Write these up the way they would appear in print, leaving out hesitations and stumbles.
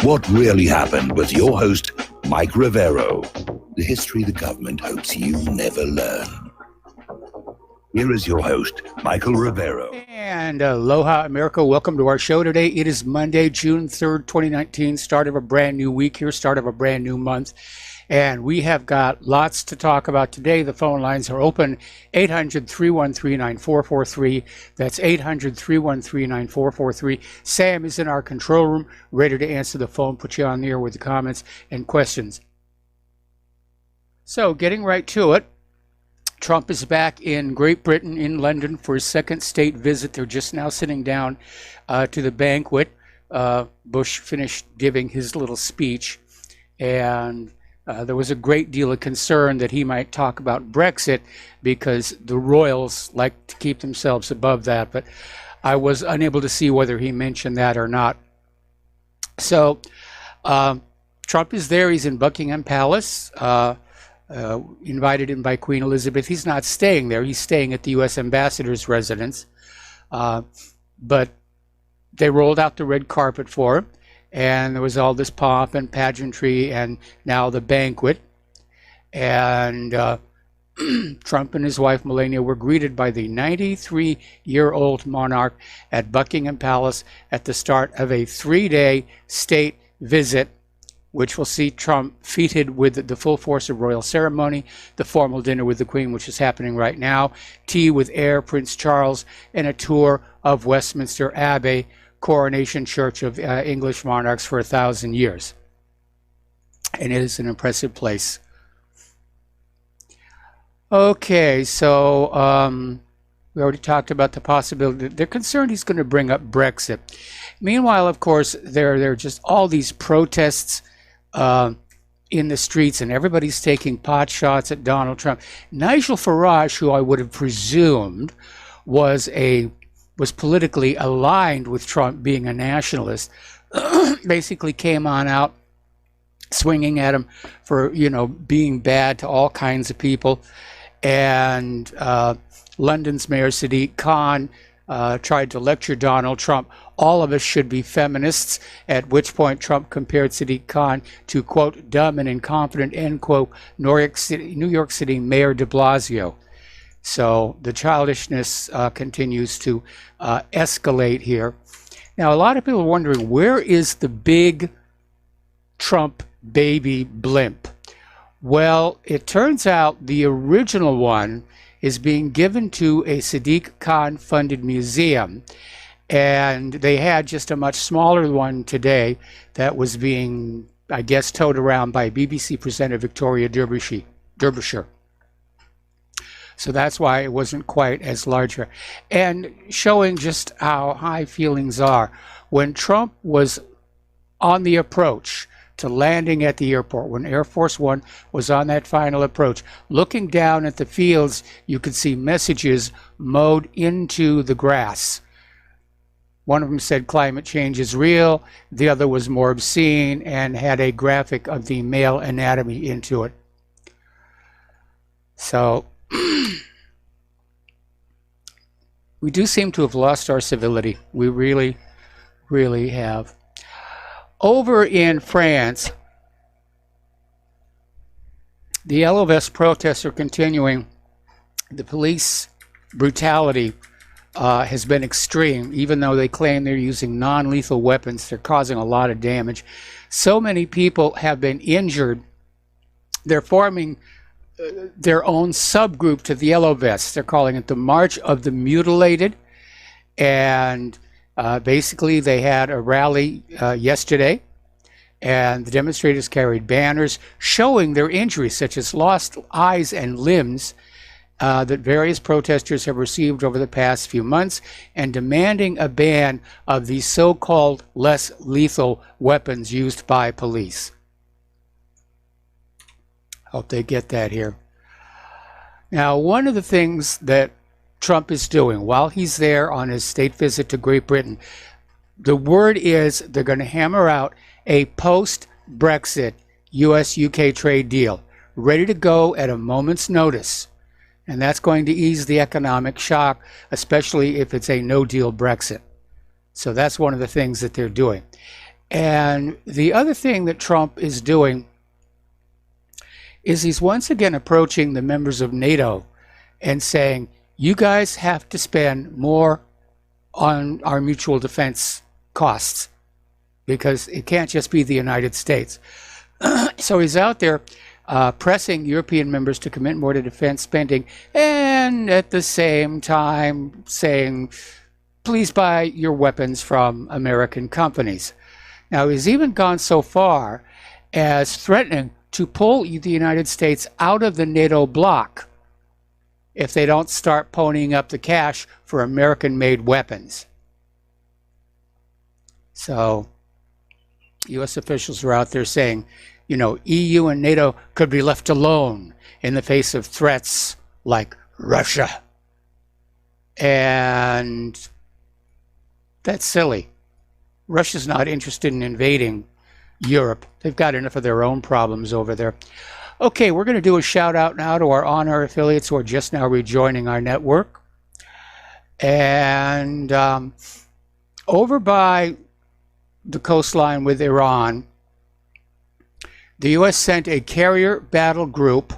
What really happened with your host, Mike Rivero. The history the government hopes you never learn. Here is your host, Michael Rivero. And aloha, America. Welcome to our show today. It is Monday, June 3rd, 2019, start of a brand new week here, start of a brand new month. And we have got lots to talk about today. The phone lines are open, 800-313-9443. That's 800-313-9443. Sam is in our control room, ready to answer the phone, put you on the air with the comments and questions. So, getting right to it, Trump is back in Great Britain, in London, for his second state visit. They're just now sitting down to the banquet. Bush finished giving his little speech, and there was a great deal of concern that he might talk about Brexit because the royals like to keep themselves above that, but I was unable to see whether he mentioned that or not. So Trump is there. He's in Buckingham Palace, invited in by Queen Elizabeth. He's not staying there. He's staying at the U.S. ambassador's residence. But they rolled out the red carpet for him. And there was all this pomp and pageantry and now the banquet. And Trump and his wife Melania were greeted by the 93-year-old monarch at Buckingham Palace at the start of a 3-day state visit, which will see Trump feted with the full force of royal ceremony, the formal dinner with the Queen, which is happening right now, tea with heir Prince Charles, and a tour of Westminster Abbey, coronation church of English monarchs for 1,000 years. And it is an impressive place. Okay, so we already talked about the possibility. They're concerned he's going to bring up Brexit. Meanwhile, of course, there are just all these protests in the streets, and everybody's taking pot shots at Donald Trump. Nigel Farage, who I would have presumed was politically aligned with Trump, being a nationalist, basically came on out swinging at him for, being bad to all kinds of people. And London's Mayor Sadiq Khan tried to lecture Donald Trump. All of us should be feminists, at which point Trump compared Sadiq Khan to, quote, dumb and incompetent, end quote, New York City Mayor de Blasio. So the childishness continues to escalate here. Now, a lot of people are wondering, where is the big Trump baby blimp? Well, it turns out the original one is being given to a Sadiq Khan-funded museum, and they had just a much smaller one today that was being, I guess, towed around by BBC presenter Victoria Derbyshire. So that's why it wasn't quite as large. And showing just how high feelings are. When Trump was on the approach to landing at the airport, when Air Force One was on that final approach, looking down at the fields, you could see messages mowed into the grass. One of them said climate change is real. The other was more obscene and had a graphic of the male anatomy into it. So we do seem to have lost our civility. We really, really have. Over in France, the Yellow Vest protests are continuing. The police brutality has been extreme. Even though they claim they're using non-lethal weapons, they're causing a lot of damage. So many people have been injured. They're forming their own subgroup to the Yellow Vests. They're calling it the March of the Mutilated. And basically they had a rally yesterday, and the demonstrators carried banners showing their injuries, such as lost eyes and limbs, that various protesters have received over the past few months, and demanding a ban of these so-called less lethal weapons used by police. Hope they get that here. Now, one of the things that Trump is doing while he's there on his state visit to Great Britain, the word is they're going to hammer out a post-Brexit US-UK trade deal, ready to go at a moment's notice. And that's going to ease the economic shock, especially if it's a no-deal Brexit. So that's one of the things that they're doing. And the other thing that Trump is doing is he's once again approaching the members of NATO and saying, you guys have to spend more on our mutual defense costs because it can't just be the United States. So he's out there pressing European members to commit more to defense spending and at the same time saying, please buy your weapons from American companies. Now, he's even gone so far as threatening to pull the United States out of the NATO bloc if they don't start ponying up the cash for American-made weapons. So, U.S. officials are out there saying, you know, EU and NATO could be left alone in the face of threats like Russia. And that's silly. Russia's not interested in invading Europe. They've got enough of their own problems over there. Okay, we're going to do a shout out now to our on-air affiliates who are just now rejoining our network. And over by the coastline with Iran, the U.S. sent a carrier battle group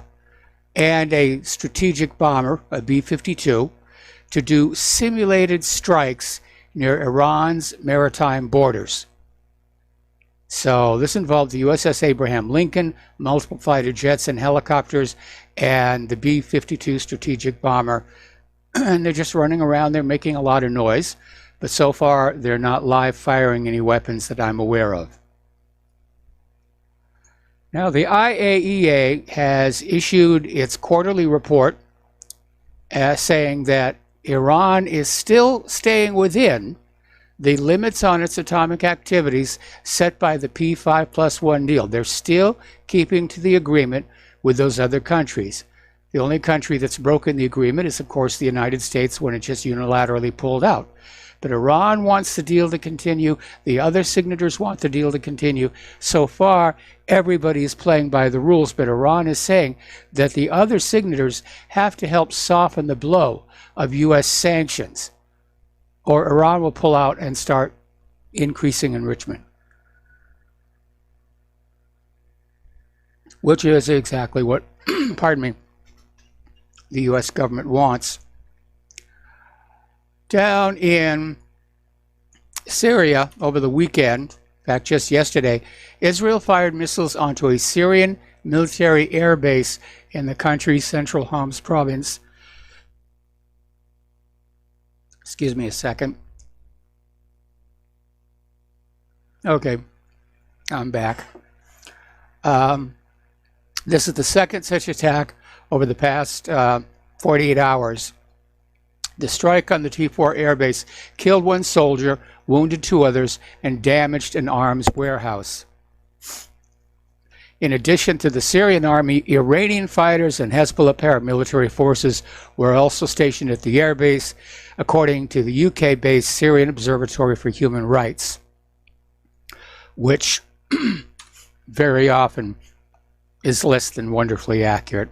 and a strategic bomber, a B-52, to do simulated strikes near Iran's maritime borders. So this involved the USS Abraham Lincoln, multiple fighter jets and helicopters, and the B-52 strategic bomber. And they're just running around there making a lot of noise. But so far, they're not live firing any weapons that I'm aware of. Now, the IAEA has issued its quarterly report saying that Iran is still staying within the limits on its atomic activities set by the P5+1 deal. They're still keeping to the agreement with those other countries. The only country that's broken the agreement is, of course, the United States when it just unilaterally pulled out. But Iran wants the deal to continue. The other signatories want the deal to continue. So far, everybody is playing by the rules, but Iran is saying that the other signatories have to help soften the blow of U.S. sanctions, or Iran will pull out and start increasing enrichment, which is exactly what, pardon me, the U.S. government wants. Down in Syria over the weekend, in fact, just yesterday, Israel fired missiles onto a Syrian military air base in the country's central Homs province. Excuse me a second. Okay, I'm back. This is the second such attack over the past 48 hours. The strike on the T4 airbase killed one soldier, wounded two others, and damaged an arms warehouse. In addition to the Syrian army, Iranian fighters and Hezbollah paramilitary forces were also stationed at the airbase, according to the UK-based Syrian Observatory for Human Rights, which very often is less than wonderfully accurate.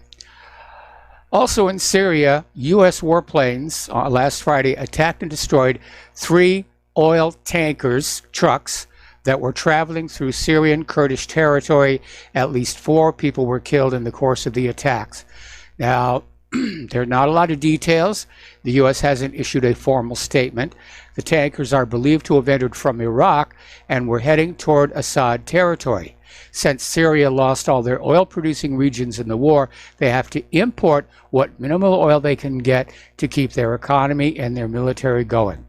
Also in Syria, U.S. warplanes last Friday attacked and destroyed 3 oil tankers, trucks, that were traveling through Syrian Kurdish territory. At least 4 people were killed in the course of the attacks. Now, there are not a lot of details. The U.S. hasn't issued a formal statement. The tankers are believed to have entered from Iraq and were heading toward Assad territory. Since Syria lost all their oil-producing regions in the war, they have to import what minimal oil they can get to keep their economy and their military going.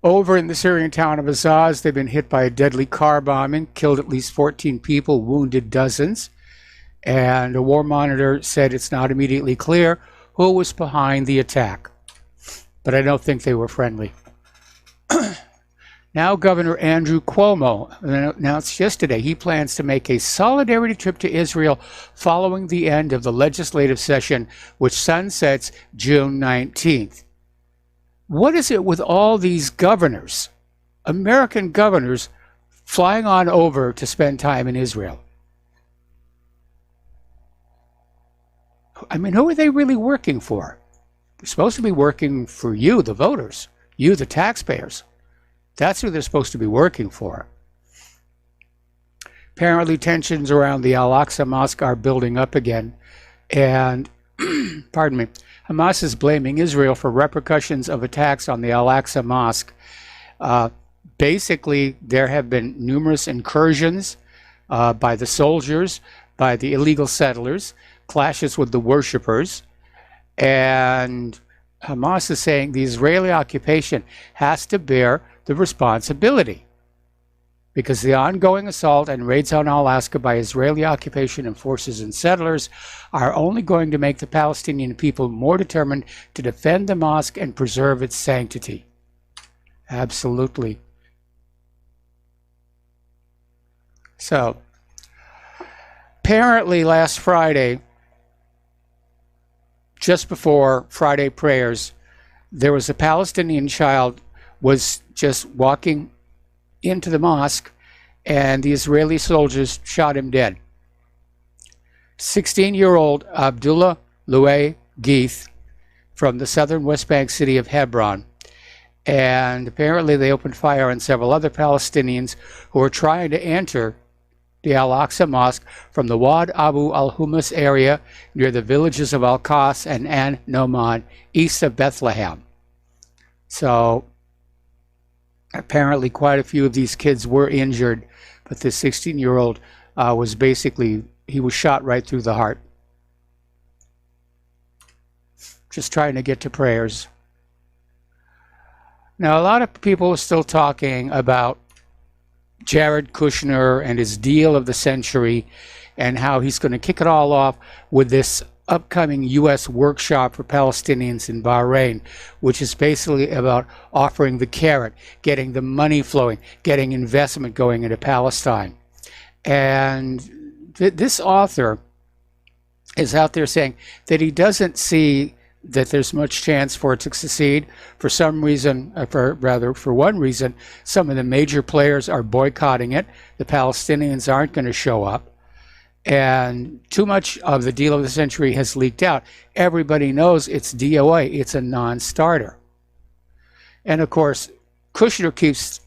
Over in the Syrian town of Azaz, they've been hit by a deadly car bombing, killed at least 14 people, wounded dozens. And a war monitor said it's not immediately clear who was behind the attack. But I don't think they were friendly. Now Governor Andrew Cuomo announced yesterday he plans to make a solidarity trip to Israel following the end of the legislative session, which sunsets June 19th. What is it with all these governors, American governors, flying on over to spend time in Israel? I mean, who are they really working for? They're supposed to be working for you, the voters, you, the taxpayers. That's who they're supposed to be working for. Apparently, tensions around the Al-Aqsa Mosque are building up again. And, pardon me, Hamas is blaming Israel for repercussions of attacks on the Al-Aqsa Mosque. Basically, there have been numerous incursions by the soldiers, by the illegal settlers, clashes with the worshippers, and Hamas is saying the Israeli occupation has to bear the responsibility because the ongoing assault and raids on Alaska by Israeli occupation and forces and settlers are only going to make the Palestinian people more determined to defend the mosque and preserve its sanctity. Absolutely. So, apparently last Friday, just before Friday prayers, there was a Palestinian child was just walking into the mosque and the Israeli soldiers shot him dead. 16-year-old Abdullah Louay Geith from the southern West Bank city of Hebron. And apparently they opened fire on several other Palestinians who were trying to enter the Al-Aqsa Mosque from the Wad Abu al-Humus area near the villages of Al-Qas and An Noman, east of Bethlehem. So apparently quite a few of these kids were injured, but the 16-year-old was basically, he was shot right through the heart. Just trying to get to prayers. Now, a lot of people are still talking about Jared Kushner and his deal of the century and how he's going to kick it all off with this upcoming U.S. workshop for Palestinians in Bahrain, which is basically about offering the carrot, getting the money flowing, getting investment going into Palestine. And this author is out there saying that he doesn't see that there's much chance for it to succeed. For some reason, for one reason, some of the major players are boycotting it. The Palestinians aren't going to show up. And too much of the deal of the century has leaked out. Everybody knows it's DOA. It's a non-starter. And of course, Kushner keeps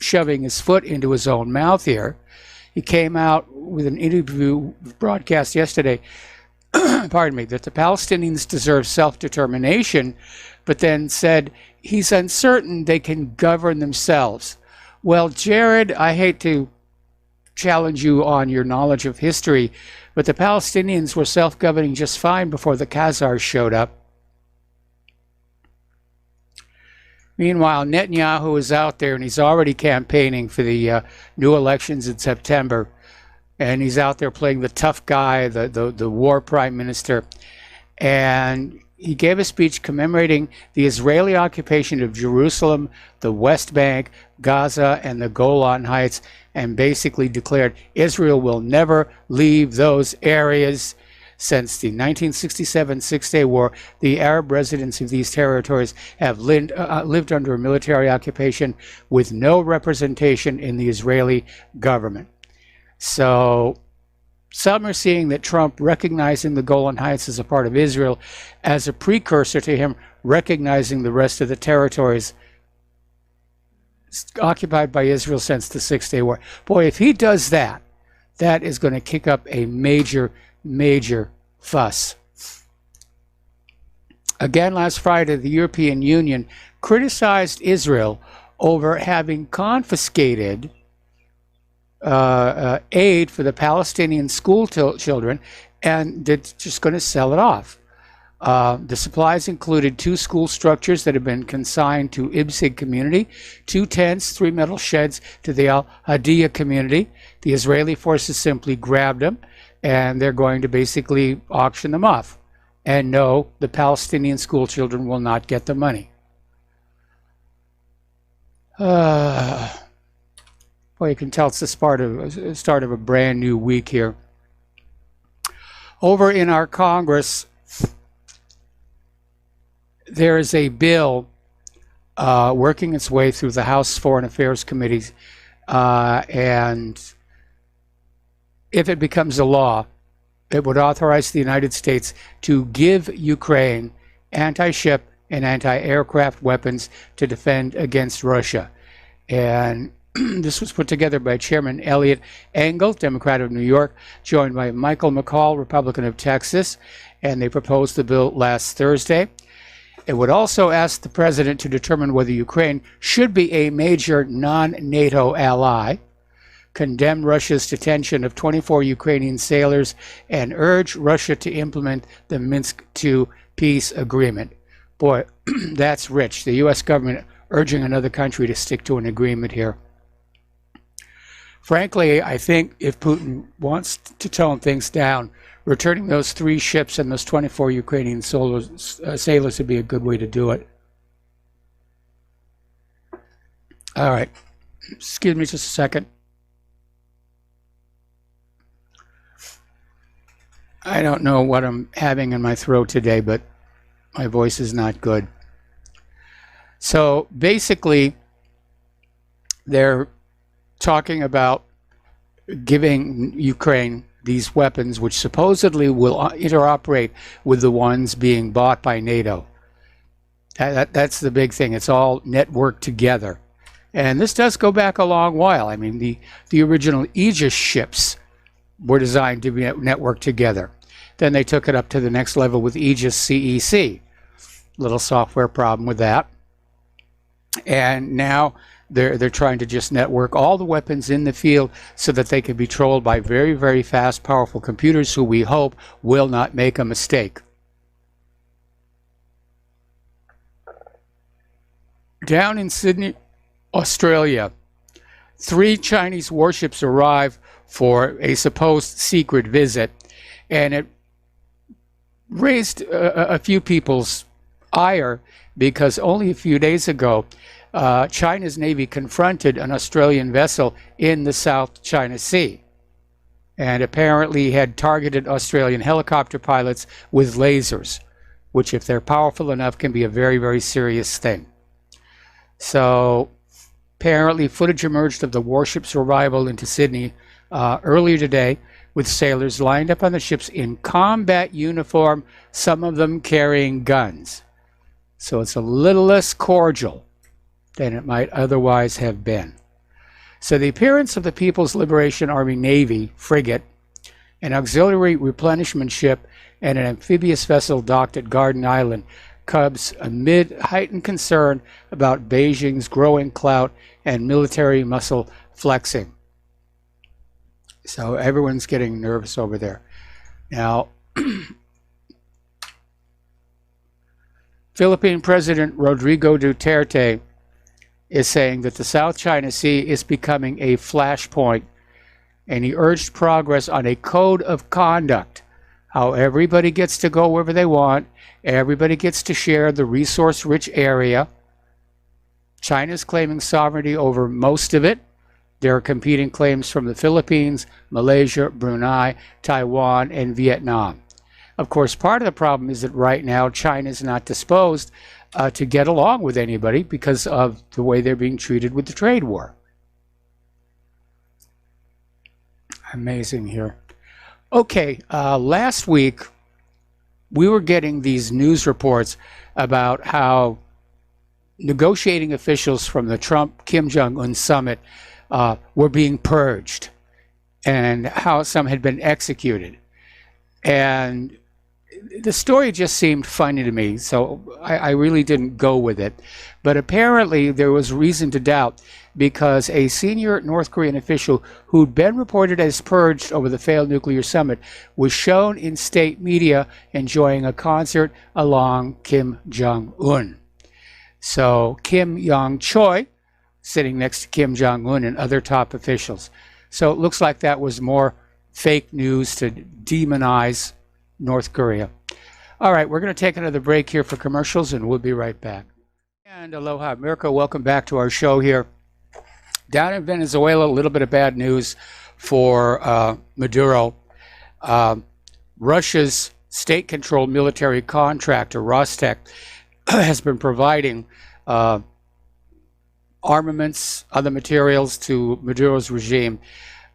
shoving his foot into his own mouth here. He came out with an interview broadcast yesterday, pardon me, that the Palestinians deserve self-determination, but then said he's uncertain they can govern themselves. Well, Jared, I hate to challenge you on your knowledge of history, but the Palestinians were self-governing just fine before the Khazars showed up. Meanwhile, Netanyahu is out there and he's already campaigning for the new elections in September. And he's out there playing the tough guy, the war prime minister. And he gave a speech commemorating the Israeli occupation of Jerusalem, the West Bank, Gaza, and the Golan Heights, and basically declared Israel will never leave those areas. Since the 1967 Six-Day War, the Arab residents of these territories have lived under a military occupation with no representation in the Israeli government. So some are seeing that Trump recognizing the Golan Heights as a part of Israel as a precursor to him recognizing the rest of the territories occupied by Israel since the Six-Day War. Boy, if he does that, that is going to kick up a major fuss. Again, last Friday, the European Union criticized Israel over having confiscated aid for the Palestinian school children, and they're just going to sell it off. The supplies included 2 school structures that have been consigned to Ibsig community, 2 tents, 3 metal sheds to the Al-Hadiya community. The Israeli forces simply grabbed them, and they're going to basically auction them off. And no, the Palestinian school children will not get the money. Well, you can tell it's the start of a brand new week here. Over in our Congress, there is a bill working its way through the House Foreign Affairs Committee, and if it becomes a law, it would authorize the United States to give Ukraine anti-ship and anti-aircraft weapons to defend against Russia. And this was put together by Chairman Eliot Engel, Democrat of New York, joined by Michael McCaul, Republican of Texas, and they proposed the bill last Thursday. It would also ask the president to determine whether Ukraine should be a major non-NATO ally, condemn Russia's detention of 24 Ukrainian sailors, and urge Russia to implement the Minsk II peace agreement. Boy, that's rich. The U.S. government urging another country to stick to an agreement here. Frankly, I think if Putin wants to tone things down, returning those 3 ships and those 24 Ukrainian sailors would be a good way to do it. All right. Excuse me just a second. I don't know what I'm having in my throat today, but my voice is not good. So basically, they're talking about giving Ukraine these weapons, which supposedly will interoperate with the ones being bought by NATO. That's the big thing. It's all networked together. And this does go back a long while. I mean, the original Aegis ships were designed to be networked together. Then they took it up to the next level with Aegis CEC. Little software problem with that. And now they're trying to just network all the weapons in the field so that they can be controlled by very, very fast, powerful computers who we hope will not make a mistake. Down in Sydney, Australia, 3 Chinese warships arrive for a supposed secret visit, and it raised a few people's ire because only a few days ago, China's Navy confronted an Australian vessel in the South China Sea and apparently had targeted Australian helicopter pilots with lasers, which, if they're powerful enough, can be a very, very serious thing. So apparently footage emerged of the warship's arrival into Sydney earlier today, with sailors lined up on the ships in combat uniform, some of them carrying guns. So it's a little less cordial than it might otherwise have been. So the appearance of the People's Liberation Army Navy frigate, an auxiliary replenishment ship, and an amphibious vessel docked at Garden Island comes amid heightened concern about Beijing's growing clout and military muscle flexing. So everyone's getting nervous over there. Now, Philippine President Rodrigo Duterte is saying that the South China Sea is becoming a flashpoint, and he urged progress on a code of conduct, how everybody gets to go wherever they want, everybody gets to share the resource-rich area. China's claiming sovereignty over most of it. There are competing claims from the Philippines, Malaysia, Brunei, Taiwan, and Vietnam. Of course, part of the problem is that right now China is not disposed to get along with anybody because of the way they're being treated with the trade war. Amazing here. Okay, last week we were getting these news reports about how negotiating officials from the Trump-Kim Jong-un summit were being purged and how some had been executed. And the story just seemed funny to me, so I really didn't go with it. But apparently there was reason to doubt because a senior North Korean official who'd been reported as purged over the failed nuclear summit was shown in state media enjoying a concert along Kim Jong-un. So Kim Yong-chol sitting next to Kim Jong-un and other top officials. So it looks like that was more fake news to demonize North Korea. All right, we're going to take another break here for commercials, and we'll be right back. And aloha, America. Welcome back to our show here. Down in Venezuela, a little bit of bad news for Maduro. Russia's state-controlled military contractor, Rostec, has been providing armaments, other materials to Maduro's regime,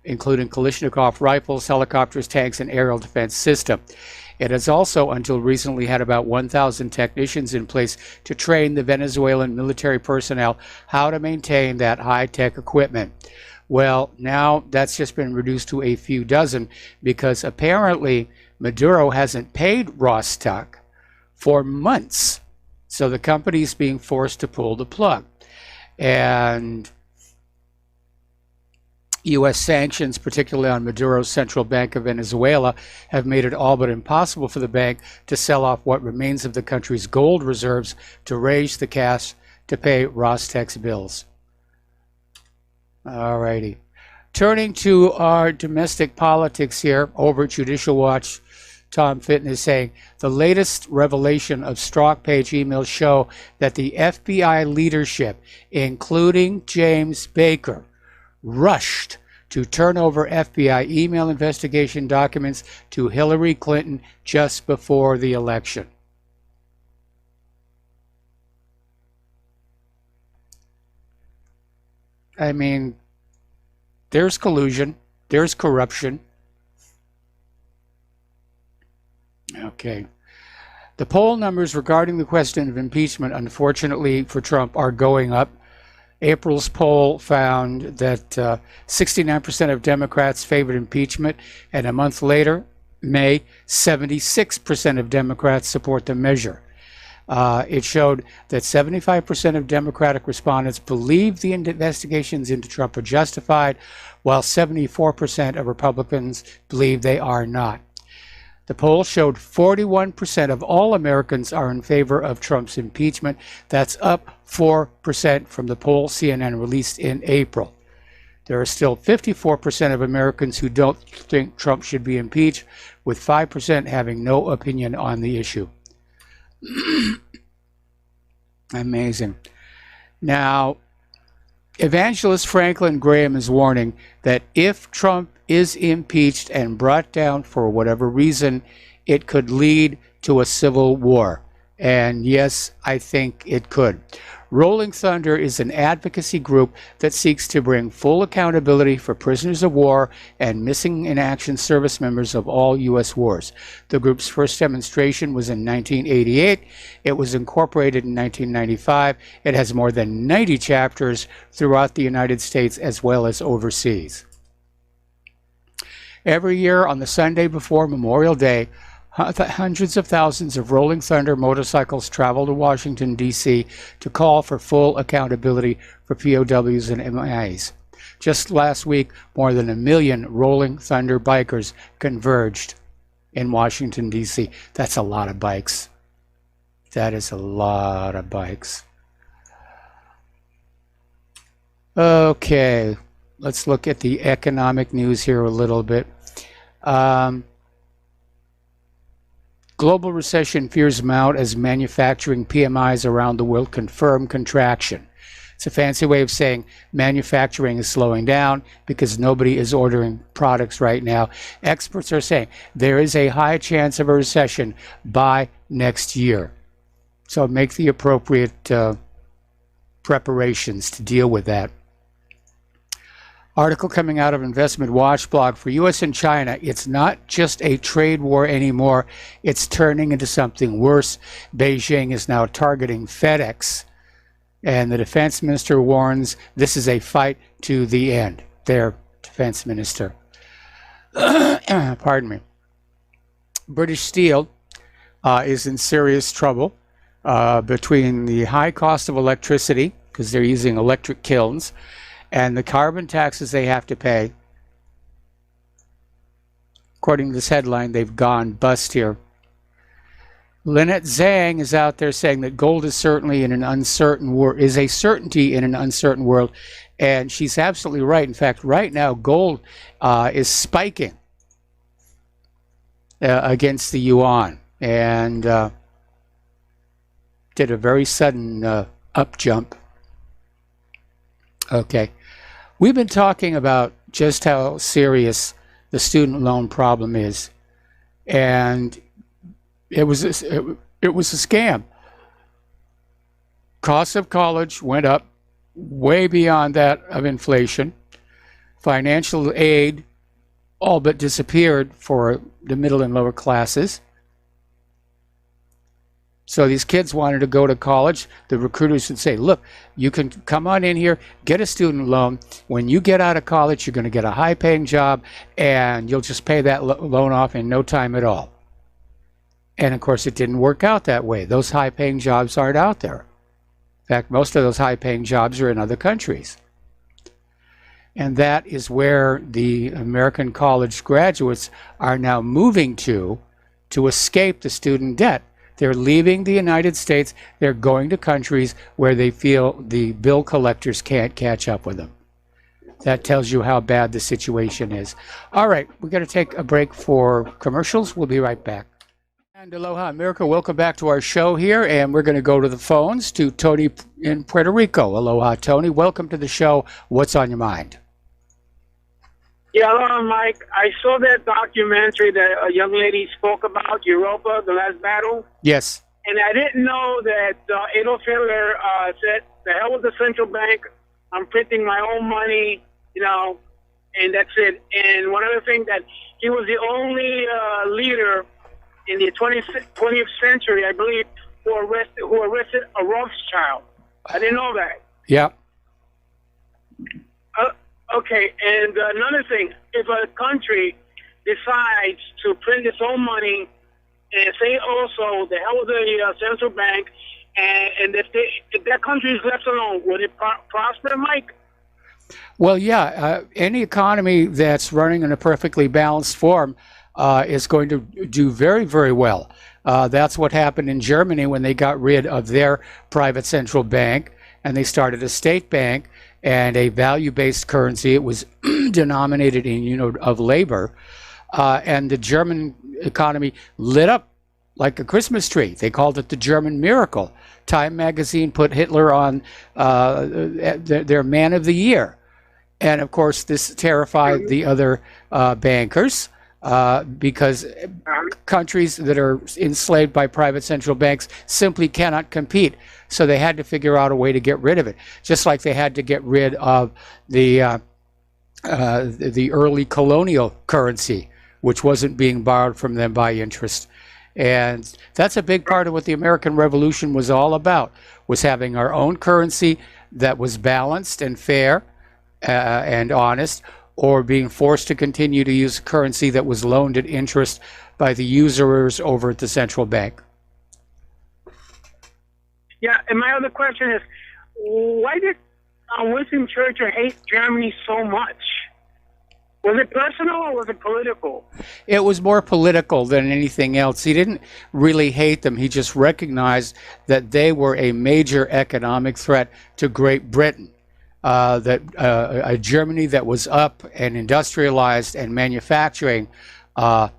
including Kalashnikov rifles, helicopters, tanks, and aerial defense system. It has also, until recently, had about 1,000 technicians in place to train the Venezuelan military personnel how to maintain that high-tech equipment. Well, now that's just been reduced to a few dozen because apparently Maduro hasn't paid Rostec for months. So the company's being forced to pull the plug. And U.S. sanctions, particularly on Maduro's Central Bank of Venezuela, have made it all but impossible for the bank to sell off what remains of the country's gold reserves to raise the cash to pay Rostec's bills. All righty. Turning to our domestic politics here, over at Judicial Watch, Tom Fitton is saying, the latest revelation of stalk page emails show that the FBI leadership, including James Baker, rushed to turn over FBI email investigation documents to Hillary Clinton just before the election. I mean, there's collusion, there's corruption. Okay. The poll numbers regarding the question of impeachment, unfortunately for Trump, are going up. April's poll found that 69% of Democrats favored impeachment, and a month later, May, 76% of Democrats support the measure. It showed that 75% of Democratic respondents believe the investigations into Trump are justified, while 74% of Republicans believe they are not. The poll showed 41% of all Americans are in favor of Trump's impeachment. That's up 4% from the poll CNN released in April. There are still 54% of Americans who don't think Trump should be impeached, with 5% having no opinion on the issue. Amazing. Now, evangelist Franklin Graham is warning that if Trump is impeached and brought down for whatever reason, it could lead to a civil war. And yes, I think it could. Rolling Thunder is an advocacy group that seeks to bring full accountability for prisoners of war and missing in action service members of all U.S. wars. The group's first demonstration was in 1988. It was incorporated in 1995. It has more than 90 chapters throughout the United States as well as overseas. Every year on the Sunday before Memorial Day, hundreds of thousands of Rolling Thunder motorcycles travel to Washington, D.C. to call for full accountability for POWs and MIAs. Just last week, more than 1 million Rolling Thunder bikers converged in Washington, D.C. That's a lot of bikes. That is a lot of bikes. Okay, let's look at the economic news here a little bit. Global recession fears mount as manufacturing PMIs around the world confirm contraction. It's a fancy way of saying manufacturing is slowing down because nobody is ordering products right now. Experts are saying there is a high chance of a recession by next year. So make the appropriate preparations to deal with that. Article coming out of Investment Watch blog, for U.S. and China, it's not just a trade war anymore. It's turning into something worse. Beijing is now targeting FedEx. And the defense minister warns this is a fight to the end. Their defense minister. Pardon me. British Steel is in serious trouble between the high cost of electricity, because they're using electric kilns, and the carbon taxes they have to pay. According to this headline, they've gone bust here. Lynette Zhang is out there saying that gold is certainly in an uncertain world, is a certainty in an uncertain world, and she's absolutely right. In fact, right now, gold is spiking against the yuan, and did a very sudden up jump. Okay. We've been talking about just how serious the student loan problem is, and it was a scam. Costs of college went up way beyond that of inflation. Financial aid all but disappeared for the middle and lower classes. So these kids wanted to go to college. The recruiters would say, look, you can come on in here, get a student loan. When you get out of college, you're going to get a high-paying job, and you'll just pay that loan off in no time at all. And, of course, it didn't work out that way. Those high-paying jobs aren't out there. In fact, most of those high-paying jobs are in other countries. And that is where the American college graduates are now moving to escape the student debt. They're leaving the United States. They're going to countries where they feel the bill collectors can't catch up with them. That tells you how bad the situation is. All right, we're going to take a break for commercials. We'll be right back. And aloha, America. Welcome back to our show here. And we're going to go to the phones to Tony in Puerto Rico. Aloha, Tony. Welcome to the show. What's on your mind? Yeah, hello, Mike. I saw that documentary that a young lady spoke about, Europa, the last battle. Yes. And I didn't know that Adolf Hitler said, the hell with the central bank. I'm printing my own money, and that's it. And one other thing, that he was the only leader in the 20th century, I believe, who arrested a Rothschild. I didn't know that. Yeah. Okay, and another thing, if a country decides to print its own money and say also the hell with the central bank, and if that country is left alone, would it prosper, Mike? Well, yeah, any economy that's running in a perfectly balanced form is going to do very, very well. That's what happened in Germany when they got rid of their private central bank and they started a state bank and a value-based currency. It was denominated in unit of labor, and the German economy lit up like a Christmas tree. They called it the German miracle. Time magazine put Hitler on their man of the year. And of course, this terrified the other bankers because countries that are enslaved by private central banks simply cannot compete. So they had to figure out a way to get rid of it, just like they had to get rid of the early colonial currency, which wasn't being borrowed from them by interest. And that's a big part of what the American Revolution was all about, was having our own currency that was balanced and fair and honest, or being forced to continue to use currency that was loaned at interest by the usurers over at the central bank. Yeah, and my other question is, why did Winston Churchill hate Germany so much? Was it personal or was it political? It was more political than anything else. He didn't really hate them. He just recognized that they were a major economic threat to Great Britain. That a Germany that was up and industrialized and manufacturing could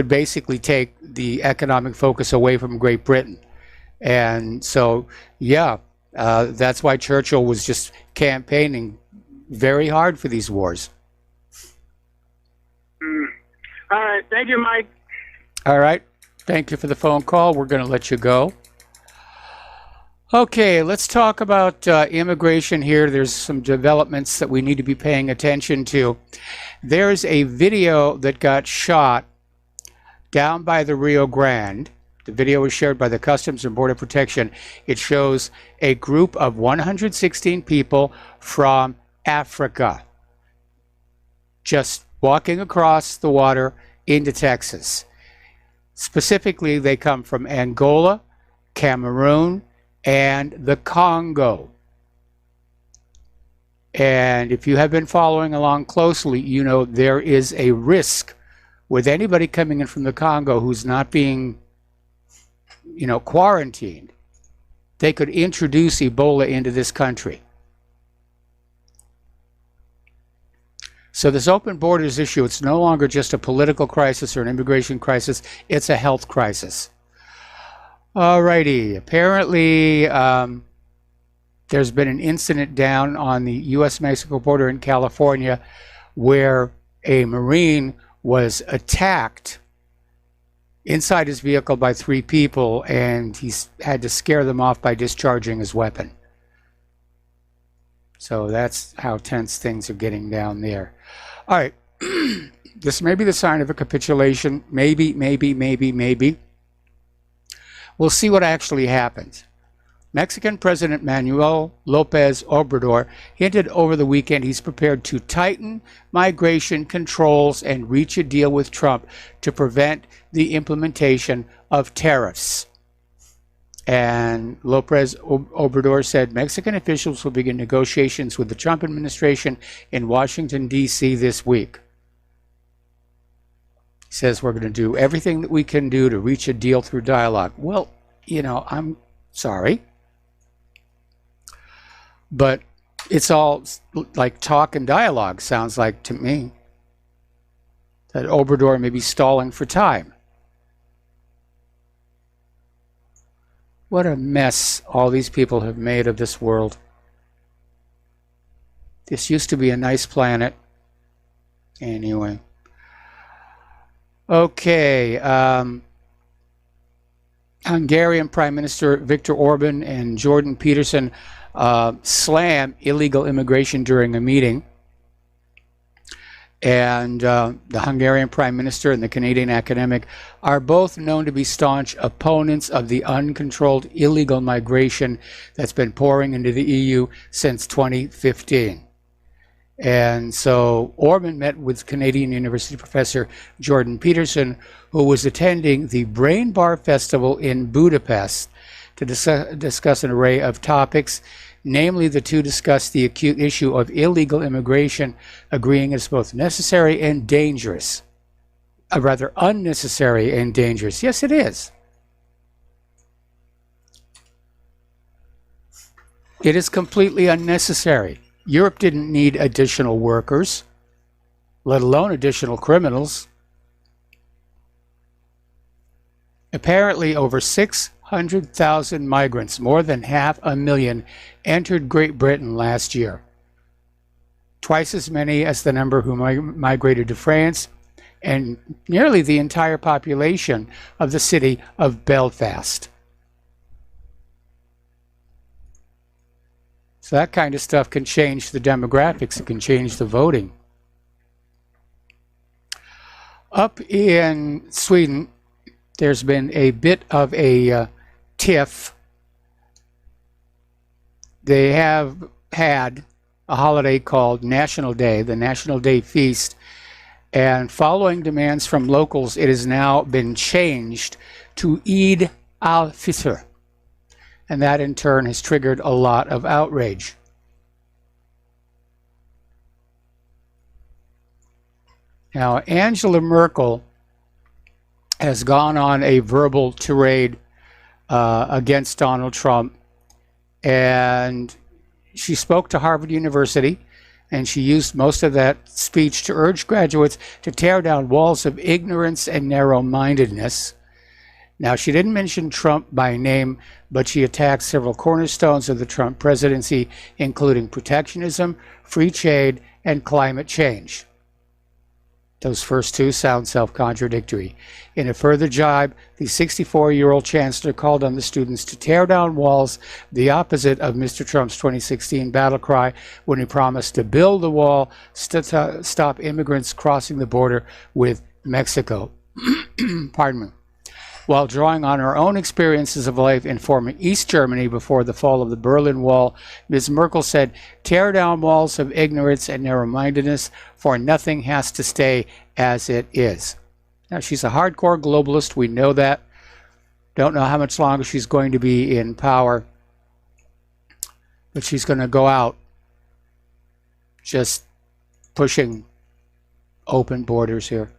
basically take the economic focus away from Great Britain. And so, yeah, that's why Churchill was just campaigning very hard for these wars. All right. Thank you, Mike. All right. Thank you for the phone call. We're going to let you go. Okay, let's talk about immigration here. There's some developments that we need to be paying attention to. There's a video that got shot down by the Rio Grande. The video was shared by the Customs and Border Protection. It shows a group of 116 people from Africa just walking across the water into Texas. Specifically, they come from Angola, Cameroon, and the Congo. And if you have been following along closely, you know there is a risk with anybody coming in from the Congo who's not being, quarantined. They could introduce Ebola into this country. So this open borders issue, it's no longer just a political crisis or an immigration crisis, it's a health crisis. Alrighty, apparently there's been an incident down on the U.S.-Mexico border in California where a Marine was attacked inside his vehicle by 3 people, and he had to scare them off by discharging his weapon. So that's how tense things are getting down there. All right, this may be the sign of a capitulation, maybe. We'll see what actually happens. Mexican President Manuel López Obrador hinted over the weekend he's prepared to tighten migration controls and reach a deal with Trump to prevent the implementation of tariffs. And López Obrador said Mexican officials will begin negotiations with the Trump administration in Washington, D.C. this week. He says we're going to do everything that we can do to reach a deal through dialogue. Well, I'm sorry, but it's all like talk and dialogue, sounds like to me. That Obrador may be stalling for time. What a mess all these people have made of this world. This used to be a nice planet. Anyway. Okay. Hungarian Prime Minister Viktor Orban and Jordan Peterson slam illegal immigration during a meeting. And the Hungarian Prime Minister and the Canadian academic are both known to be staunch opponents of the uncontrolled illegal migration that's been pouring into the EU since 2015. And so Orban met with Canadian University professor Jordan Peterson, who was attending the Brain Bar Festival in Budapest to discuss an array of topics. Namely, the two discussed the acute issue of illegal immigration, agreeing it's both necessary and dangerous. Rather, unnecessary and dangerous. Yes, it is. It is completely unnecessary. Europe didn't need additional workers, let alone additional criminals. Apparently, over 600,000 migrants, more than 500,000, entered Great Britain last year. Twice as many as the number who migrated to France, and nearly the entire population of the city of Belfast. So that kind of stuff can change the demographics. It can change the voting. Up in Sweden, there's been a bit of a tiff. They have had a holiday called National Day, the National Day Feast, and following demands from locals, it has now been changed to Eid al-Fitr, and that in turn has triggered a lot of outrage. Now, Angela Merkel has gone on a verbal tirade against Donald Trump, and she spoke to Harvard University, and she used most of that speech to urge graduates to tear down walls of ignorance and narrow-mindedness. Now, she didn't mention Trump by name, but she attacked several cornerstones of the Trump presidency, including protectionism, free trade, and climate change. Those first two sound self-contradictory. In a further jibe, the 64-year-old chancellor called on the students to tear down walls, the opposite of Mr. Trump's 2016 battle cry when he promised to build the wall to stop immigrants crossing the border with Mexico. Pardon me. While drawing on her own experiences of life in former East Germany before the fall of the Berlin Wall, Ms. Merkel said, "Tear down walls of ignorance and narrow-mindedness, for nothing has to stay as it is." Now, she's a hardcore globalist. We know that. Don't know how much longer she's going to be in power, but she's going to go out just pushing open borders here.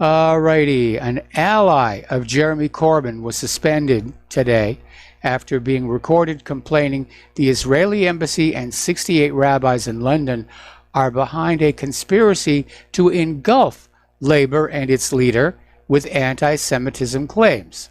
Alrighty, an ally of Jeremy Corbyn was suspended today after being recorded complaining the Israeli embassy and 68 rabbis in London are behind a conspiracy to engulf Labour and its leader with anti-Semitism claims.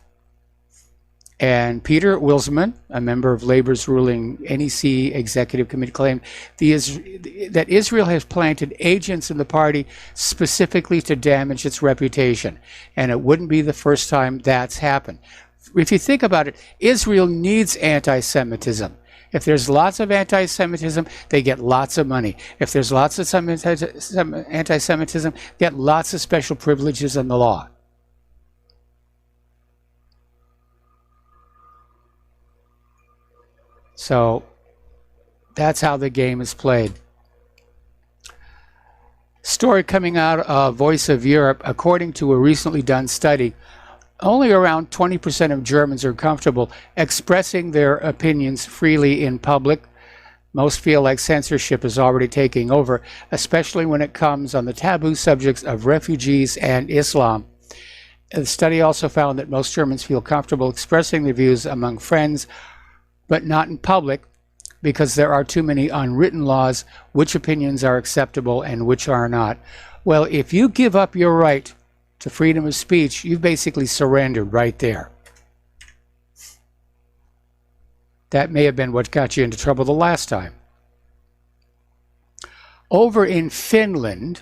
And Peter Wilsman, a member of Labour's ruling NEC Executive Committee, claimed that Israel has planted agents in the party specifically to damage its reputation. And it wouldn't be the first time that's happened. If you think about it, Israel needs anti-Semitism. If there's lots of anti-Semitism, they get lots of money. If there's lots of anti-Semitism, get lots of special privileges in the law. So that's how the game is played. Story coming out of Voice of Europe, according to a recently done study, only around 20% of Germans are comfortable expressing their opinions freely in public. Most feel like censorship is already taking over, especially when it comes on the taboo subjects of refugees and Islam. The study also found that most Germans feel comfortable expressing their views among friends, but not in public, because there are too many unwritten laws which opinions are acceptable and which are not. Well, if you give up your right to freedom of speech, you've basically surrendered right there. That may have been what got you into trouble the last time. Over in Finland,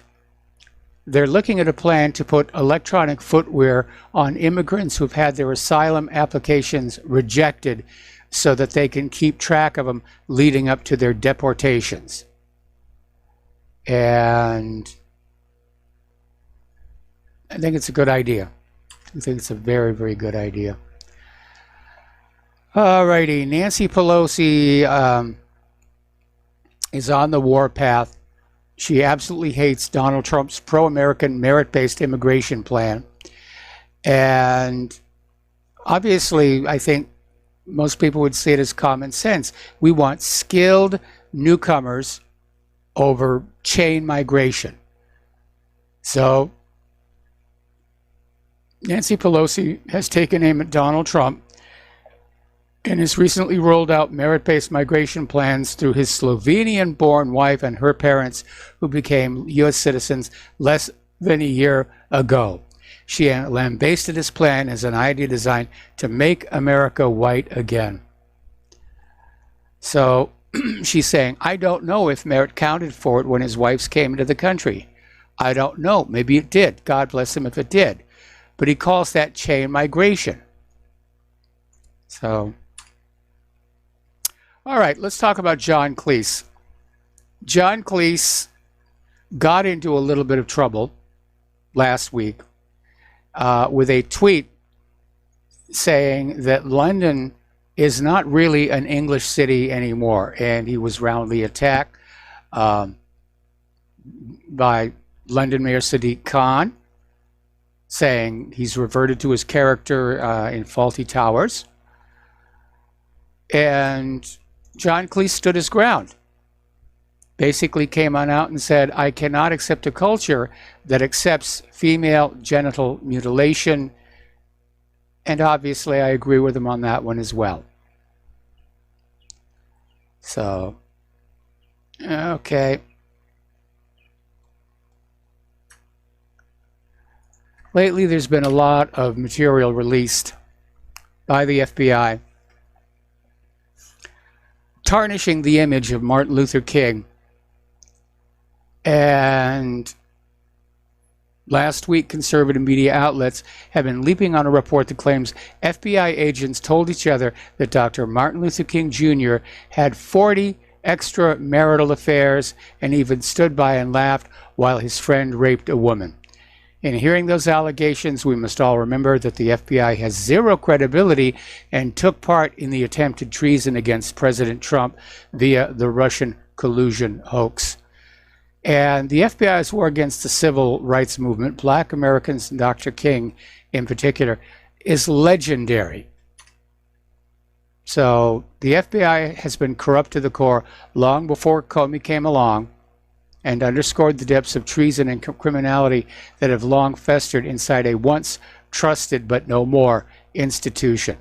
they're looking at a plan to put electronic footwear on immigrants who've had their asylum applications rejected so that they can keep track of them leading up to their deportations. And I think it's a good idea. I think it's a very, very good idea. Alrighty, Nancy Pelosi is on the warpath. She absolutely hates Donald Trump's pro-American merit-based immigration plan. And obviously, I think most people would see it as common sense. We want skilled newcomers over chain migration. So Nancy Pelosi has taken aim at Donald Trump and has recently rolled out merit-based migration plans through his Slovenian-born wife and her parents, who became U.S. citizens less than a year ago. She lambasted his plan as an idea designed to make America white again. So she's saying, I don't know if merit counted for it when his wives came into the country. I don't know. Maybe it did. God bless him if it did. But he calls that chain migration. So, all right, let's talk about John Cleese. John Cleese got into a little bit of trouble last week with a tweet saying that London is not really an English city anymore, and he was roundly attacked by London Mayor Sadiq Khan, saying he's reverted to his character in Fawlty Towers. And John Cleese stood his ground. Basically came on out and said, I cannot accept a culture that accepts female genital mutilation. And obviously I agree with him on that one as well. So, okay. Lately there's been a lot of material released by the FBI tarnishing the image of Martin Luther King. And last week, conservative media outlets have been leaping on a report that claims FBI agents told each other that Dr. Martin Luther King Jr. had 40 extramarital affairs and even stood by and laughed while his friend raped a woman. In hearing those allegations, we must all remember that the FBI has zero credibility and took part in the attempted treason against President Trump via the Russian collusion hoax. And the FBI's war against the civil rights movement, Black Americans and Dr. King in particular, is legendary. So the FBI has been corrupt to the core long before Comey came along, and underscored the depths of treason and criminality that have long festered inside a once trusted but no more institution.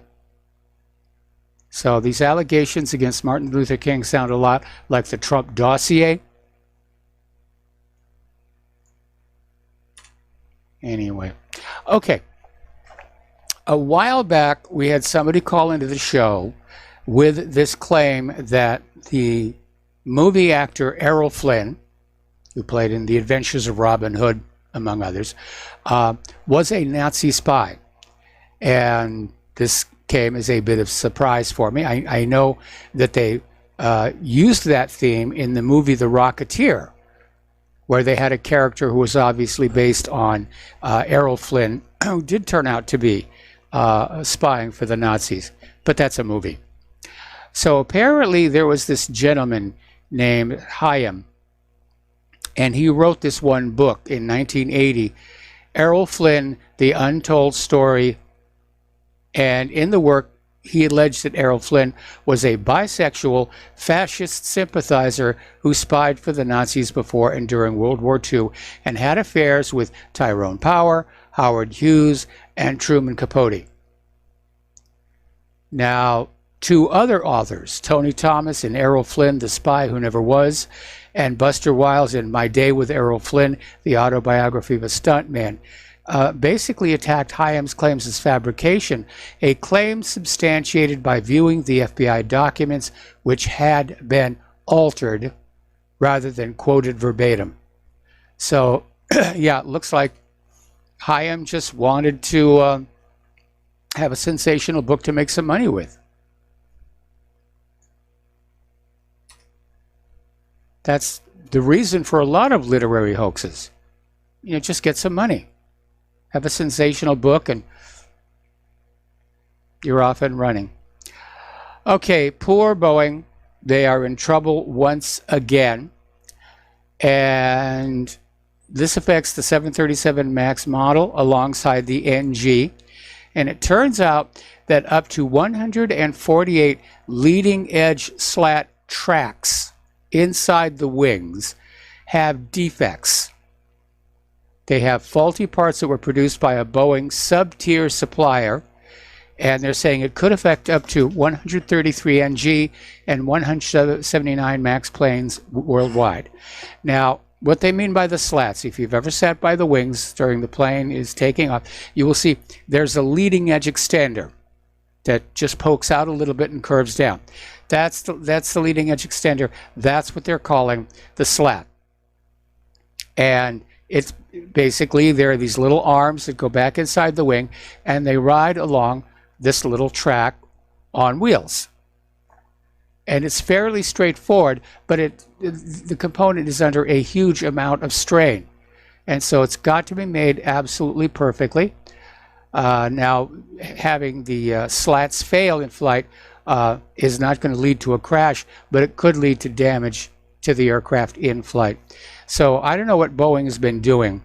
So these allegations against Martin Luther King sound a lot like the Trump dossier. Anyway, okay. A while back, we had somebody call into the show with this claim that the movie actor Errol Flynn, who played in The Adventures of Robin Hood, among others, was a Nazi spy. And this came as a bit of surprise for me. I know that they used that theme in the movie The Rocketeer, where they had a character who was obviously based on Errol Flynn, who did turn out to be spying for the Nazis. But that's a movie. So apparently there was this gentleman named Aiea, and he wrote this one book in 1980, Errol Flynn, The Untold Story. And in the work, he alleged that Errol Flynn was a bisexual fascist sympathizer who spied for the Nazis before and during World War II and had affairs with Tyrone Power, Howard Hughes, and Truman Capote. Now, two other authors, Tony Thomas in Errol Flynn, The Spy Who Never Was, and Buster Wiles in My Day with Errol Flynn, The Autobiography of a Stuntman, basically attacked Aiem's claims as fabrication, a claim substantiated by viewing the FBI documents which had been altered rather than quoted verbatim. So, yeah, it looks like Aiea just wanted to have a sensational book to make some money with. That's the reason for a lot of literary hoaxes. Just get some money. Have a sensational book and you're off and running. Okay, poor Boeing. They are in trouble once again. And this affects the 737 MAX model alongside the NG. And it turns out that up to 148 leading edge slat tracks inside the wings have defects. They have faulty parts that were produced by a Boeing sub-tier supplier, and they're saying it could affect up to 133 NG and 179 MAX planes worldwide. Now, what they mean by the slats, if you've ever sat by the wings during the plane is taking off, you will see there's a leading edge extender that just pokes out a little bit and curves down. That's the leading edge extender. That's what they're calling the slat. And it's basically, there are these little arms that go back inside the wing, and they ride along this little track on wheels. And it's fairly straightforward, but the component is under a huge amount of strain. And so it's got to be made absolutely perfectly. Now, having the slats fail in flight is not going to lead to a crash, but it could lead to damage to the aircraft in flight. So I don't know what Boeing has been doing,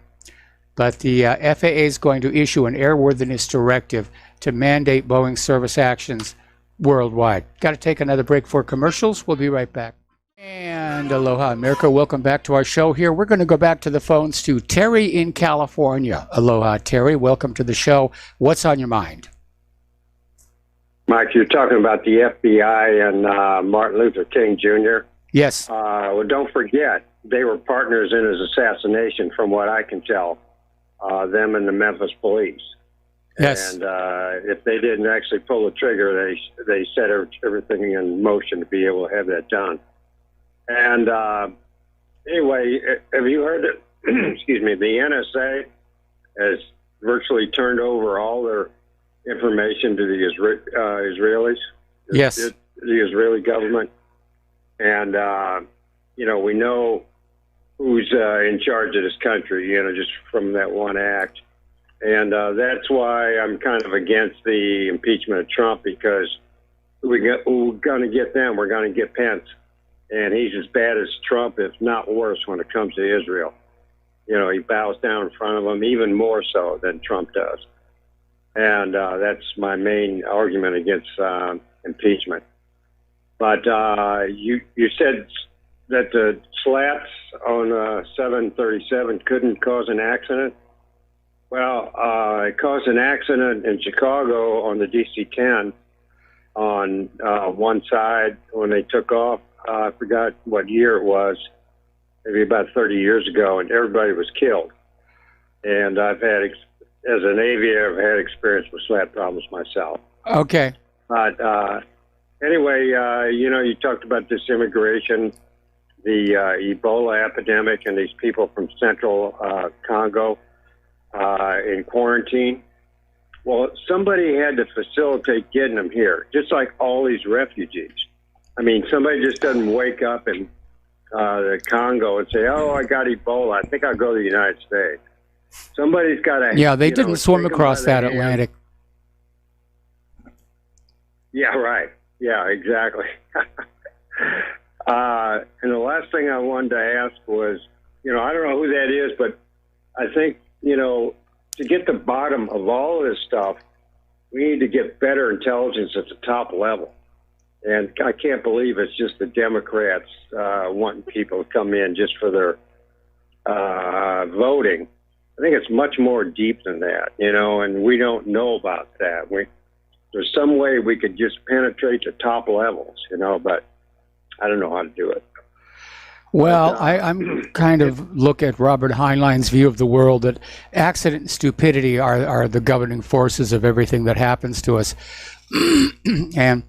but the FAA is going to issue an airworthiness directive to mandate Boeing service actions worldwide. Got to take another break for commercials. We'll be right back. And aloha, America. Welcome back to our show here. We're going to go back to the phones to Terry in California. Aloha, Terry. Welcome to the show. What's on your mind? Mike, you're talking about the FBI and Martin Luther King Jr. Yes. Well, don't forget, they were partners in his assassination, from what I can tell, them and the Memphis police. Yes. And if they didn't actually pull the trigger, they set everything in motion to be able to have that done. And anyway, have you heard that, excuse me, the NSA has virtually turned over all their information to the Israelis? Yes. The Israeli government. And, we know who's in charge of this country, just from that one act. And that's why I'm kind of against the impeachment of Trump, because we're going to get them. We're going to get Pence. And he's as bad as Trump, if not worse, when it comes to Israel. He bows down in front of them, even more so than Trump does. And that's my main argument against impeachment. But you said that the slats on 737 couldn't cause an accident. Well, it caused an accident in Chicago on the DC-10 on one side when they took off. I forgot what year it was, maybe about 30 years ago, and everybody was killed. And I've had, as an aviator, I've had experience with slat problems myself. Okay. But anyway, you talked about this immigration, the Ebola epidemic, and these people from central Congo in quarantine. Well, somebody had to facilitate getting them here, just like all these refugees. I mean, somebody just doesn't wake up in the Congo and say, "Oh, I got Ebola. I think I'll go to the United States." Somebody's got to. Yeah, they didn't swim across that Atlantic. Yeah, right. Yeah, exactly. And the last thing I wanted to ask was, I don't know who that is, but I think, to get the bottom of all of this stuff, we need to get better intelligence at the top level. And I can't believe it's just the Democrats wanting people to come in just for their voting. I think it's much more deep than that, and we don't know about that. There's some way we could just penetrate the top levels, but I don't know how to do it. Well, I'm kind of look at Robert Heinlein's view of the world that accident and stupidity are the governing forces of everything that happens to us. And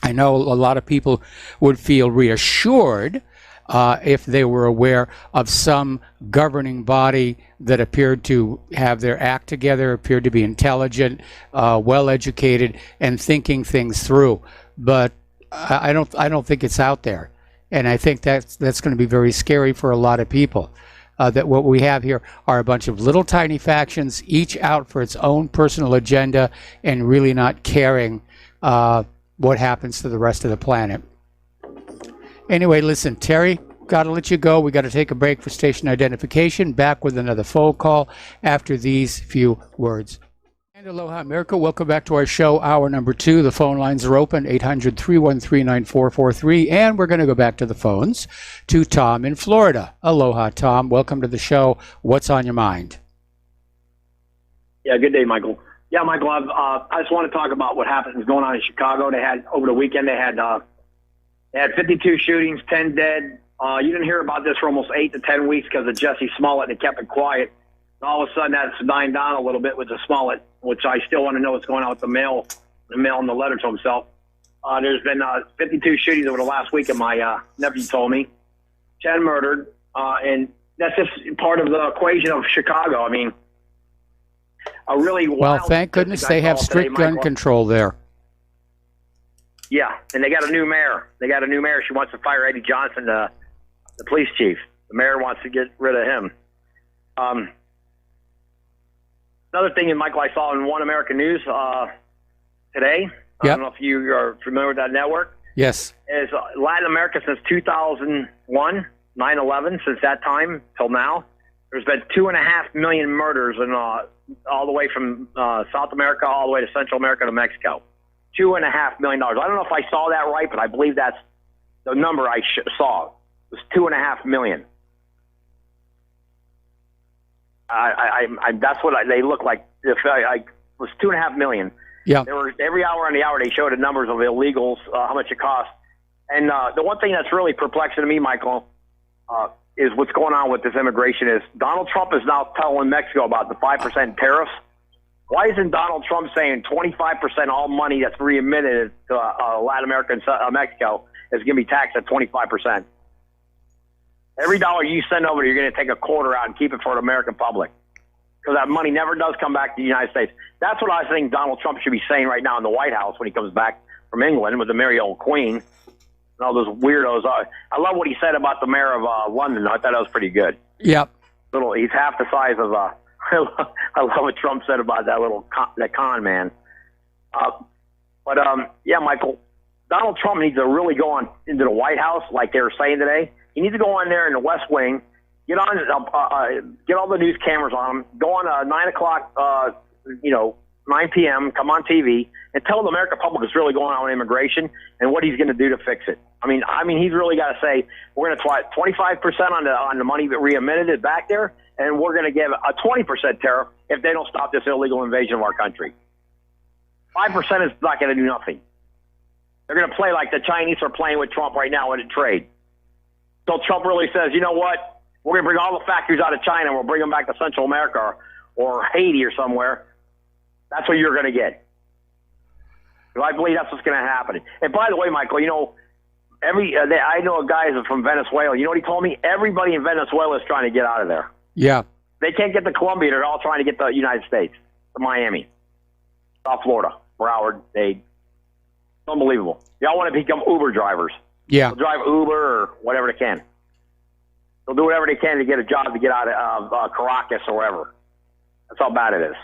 I know a lot of people would feel reassured if they were aware of some governing body that appeared to have their act together, appeared to be intelligent, well-educated, and thinking things through. But I don't think it's out there. And I think that's going to be very scary for a lot of people. That what we have here are a bunch of little tiny factions, each out for its own personal agenda and really not caring what happens to the rest of the planet. Anyway, listen, Terry, got to let you go. We got to take a break for station identification. Back with another phone call after these few words. And aloha, America. Welcome back to our show, hour number 2. The phone lines are open, 800-313-9443. And we're going to go back to the phones to Tom in Florida. Aloha, Tom. Welcome to the show. What's on your mind? Yeah, good day, Michael. Yeah, Michael, I just want to talk about what happened going on in Chicago. They had, over the weekend, they had 52 shootings, 10 dead. You didn't hear about this for almost 8 to 10 weeks because of Jesse Smollett, and they kept it quiet. And all of a sudden, that's dying down a little bit with the Smollett, which I still want to know what's going on with the mail and the letter to himself. There's been 52 shootings over the last week, and my nephew told me. 10 murdered, and that's just part of the equation of Chicago. I mean, a really well, thank goodness they have strict gun control there. Yeah, and they got a new mayor. She wants to fire Eddie Johnson, the police chief. The mayor wants to get rid of him. Another thing, Michael, I saw in One American News today. I don't know if you are familiar with that network. Yes. Is Latin America since 2001, 9/11, since that time till now, there's been 2.5 million murders in all the way from South America all the way to Central America to Mexico. $2.5 million. I don't know if I saw that right, but I believe that's the number I saw. It was 2.5 million. That's what they look like. If I was 2.5 million. Yeah. There were every hour on the hour they showed the numbers of illegals, how much it cost. And the one thing that's really perplexing to me, Michael, is what's going on with this immigration is Donald Trump is now telling Mexico about the 5% tariffs. Why isn't Donald Trump saying 25% all money that's readmitted to Latin America and Mexico is going to be taxed at 25%? Every dollar you send over, you're going to take a quarter out and keep it for the American public, because that money never does come back to the United States. That's what I think Donald Trump should be saying right now in the White House when he comes back from England with the merry old Queen and all those weirdos. I love what he said about the mayor of London. I thought that was pretty good. Yep. He's half the size of. I love what Trump said about that that con man. Yeah, Michael, Donald Trump needs to really go on into the White House, like they were saying today. He needs to go on there in the West Wing, get all the news cameras on him, go on 9 o'clock, 9 p.m., come on TV, and tell the American public what's really going on with immigration and what he's going to do to fix it. I mean, he's really got to say, we're going to try 25% on the money that readmitted back there, and we're going to give a 20% tariff if they don't stop this illegal invasion of our country. 5% is not going to do nothing. They're going to play like the Chinese are playing with Trump right now in a trade. So Trump really says, you know what? We're going to bring all the factories out of China and we'll bring them back to Central America or Haiti or somewhere. That's what you're going to get. So I believe that's what's going to happen. And by the way, Michael, I know a guy from Venezuela. You know what he told me? Everybody in Venezuela is trying to get out of there. Yeah. They can't get to Colombia. They're all trying to get to the United States, to Miami, South Florida, Broward, Dade. Unbelievable. They all want to become Uber drivers. Yeah. They'll drive Uber or whatever they can. They'll do whatever they can to get a job to get out of Caracas or wherever. That's how bad it is.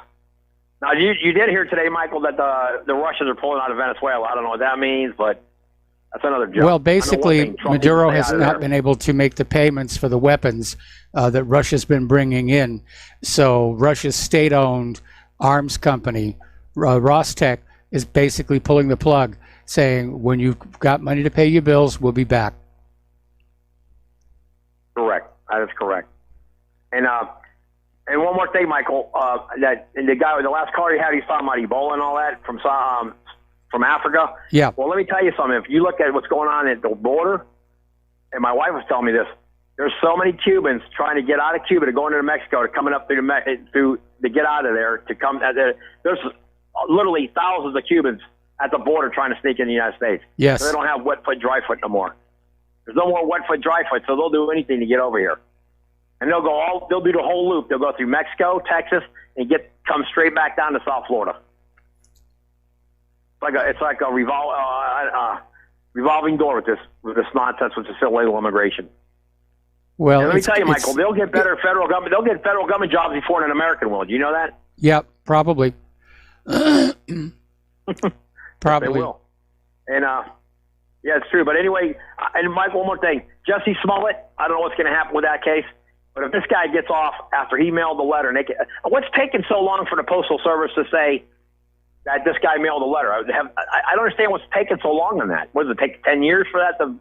Now, you did hear today, Michael, that the Russians are pulling out of Venezuela. I don't know what that means, but that's another joke. Well, basically, Maduro has not been able to make the payments for the weapons that Russia's been bringing in. So Russia's state-owned arms company, Rostec, is basically pulling the plug, saying, when you've got money to pay your bills, we'll be back. Correct. That is correct. And one more thing, Michael, that and the last caller you had, he's talking about Ebola and all that from Africa. Yeah. Well, let me tell you something. If you look at what's going on at the border, and my wife was telling me this, there's so many Cubans trying to get out of Cuba to go into Mexico, to coming up to get out of there, to come. There's literally thousands of Cubans at the border trying to sneak in the United States. Yes. So they don't have wet foot, dry foot no more. There's no more wet foot, dry foot, so they'll do anything to get over here. And they'll do the whole loop. They'll go through Mexico, Texas, and come straight back down to South Florida. It's like a revolving door with this nonsense, with this illegal immigration. Well, and let me tell you, Michael, they'll get better federal government. They'll get federal government jobs before an American will. Do you know that? Yep, probably. Probably. They will. And yeah, it's true. But anyway, and Mike, one more thing. Jesse Smollett, I don't know what's going to happen with that case, but if this guy gets off after he mailed the letter, and what's taking so long for the Postal Service to say that this guy mailed a letter? I don't understand what's taking so long on that. What does it take, 10 years for that to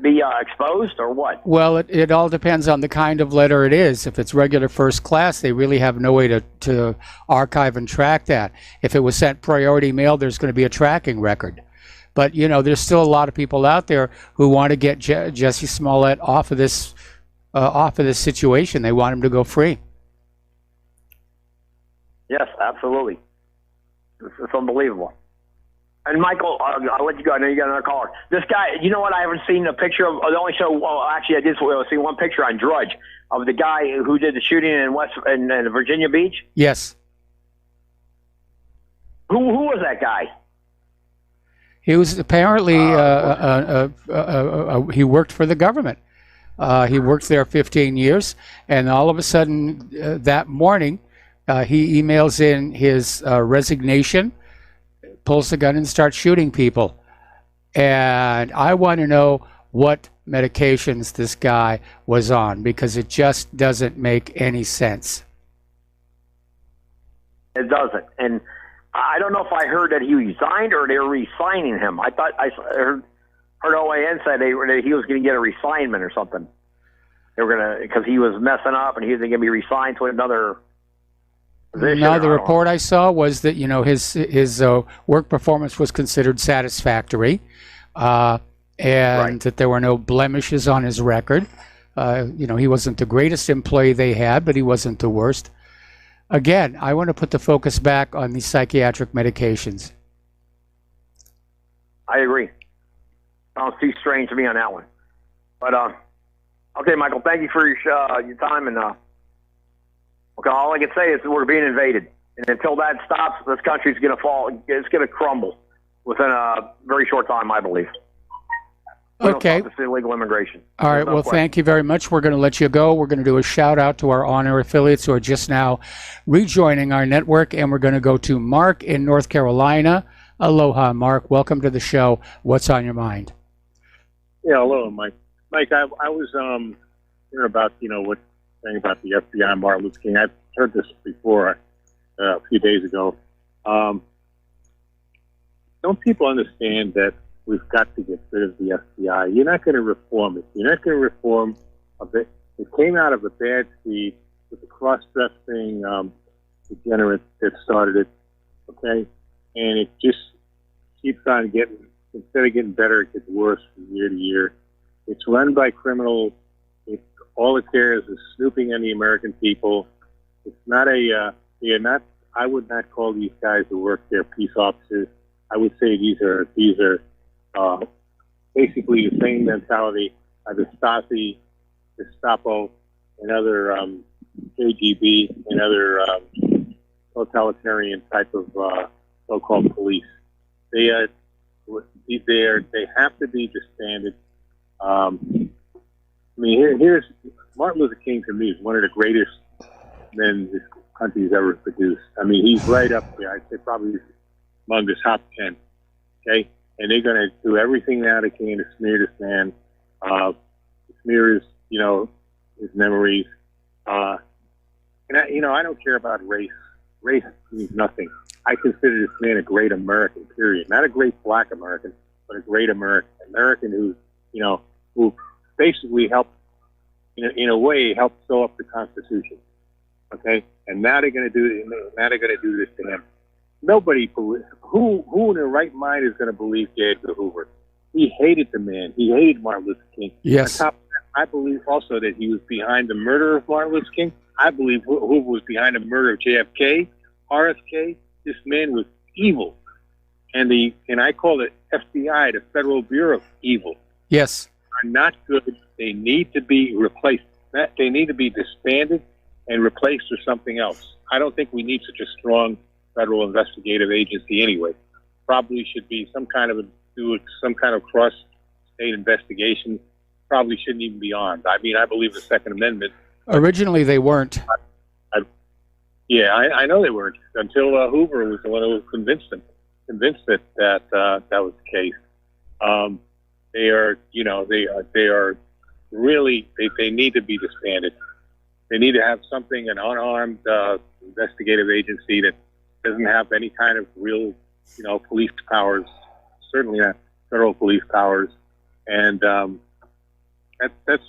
be exposed, or what? Well, it all depends on the kind of letter it is. If it's regular first class, they really have no way to archive and track that. If it was sent priority mail, there's going to be a tracking record. But, there's still a lot of people out there who want to get Jesse Smollett off of this situation. They want him to go free. Yes, absolutely. It's unbelievable. And Michael, I'll let you go. I know you got another caller. This guy, you know what? I haven't seen a picture of. The only show. Well, actually, I did see one picture on Drudge of the guy who did the shooting in Virginia Beach. Yes. Who was that guy? He was apparently he worked for the government. He worked there 15 years, and all of a sudden that morning, he emails in his resignation, pulls the gun, and starts shooting people. And I want to know what medications this guy was on, because it just doesn't make any sense. It doesn't. And I don't know if I heard that he resigned or they were re-signing him. I thought I heard OAN said he was going to get a resignment or something. They were going to, because he was messing up and he was going to be resigned to another position. No, the report I saw was that his work performance was considered satisfactory, and right, that there were no blemishes on his record. He wasn't the greatest employee they had, but he wasn't the worst. Again, I want to put the focus back on these psychiatric medications. I agree. Sounds too strange to me on that one. But okay, Michael, thank you for your time. And okay, all I can say is we're being invaded, and until that stops, this country's going to fall. It's going to crumble within a very short time, I believe. Okay. This illegal immigration. All right. Well, thank you very much. We're going to let you go. We're going to do a shout out to our on-air affiliates who are just now rejoining our network, and we're going to go to Mark in North Carolina. Aloha, Mark. Welcome to the show. What's on your mind? Yeah, hello, Mike. Mike, I was hearing about what's saying about the FBI, Martin Luther King. I've heard this before a few days ago. Don't people understand that we've got to get rid of the FBI? You're not going to reform it. You're not going to reform a bit. It came out of a bad seed with the cross-dressing degenerate that started it, okay? And it just keeps on getting, instead of getting better, it gets worse from year to year. It's run by criminals. All it cares is snooping on the American people. It's not I would not call these guys who work there peace officers. I would say these are basically the same mentality of the Stasi, Gestapo, and other KGB and other totalitarian type of so-called police. They have to be disbanded. Here's Martin Luther King, to me, is one of the greatest men this country's ever produced. I mean, he's right up there. I'd say probably among the top 10. Okay, and they're going to do everything now they can to smear this man, smear his, his memories. And I don't care about race. Race means nothing. I consider this man a great American, period. Not a great black American, but a great American. American who basically helped, in a way, helped sew up the Constitution. Okay, and now they're going to do this to him. Nobody, who in their right mind is going to believe J. Edgar Hoover? He hated the man. He hated Martin Luther King. Yes. On top of that, I believe also that he was behind the murder of Martin Luther King. I believe Hoover was behind the murder of JFK, RFK. This man was evil, and I call it FBI, the Federal Bureau of Evil. Yes. Are not good. They need to be replaced. They need to be disbanded and replaced with something else. I don't think we need such a strong federal investigative agency anyway. Probably should be some kind of cross-state investigation. Probably shouldn't even be armed. I mean, I believe the Second Amendment. Originally, they weren't. I know they weren't until Hoover was the one who convinced that was the case. They are really, they need to be disbanded. They need to have something, an unarmed investigative agency that doesn't have any kind of real, police powers, certainly not federal police powers. And that's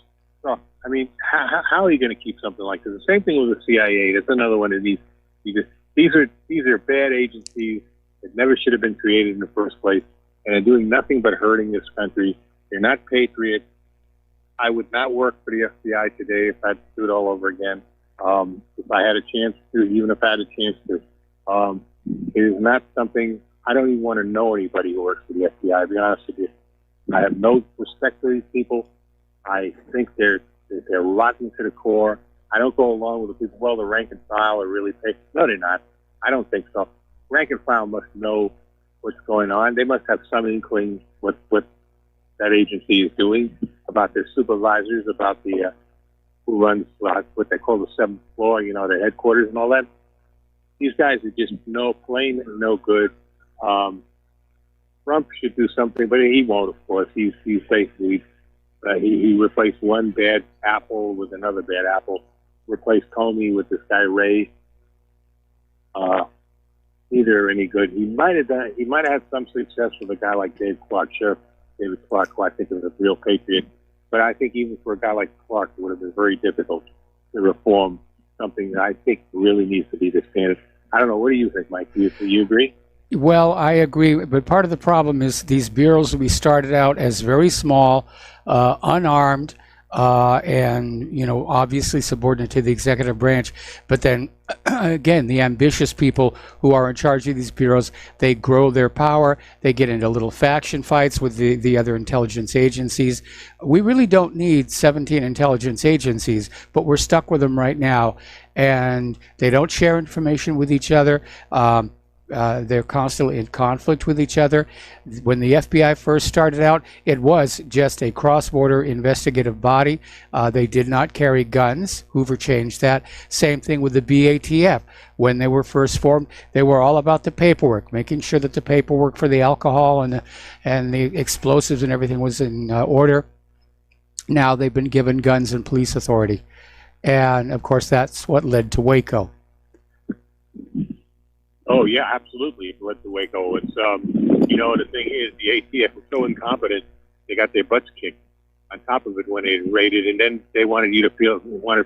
I mean, how are you going to keep something like this? The same thing with the CIA. That's another one that needs. These are bad agencies that never should have been created in the first place, and are doing nothing but hurting this country. They're not patriots. I would not work for the FBI today if I had to do it all over again. If I had a chance to, even if I had a chance to, it is not something. I don't even want to know anybody who works for the FBI. To be honest with you, I have no respect for these people. I think they're rotten to the core. I don't go along with the people. Well, the rank and file are really paid. No, they're not. I don't think so. Rank and file must know what's going on. They must have some inkling what that agency is doing, about their supervisors, about the who runs what they call the seventh floor, their headquarters and all that. These guys are just plain and no good. Trump should do something, but he won't, of course. He's basically he replaced one bad apple with another bad apple. Replaced Comey with this guy Ray. Neither are any good. He might have had some success with a guy like Sheriff David Clark, who I think is a real patriot. But I think even for a guy like Clark, it would have been very difficult to reform something that I think really needs to be disbanded. I don't know. What do you think, Mike? Do you agree? Well, I agree, but part of the problem is these bureaus we started out as very small, unarmed, and obviously subordinate to the executive branch. But then again, the ambitious people who are in charge of these bureaus, they grow their power. They get into little faction fights with the other intelligence agencies. We really don't need 17 intelligence agencies, but we're stuck with them right now, and they don't share information with each other. They're constantly in conflict with each other. When the FBI first started out, it was just a cross-border investigative body. They did not carry guns. Hoover changed that. Same thing with the BATF. When they were first formed, they were all about the paperwork, making sure that the paperwork for the alcohol and the explosives and everything was in order. Now they've been given guns and police authority. And, of course, that's what led to Waco. Oh yeah, absolutely. It led to Waco. It's the thing is, the ATF was so incompetent, they got their butts kicked. On top of it, when they raided, and then they wanted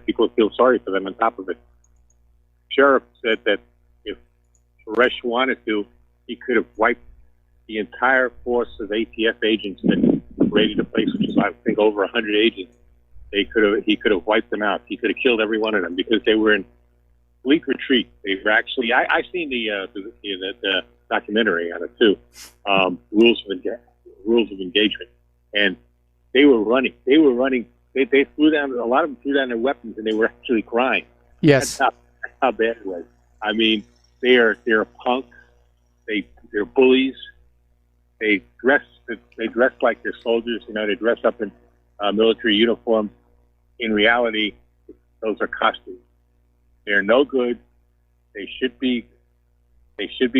people to feel sorry for them. On top of it, sheriff said that if Suresh wanted to, he could have wiped the entire force of ATF agents that raided the place, which is I think over 100 agents. He could have wiped them out. He could have killed every one of them because they were in complete retreat. They were actually. I seen the documentary on it too. Rules of engagement, and they were running. They threw down. A lot of them threw down their weapons, and they were actually crying. Yes, that's how bad it was. I mean, they're punks. They're bullies. They dress like they're soldiers. They dress up in military uniform. In reality, those are costumes. They're no good. They should be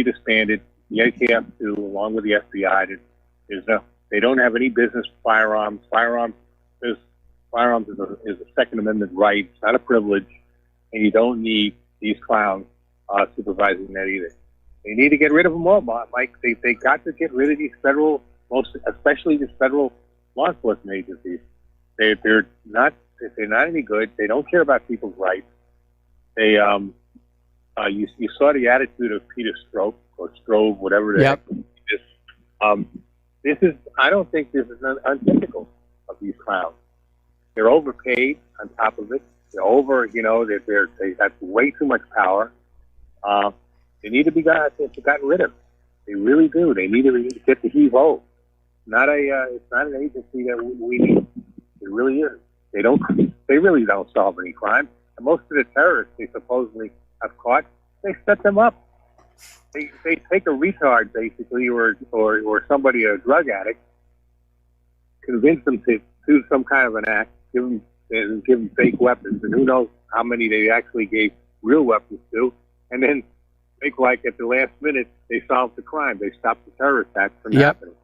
disbanded. The ATF too, along with the FBI. They don't have any business with firearms. Firearms is a Second Amendment right. It's not a privilege, and you don't need these clowns supervising that either. They need to get rid of them all, Mike. They got to get rid of these especially these federal law enforcement agencies. They're not any good. They don't care about people's rights. They you saw the attitude of Peter Strzok or Strove, whatever it Yep. is. I don't think this is untypical of these clowns. They're overpaid on top of it. They got way too much power. They need to be gotten rid of. They really do. They need to get the heave-ho. It's not an agency that we need. It really is. They really don't solve any crime. And most of the terrorists they supposedly have caught, they set them up. They take a retard basically, or somebody, a drug addict, convince them to do some kind of an act, give them fake weapons, and who knows how many they actually gave real weapons to, and then make like at the last minute they solved the crime. They stopped the terror attack from happening.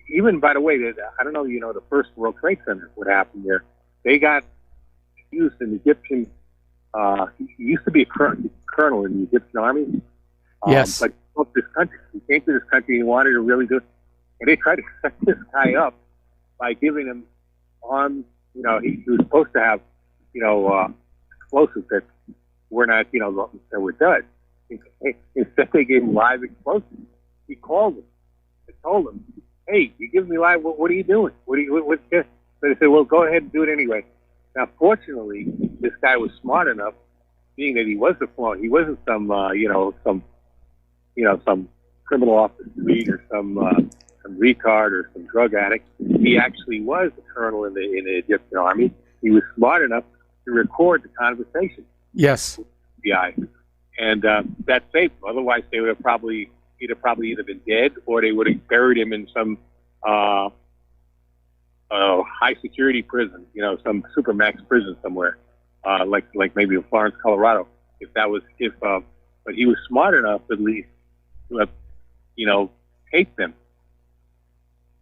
Even, by the way, I don't know, the first World Trade Center, what happened there. They got used an Egyptian, he used to be a colonel in the Egyptian army. Yes. But this country, he came to this country and he wanted to really do it. And they tried to set this guy up by giving him he was supposed to have, explosives that were not, that were dud. Instead, they gave him live explosives. He called him and told him, "Hey, you give me live. What are you doing? What's this?" So they said, "Well, go ahead and do it anyway." Now, fortunately, this guy was smart enough, being that he was a clone. He wasn't some criminal off the street or some retard or some drug addict. He actually was a colonel in the Egyptian army. He was smart enough to record the conversation. Yes. With the FBI, and that saved him. Otherwise, he'd have probably either been dead or they would have buried him in some high security prison, some supermax prison somewhere, like maybe in Florence, Colorado. But he was smart enough at least to have, taped them.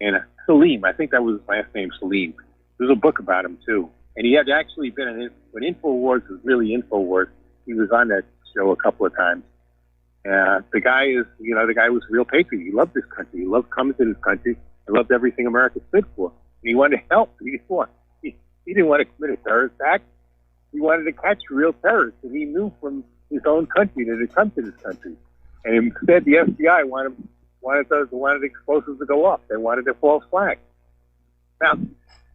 And Salim, I think that was his last name, Salim. There's a book about him too, and he had actually been when InfoWars was really InfoWars. He was on that show a couple of times. The guy was a real patriot. He loved this country. He loved coming to this country. He loved everything America stood for. And he wanted to help. He didn't want to commit a terrorist act. He wanted to catch real terrorists, and he knew from his own country that had come to this country. And instead, the FBI wanted explosives to go off. They wanted a false flag. Now,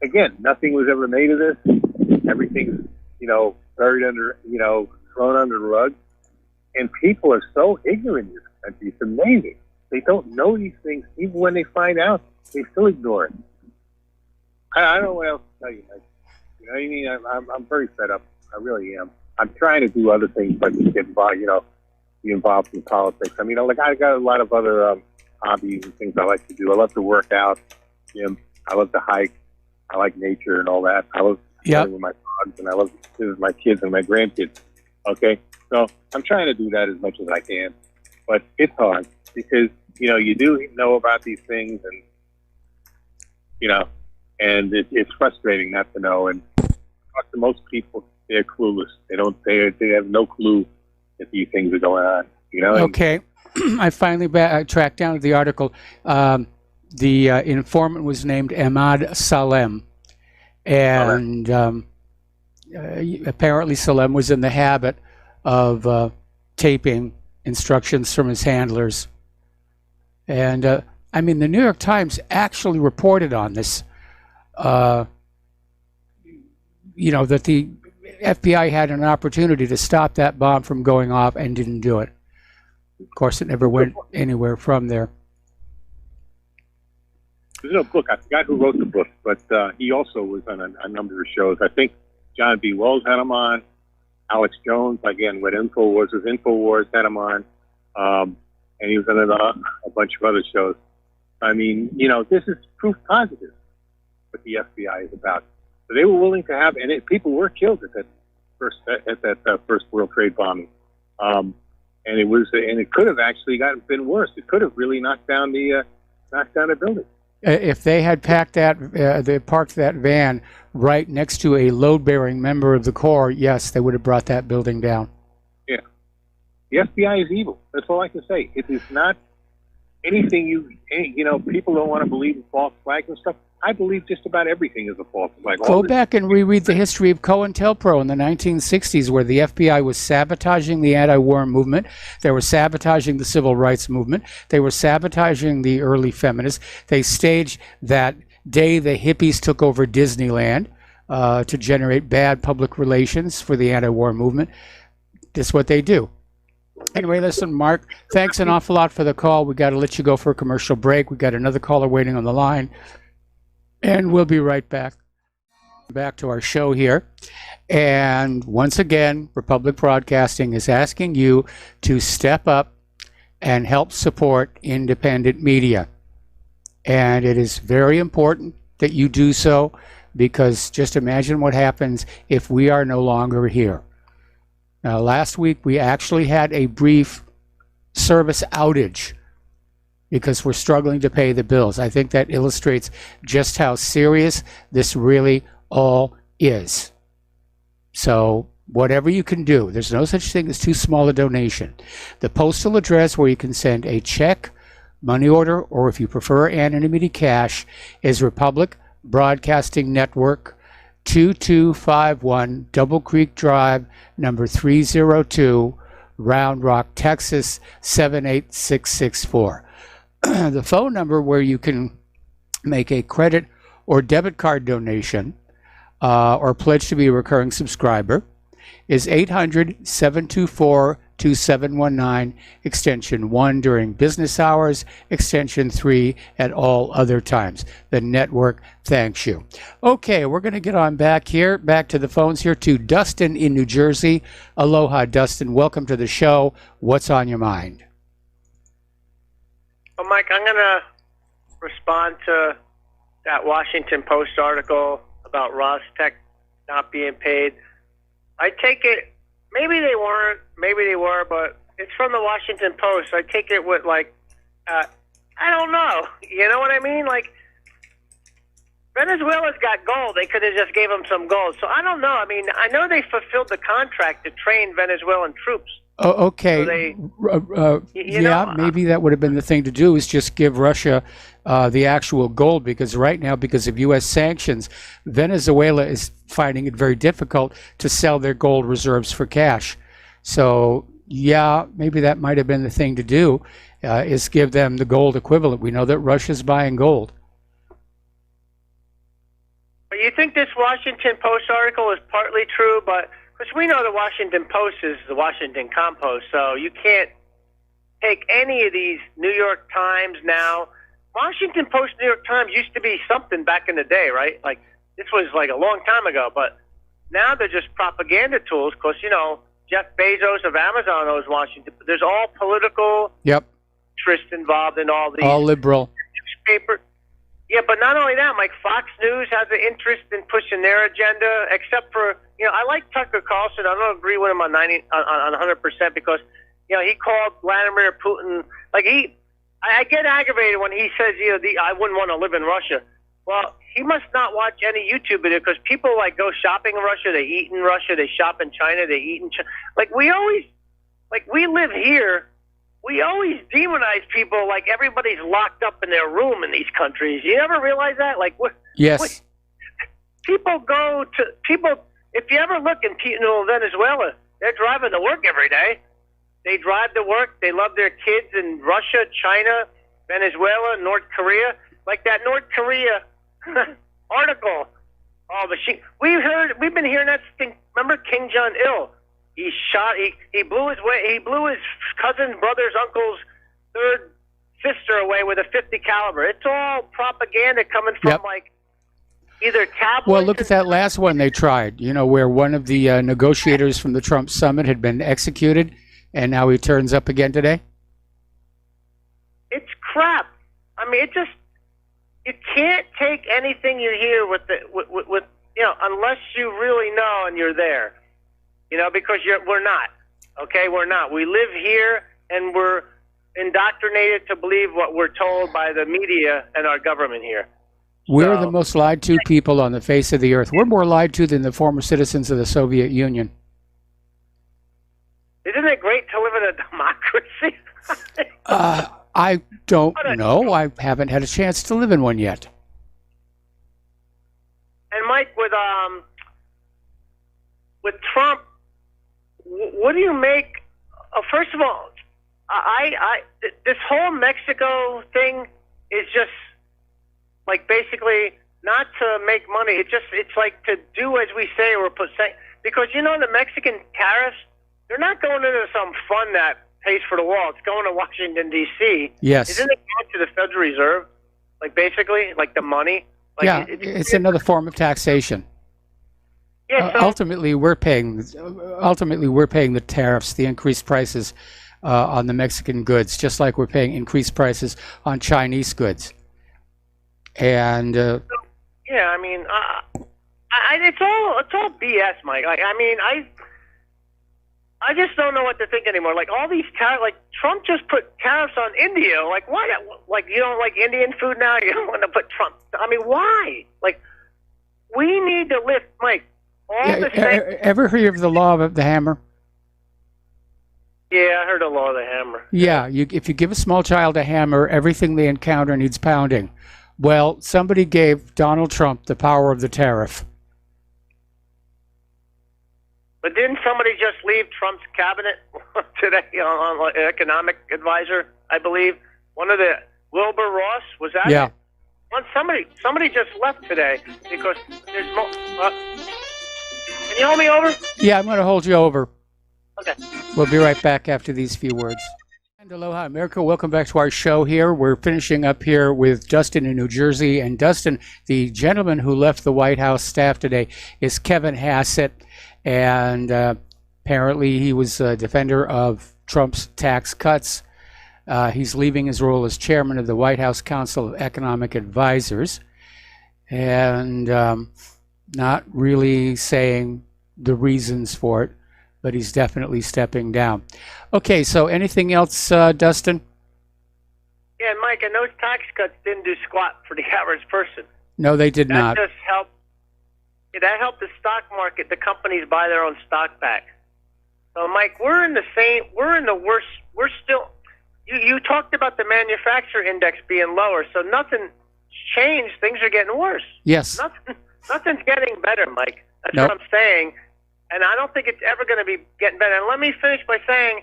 again, nothing was ever made of this. Everything's, buried under, thrown under the rug. And people are so ignorant in this country. It's amazing. They don't know these things. Even when they find out, they still ignore it. I don't know what else to tell you, Mike. You know what I mean? I'm very fed up. I really am. I'm trying to do other things, but get involved, be involved in politics. I mean, I got a lot of other hobbies and things I like to do. I love to work out, gym. I love to hike. I like nature and all that. I love playing with my dogs, and I love to visit my kids and my grandkids. Okay? So I'm trying to do that as much as I can. But it's hard because, you do know about these things and, and it's frustrating not to know. And talk to most people, they're clueless. They have no clue that these things are going on, Okay. I finally tracked down the article. The informant was named Ahmad Salem. And apparently Salem was in the habit of taping instructions from his handlers. And, the New York Times actually reported on this, that the FBI had an opportunity to stop that bomb from going off and didn't do it. Of course, it never went anywhere from there. There's no book. I forgot who wrote the book, but he also was on a number of shows. I think John B. Wells had him on. Alex Jones, again, with InfoWars had him on. And he was on a bunch of other shows. This is proof positive what the FBI is about. So they were willing to have, and people were killed at that. first World Trade bombing, and it could have actually been worse. It could have really knocked down the building. If they had parked that van right next to a load-bearing member of the Corps, yes, they would have brought that building down. Yeah, the FBI is evil. That's all I can say. It is not anything people don't want to believe in false flags and stuff. I believe just about everything is a false flag. Go back and reread the history of COINTELPRO in the 1960s, where the FBI was sabotaging the anti-war movement. They were sabotaging the civil rights movement. They were sabotaging the early feminists. They staged that day the hippies took over Disneyland to generate bad public relations for the anti-war movement. That's what they do. Anyway, listen, Mark, thanks an awful lot for the call. We got to let you go for a commercial break. We got another caller waiting on the line. And we'll be right back to our show here. And once again, Republic Broadcasting is asking you to step up and help support independent media. And it is very important that you do so, because just imagine what happens if we are no longer here. Now, last week we actually had a brief service outage because we're struggling to pay the bills. I think that illustrates just how serious this really all is. So whatever you can do, there's no such thing as too small a donation. The postal address where you can send a check, money order, or if you prefer anonymity cash, is Republic Broadcasting Network, 2251 Double Creek Drive, number 302, Round Rock, Texas, 78664. The phone number where you can make a credit or debit card donation or pledge to be a recurring subscriber is 800-724-2719, extension 1 during business hours, extension 3 at all other times. The network thanks you. Okay, we're going to get on back to the phones here to Dustin in New Jersey. Aloha, Dustin. Welcome to the show. What's on your mind? Well, Mike, I'm going to respond to that Washington Post article about Rostec not being paid. I take it, maybe they weren't, maybe they were, but it's from the Washington Post. I take it with, I don't know. You know what I mean? Venezuela's got gold. They could have just gave them some gold. So I don't know. I mean, I know they fulfilled the contract to train Venezuelan troops. Oh, okay. So maybe that would have been the thing to do, is just give Russia the actual gold, because right now, because of U.S. sanctions, Venezuela is finding it very difficult to sell their gold reserves for cash. So, yeah, maybe that might have been the thing to do, is give them the gold equivalent. We know that Russia's buying gold. But you think this Washington Post article is partly true, but because we know the Washington Post is the Washington Compost, so you can't take any of these New York Times now. Washington Post, New York Times used to be something back in the day, right? This was a long time ago, but now they're just propaganda tools because, Jeff Bezos of Amazon owns Washington. There's all political interest involved in all these. All liberal. Newspaper. Yeah, but not only that, Fox News has an interest in pushing their agenda, except for, I like Tucker Carlson. I don't agree with him on 100% because, he called Vladimir Putin, I get aggravated when he says, I wouldn't want to live in Russia. Well, he must not watch any YouTube video because people go shopping in Russia, they eat in Russia, they shop in China, they eat in China. We live here. We always demonize people like everybody's locked up in their room in these countries. You ever realize that? Yes. People go to if you ever look in Venezuela, they're driving to work every day. They drive to work. They love their kids in Russia, China, Venezuela, North Korea. Like that North Korea article. Oh, we've been hearing that thing. Remember Kim Jong-il? He blew his cousin's brother's uncle's third sister away with a .50 caliber. It's all propaganda coming from either tabloids. Well, look at that last one they tried, where one of the negotiators from the Trump summit had been executed, and now he turns up again today. It's crap. I mean, you can't take anything you hear with unless you really know and you're there. because we're not. Okay, we're not. We live here, and we're indoctrinated to believe what we're told by the media and our government here. We're the most lied to people on the face of the earth. We're more lied to than the former citizens of the Soviet Union. Isn't it great to live in a democracy? I don't know. I haven't had a chance to live in one yet. And Mike, with Trump, what do you make? First of all, this whole Mexico thing is just like basically not to make money. It's like to do as we say or because the Mexican tariffs, they're not going into some fund that pays for the wall. It's going to Washington D.C. Yes. Isn't it going to the Federal Reserve? Like basically, like the money. Like yeah, it's another form of taxation. Yeah. So, ultimately, we're paying the tariffs, the increased prices on the Mexican goods, just like we're paying increased prices on Chinese goods. And yeah, I mean, it's all BS, Mike. Like, I mean, I just don't know what to think anymore. Like all these tariffs, like Trump just put tariffs on India. Like why? Like you don't like Indian food now? You don't want to put Trump? I mean, why? Like we need to lift, Mike. Ever hear of the law of the hammer? Yeah, I heard the law of the hammer. Yeah, if you give a small child a hammer, everything they encounter needs pounding. Well, somebody gave Donald Trump the power of the tariff. But didn't somebody just leave Trump's cabinet today on economic advisor, I believe? One of the Wilbur Ross, was that Yeah. it? Somebody just left today because there's more. Can you hold me over? Yeah, I'm going to hold you over. Okay. We'll be right back after these few words. And aloha, America. Welcome back to our show here. We're finishing up here with Dustin in New Jersey. And Dustin, the gentleman who left the White House staff today is Kevin Hassett. And apparently he was a defender of Trump's tax cuts. He's leaving his role as chairman of the White House Council of Economic Advisors. And not really saying the reasons for it, but he's definitely stepping down. Okay, so anything else, Dustin? Yeah, Mike, and those tax cuts didn't do squat for the average person. No, they did not. That just helped. Yeah, that helped the stock market. The companies buy their own stock back. So, Mike, we're in the worst. We're still. You talked about the manufacturer index being lower, so nothing changed. Things are getting worse. Yes. Nothing's getting better, Mike. That's Nope. what I'm saying. And I don't think it's ever going to be getting better. And let me finish by saying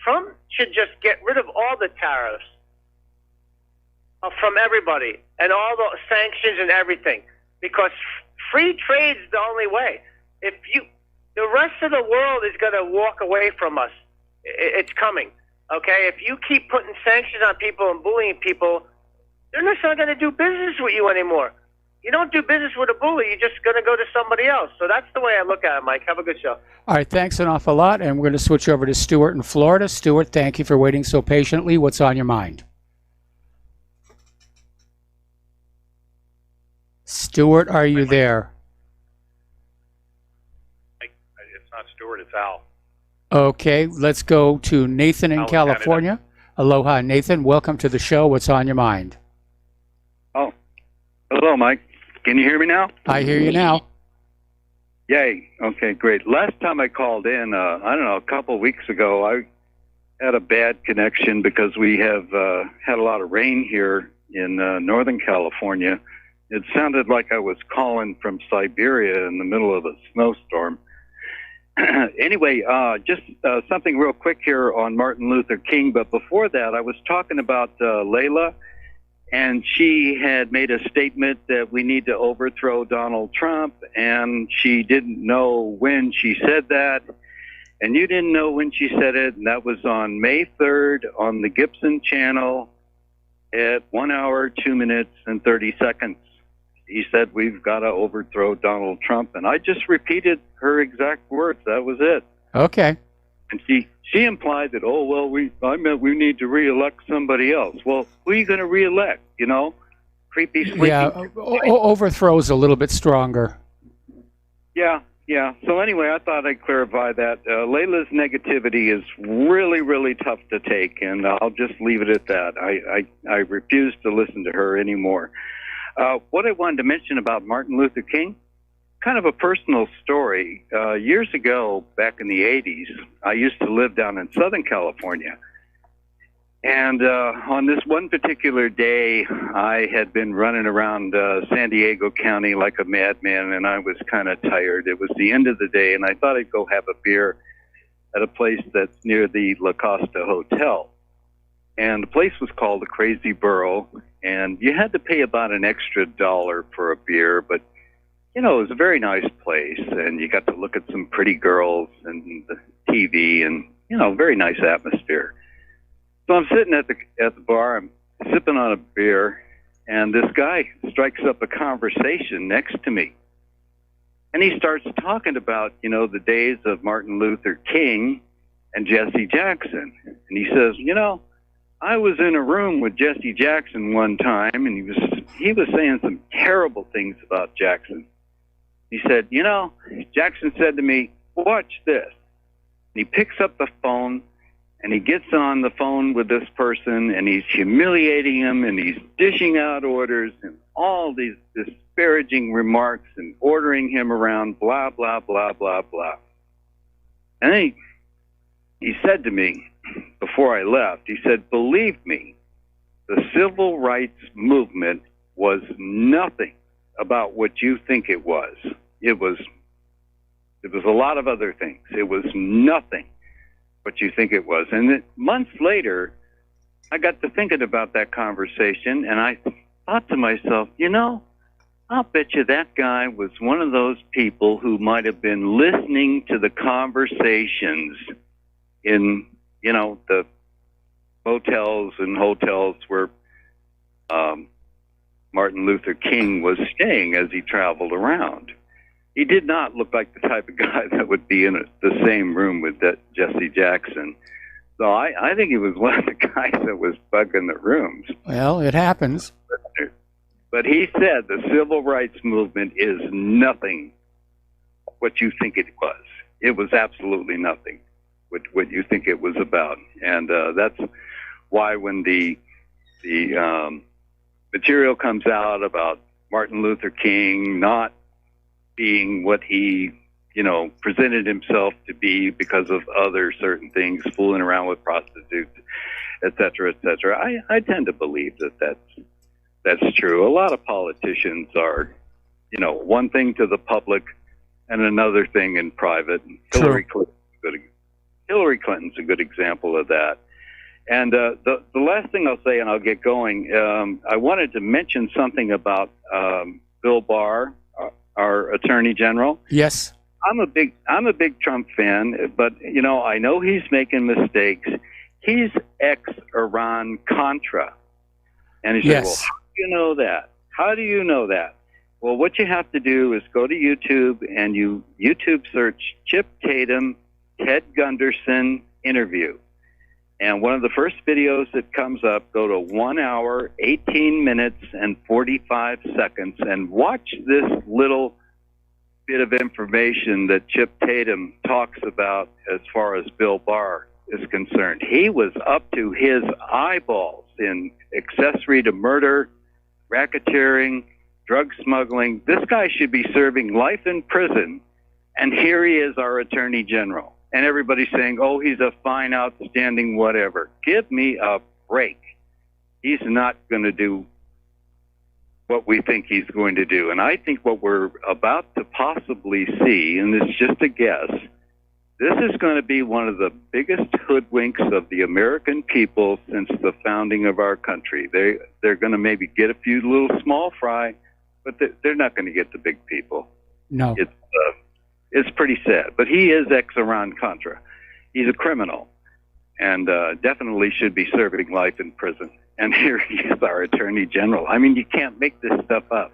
Trump should just get rid of all the tariffs from everybody and all the sanctions and everything, because free trade's the only way. The rest of the world is going to walk away from us. It's coming. Okay? If you keep putting sanctions on people and bullying people, they're not going to do business with you anymore. You don't do business with a bully. You're just going to go to somebody else. So that's the way I look at it, Mike. Have a good show. All right, thanks an awful lot. And we're going to switch over to Stuart in Florida. Stuart, thank you for waiting so patiently. What's on your mind? Stuart, are you there? It's not Stuart, it's Al. Okay, let's go to Nathan in Al in California. Canada. Aloha, Nathan. Welcome to the show. What's on your mind? Oh, hello, Mike. Can you hear me now? I hear you now. Yay. Okay, great. Last time I called in, I don't know, a couple of weeks ago, I had a bad connection because we have had a lot of rain here in Northern California. It sounded like I was calling from Siberia in the middle of a snowstorm. Anyway, just something real quick here on Martin Luther King. But before that, I was talking about Layla, and she had made a statement that we need to overthrow Donald Trump, and she didn't know when she said that, and you didn't know when she said it, and that was on May 3rd on the Gibson channel at 1 hour, 2 minutes, and 30 seconds. He said, we've got to overthrow Donald Trump. And I just repeated her exact words. That was it. Okay. And she implied that, I meant we need to reelect somebody else. Well, who are you going to reelect? You know, creepy, sleepy. Yeah, overthrow's a little bit stronger. Yeah, Yeah. So anyway, I thought I'd clarify that. Layla's negativity is really, really tough to take, and I'll just leave it at that. I refuse to listen to her anymore. What I wanted to mention about Martin Luther King, kind of a personal story. Years ago, back in the 80s, I used to live down in Southern California. And on this one particular day, I had been running around San Diego County like a madman, and I was kind of tired. It was the end of the day, and I thought I'd go have a beer at a place that's near the La Costa Hotel. And the place was called the Crazy Burro, and you had to pay about an extra $1 for a beer, but, you know, it was a very nice place, and you got to look at some pretty girls and the TV and, you know, very nice atmosphere. So I'm sitting at the bar, I'm sipping on a beer, and this guy strikes up a conversation next to me. And he starts talking about, you know, the days of Martin Luther King and Jesse Jackson. And he says, you know, I was in a room with Jesse Jackson one time, and he was saying some terrible things about Jackson. He said, you know, Jackson said to me, watch this. And he picks up the phone, and he gets on the phone with this person, and he's humiliating him, and he's dishing out orders and all these disparaging remarks and ordering him around, blah, blah, blah, blah, blah. And then he said to me before I left, he said, believe me, the civil rights movement was nothing about what you think it was. It was a lot of other things. It was nothing what you think it was. And then months later, I got to thinking about that conversation, and I thought to myself, you know, I'll bet you that guy was one of those people who might have been listening to the conversations in, you know, the motels and hotels where Martin Luther King was staying as he traveled around. He did not look like the type of guy that would be in the same room with Jesse Jackson. So I think he was one of the guys that was bugging the rooms. Well, it happens. But he said the civil rights movement is nothing what you think it was. It was absolutely nothing what you think it was about. And that's why when the material comes out about Martin Luther King not being what he, you know, presented himself to be because of other certain things, fooling around with prostitutes, et cetera, I tend to believe that's true. A lot of politicians are, you know, one thing to the public and another thing in private. Hillary Clinton's a good example of that. And the last thing I'll say, and I'll get going, I wanted to mention something about Bill Barr, our Attorney General. Yes. I'm a big Trump fan, but you know, I know he's making mistakes. He's ex-Iran-Contra. And he said, well, how do you know that? How do you know that? Well, what you have to do is go to YouTube and you YouTube search Chip Tatum, Ted Gunderson interview. And one of the first videos that comes up, go to 1 hour, 18 minutes, and 45 seconds, and watch this little bit of information that Chip Tatum talks about as far as Bill Barr is concerned. He was up to his eyeballs in accessory to murder, racketeering, drug smuggling. This guy should be serving life in prison, and here he is, our Attorney General. And everybody's saying, oh, he's a fine, outstanding, whatever. Give me a break. He's not going to do what we think he's going to do. And I think what we're about to possibly see, and it's just a guess, this is going to be one of the biggest hoodwinks of the American people since the founding of our country. They're going to maybe get a few little small fry, but they're not going to get the big people. No. It's pretty sad, but he is ex-Iran-Contra. He's a criminal and definitely should be serving life in prison. And here he is, our Attorney General. I mean, you can't make this stuff up.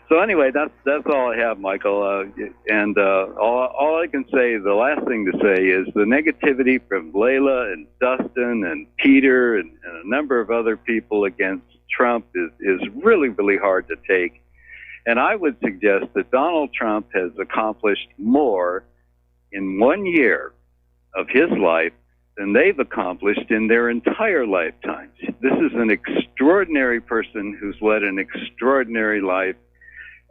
So anyway, that's all I have, Michael. All I can say, the last thing to say is the negativity from Layla and Dustin and Peter and a number of other people against Trump is really, really hard to take. And I would suggest that Donald Trump has accomplished more in 1 year of his life than they've accomplished in their entire lifetimes. This is an extraordinary person who's led an extraordinary life.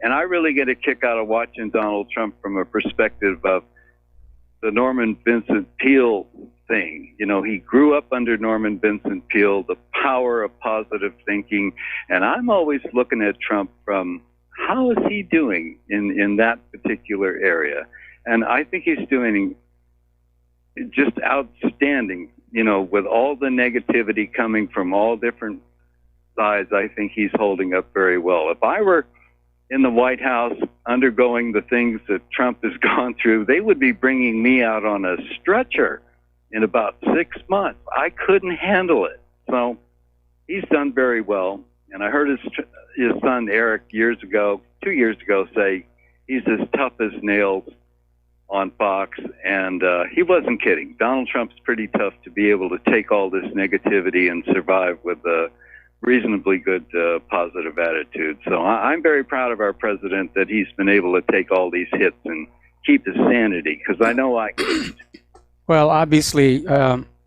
And I really get a kick out of watching Donald Trump from a perspective of the Norman Vincent Peale thing. You know, he grew up under Norman Vincent Peale, the power of positive thinking. And I'm always looking at Trump from, how is he doing in that particular area? And I think he's doing just outstanding, you know, with all the negativity coming from all different sides. I think he's holding up very well. If I were in the White House undergoing the things that Trump has gone through, they would be bringing me out on a stretcher in about 6 months. I couldn't handle it. So he's done very well. And I heard his son Eric 2 years ago say he's as tough as nails on Fox, and he wasn't kidding. Donald Trump's pretty tough to be able to take all this negativity and survive with a reasonably good positive attitude. So I'm very proud of our president that he's been able to take all these hits and keep his sanity, because I know I can't. Well, obviously,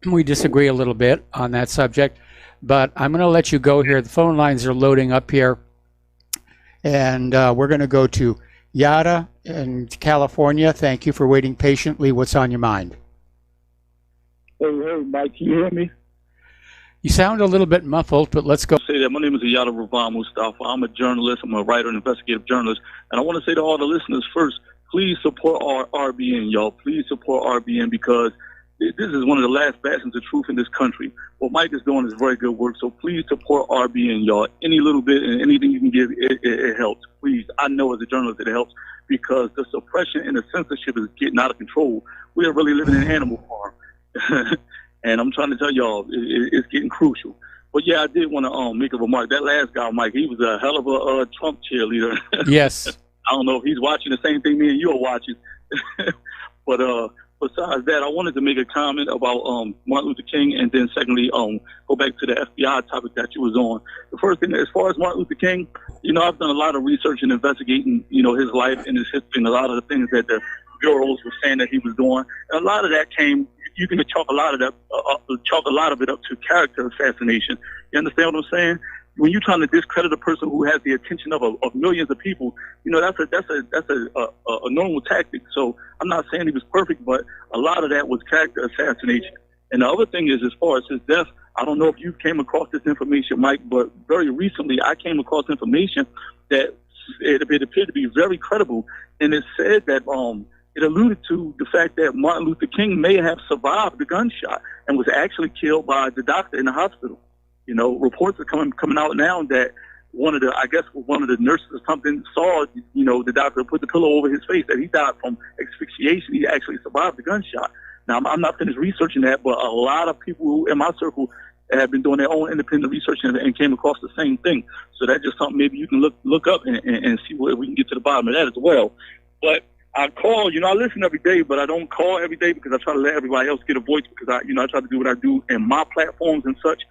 we disagree a little bit on that subject, but I'm going to let you go here. The phone lines are loading up here, and we're going to go to Yada in California. Thank you for waiting patiently. What's on your mind? Hey, Mike, can you hear me? You sound a little bit muffled, but let's go. Say that my name is Aiea Ravan Mustafa. I'm a journalist. I'm a writer and investigative journalist. And I want to say to all the listeners first, please support our RBN, y'all. Please support RBN, because this is one of the last bastions of truth in this country. What Mike is doing is very good work. So please support RBN, y'all. Any little bit and anything you can give, it helps. Please. I know as a journalist it helps, because the suppression and the censorship is getting out of control. We are really living in an animal farm. And I'm trying to tell y'all, it's getting crucial. But yeah, I did want to make a remark. That last guy, Mike, he was a hell of a Trump cheerleader. Yes. I don't know if he's watching the same thing me and you are watching. But besides that, I wanted to make a comment about Martin Luther King, and then secondly, go back to the FBI topic that you was on. The first thing, as far as Martin Luther King, you know, I've done a lot of research and investigating, you know, his life and his history, and a lot of the things that the bureaus were saying that he was doing. And a lot of that came, you can chalk a lot of it up to character assassination. You understand what I'm saying? When you're trying to discredit a person who has the attention of millions of people, you know, that's a normal tactic. So I'm not saying he was perfect, but a lot of that was character assassination. And the other thing is, as far as his death, I don't know if you came across this information, Mike, but very recently I came across information that it appeared to be very credible, and it said that it alluded to the fact that Martin Luther King may have survived the gunshot and was actually killed by the doctor in the hospital. You know, reports are coming out now that one of the nurses or something saw, you know, the doctor put the pillow over his face, that he died from asphyxiation. He actually survived the gunshot. Now, I'm not finished researching that, but a lot of people who in my circle have been doing their own independent research and came across the same thing. So that's just something maybe you can look up and see where we can get to the bottom of that as well. But I call, you know, I listen every day, but I don't call every day because I try to let everybody else get a voice, because I try to do what I do in my platforms and such.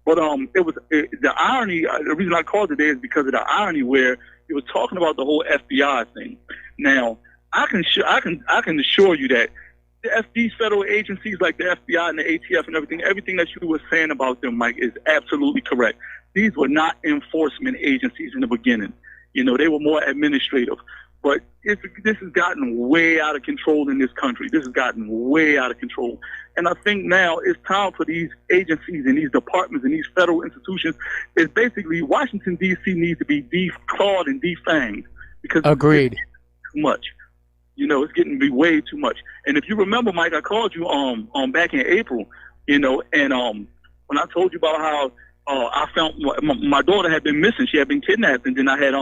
But the irony. The reason I called today is because of the irony where he was talking about the whole FBI thing. Now, I can assure you that these federal agencies like the FBI and the ATF and everything that you were saying about them, Mike, is absolutely correct. These were not enforcement agencies in the beginning. You know, they were more administrative. But this has gotten way out of control in this country. This has gotten way out of control. And I think now it's time for these agencies and these departments and these federal institutions. It's basically Washington, D.C. needs to be declawed and defanged, because agreed. It's too much. You know, it's getting to be way too much. And if you remember, Mike, I called you back in April, you know, and when I told you about how I found my daughter had been missing. She had been kidnapped, and then I had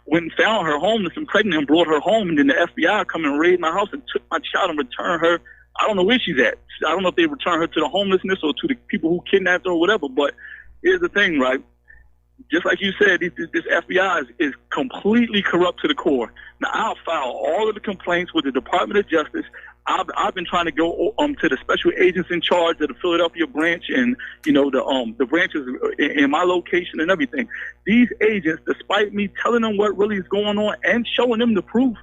went and found her homeless and pregnant and brought her home, and then the FBI come and raided my house and took my child and returned her. I don't know where she's at. I don't know if they returned her to the homelessness or to the people who kidnapped her or whatever, but here's the thing, right? Just like you said, this FBI is completely corrupt to the core. Now, I'll file all of the complaints with the Department of Justice. I've been trying to go to the special agents in charge of the Philadelphia branch, and the branches in my location and everything. These agents, despite me telling them what really is going on and showing them the proof,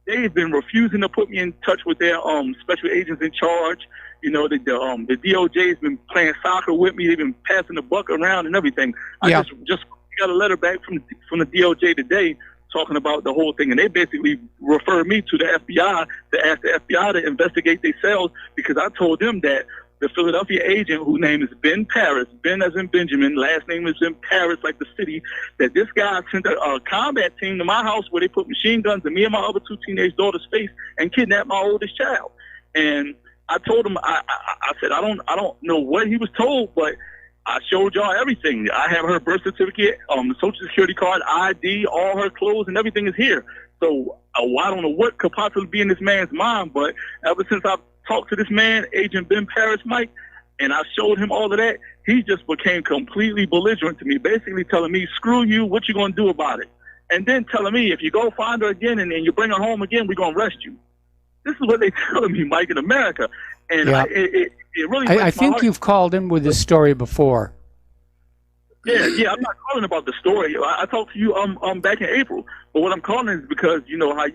they've been refusing to put me in touch with their special agents in charge. The DOJ has been playing soccer with me. They've been passing the buck around and everything. Yeah. I just got a letter back from the DOJ today talking about the whole thing, and they basically referred me to the FBI to ask the FBI to investigate themselves, because I told them that the Philadelphia agent, whose name is Ben Paris, Ben as in Benjamin, last name is in Paris, like the city, that this guy sent a combat team to my house where they put machine guns in me and my other 2 teenage daughters' face and kidnapped my oldest child. And I told him, I said, I don't know what he was told, but I showed y'all everything. I have her birth certificate, social security card, ID, all her clothes, and everything is here. So I don't know what could possibly be in this man's mind, but ever since I've talked to this man, Agent Ben Paris, Mike, and I showed him all of that, he just became completely belligerent to me, basically telling me, screw you, what you going to do about it? And then telling me, if you go find her again and you bring her home again, we're going to arrest you. This is what they're telling me, Mike, in America. And Yeah. it really I think you've called in with this story before. Yeah, I'm not calling about the story. I talked to you back in April, but what I'm calling is because how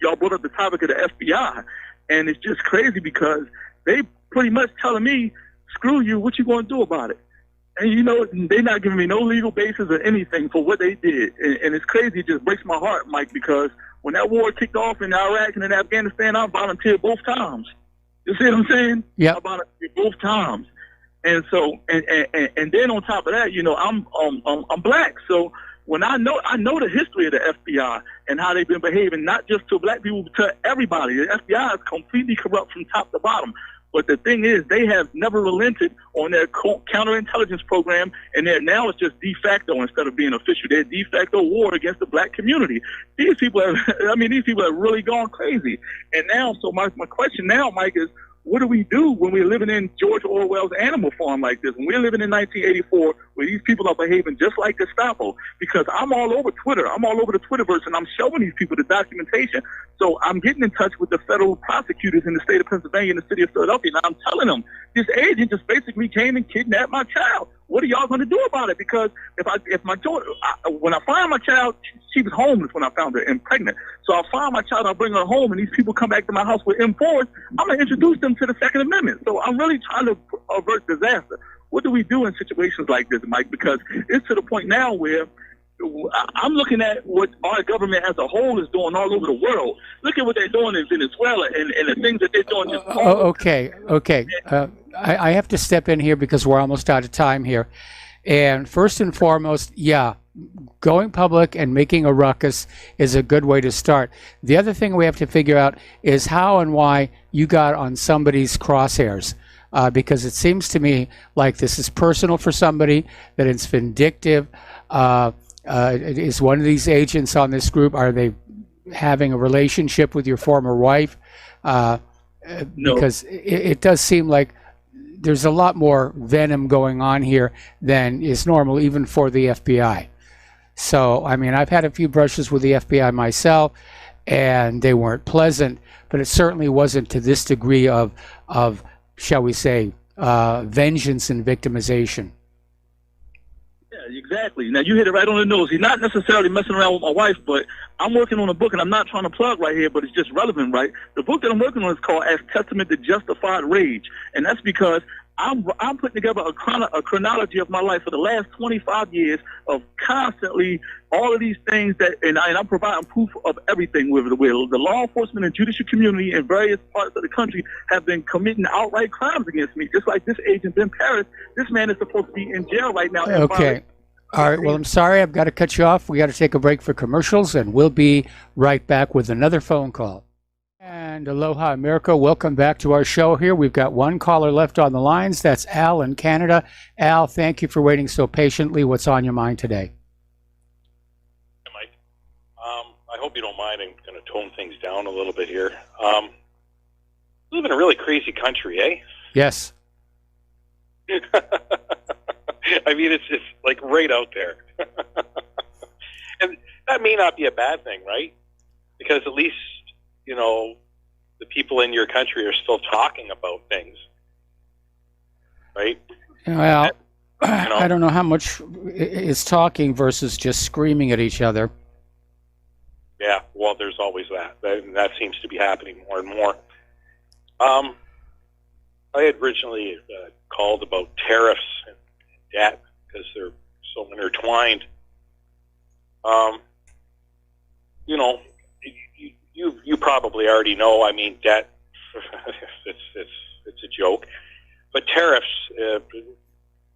y'all brought up the topic of the FBI, and it's just crazy because they pretty much telling me, screw you, what you going to do about it? And they're not giving me no legal basis or anything for what they did, and it's crazy. It just breaks my heart, Mike, because when that war kicked off in Iraq and in Afghanistan, I volunteered both times. You see what I'm saying? Yeah. I volunteered both times. And so, and then on top of that, I'm black. So when I know the history of the FBI and how they've been behaving, not just to black people, but to everybody. The FBI is completely corrupt from top to bottom. But the thing is, they have never relented on their counterintelligence program, and now it's just de facto instead of being official. They're de facto war against the black community. These people have really gone crazy. And now, so my question now, Mike, is, what do we do when we're living in George Orwell's Animal Farm like this? When we're living in 1984, where these people are behaving just like Gestapo? Because I'm all over Twitter. I'm all over the Twitterverse, and I'm showing these people the documentation. So I'm getting in touch with the federal prosecutors in the state of Pennsylvania and the city of Philadelphia, and I'm telling them, this agent just basically came and kidnapped my child. What are y'all going to do about it? Because if my daughter, when I find my child, she was homeless when I found her and pregnant. So I'll find my child, I'll bring her home, and these people come back to my house with M4s. I'm going to introduce them to the Second Amendment. So I'm really trying to avert disaster. What do we do in situations like this, Mike? Because it's to the point now where I'm looking at what our government as a whole is doing all over the world. Look at what they're doing in Venezuela and the things that they're doing. Okay. I have to step in here because we're almost out of time here. And first and foremost, going public and making a ruckus is a good way to start. The other thing we have to figure out is how and why you got on somebody's crosshairs. Because it seems to me like this is personal for somebody, that it's vindictive. Is one of these agents on this group, are they having a relationship with your former wife? No. Because it does seem like there's a lot more venom going on here than is normal, even for the FBI. So, I mean, I've had a few brushes with the FBI myself, and they weren't pleasant, but it certainly wasn't to this degree of shall we say, vengeance and victimization. Yeah, exactly. Now, you hit it right on the nose. He's not necessarily messing around with my wife, but I'm working on a book, and I'm not trying to plug right here, but it's just relevant, right? The book that I'm working on is called As Testament to Justified Rage, and that's because I'm putting together a chronology of my life for the last 25 years of constantly all of these things and I'm providing proof of everything with the law enforcement and judicial community in various parts of the country have been committing outright crimes against me, just like this agent Ben Paris. This man is supposed to be in jail right now. Okay. All right. Well, I'm sorry. I've got to cut you off. We got to take a break for commercials, and we'll be right back with another phone call. And aloha, America. Welcome back to our show here. We've got one caller left on the lines. That's Al in Canada. Al, thank you for waiting so patiently. What's on your mind today? Hey, Mike. I hope you don't mind. I'm going to tone things down a little bit here. We live in a really crazy country, eh? Yes. I mean, it's like right out there. And that may not be a bad thing, right? Because at least, the people in your country are still talking about things, right? Well, I don't know how much is talking versus just screaming at each other. Yeah, well, there's always that. That seems to be happening more and more. I had originally called about tariffs and debt because they're so intertwined. You know, you probably already know. I mean, debt it's a joke, but tariffs.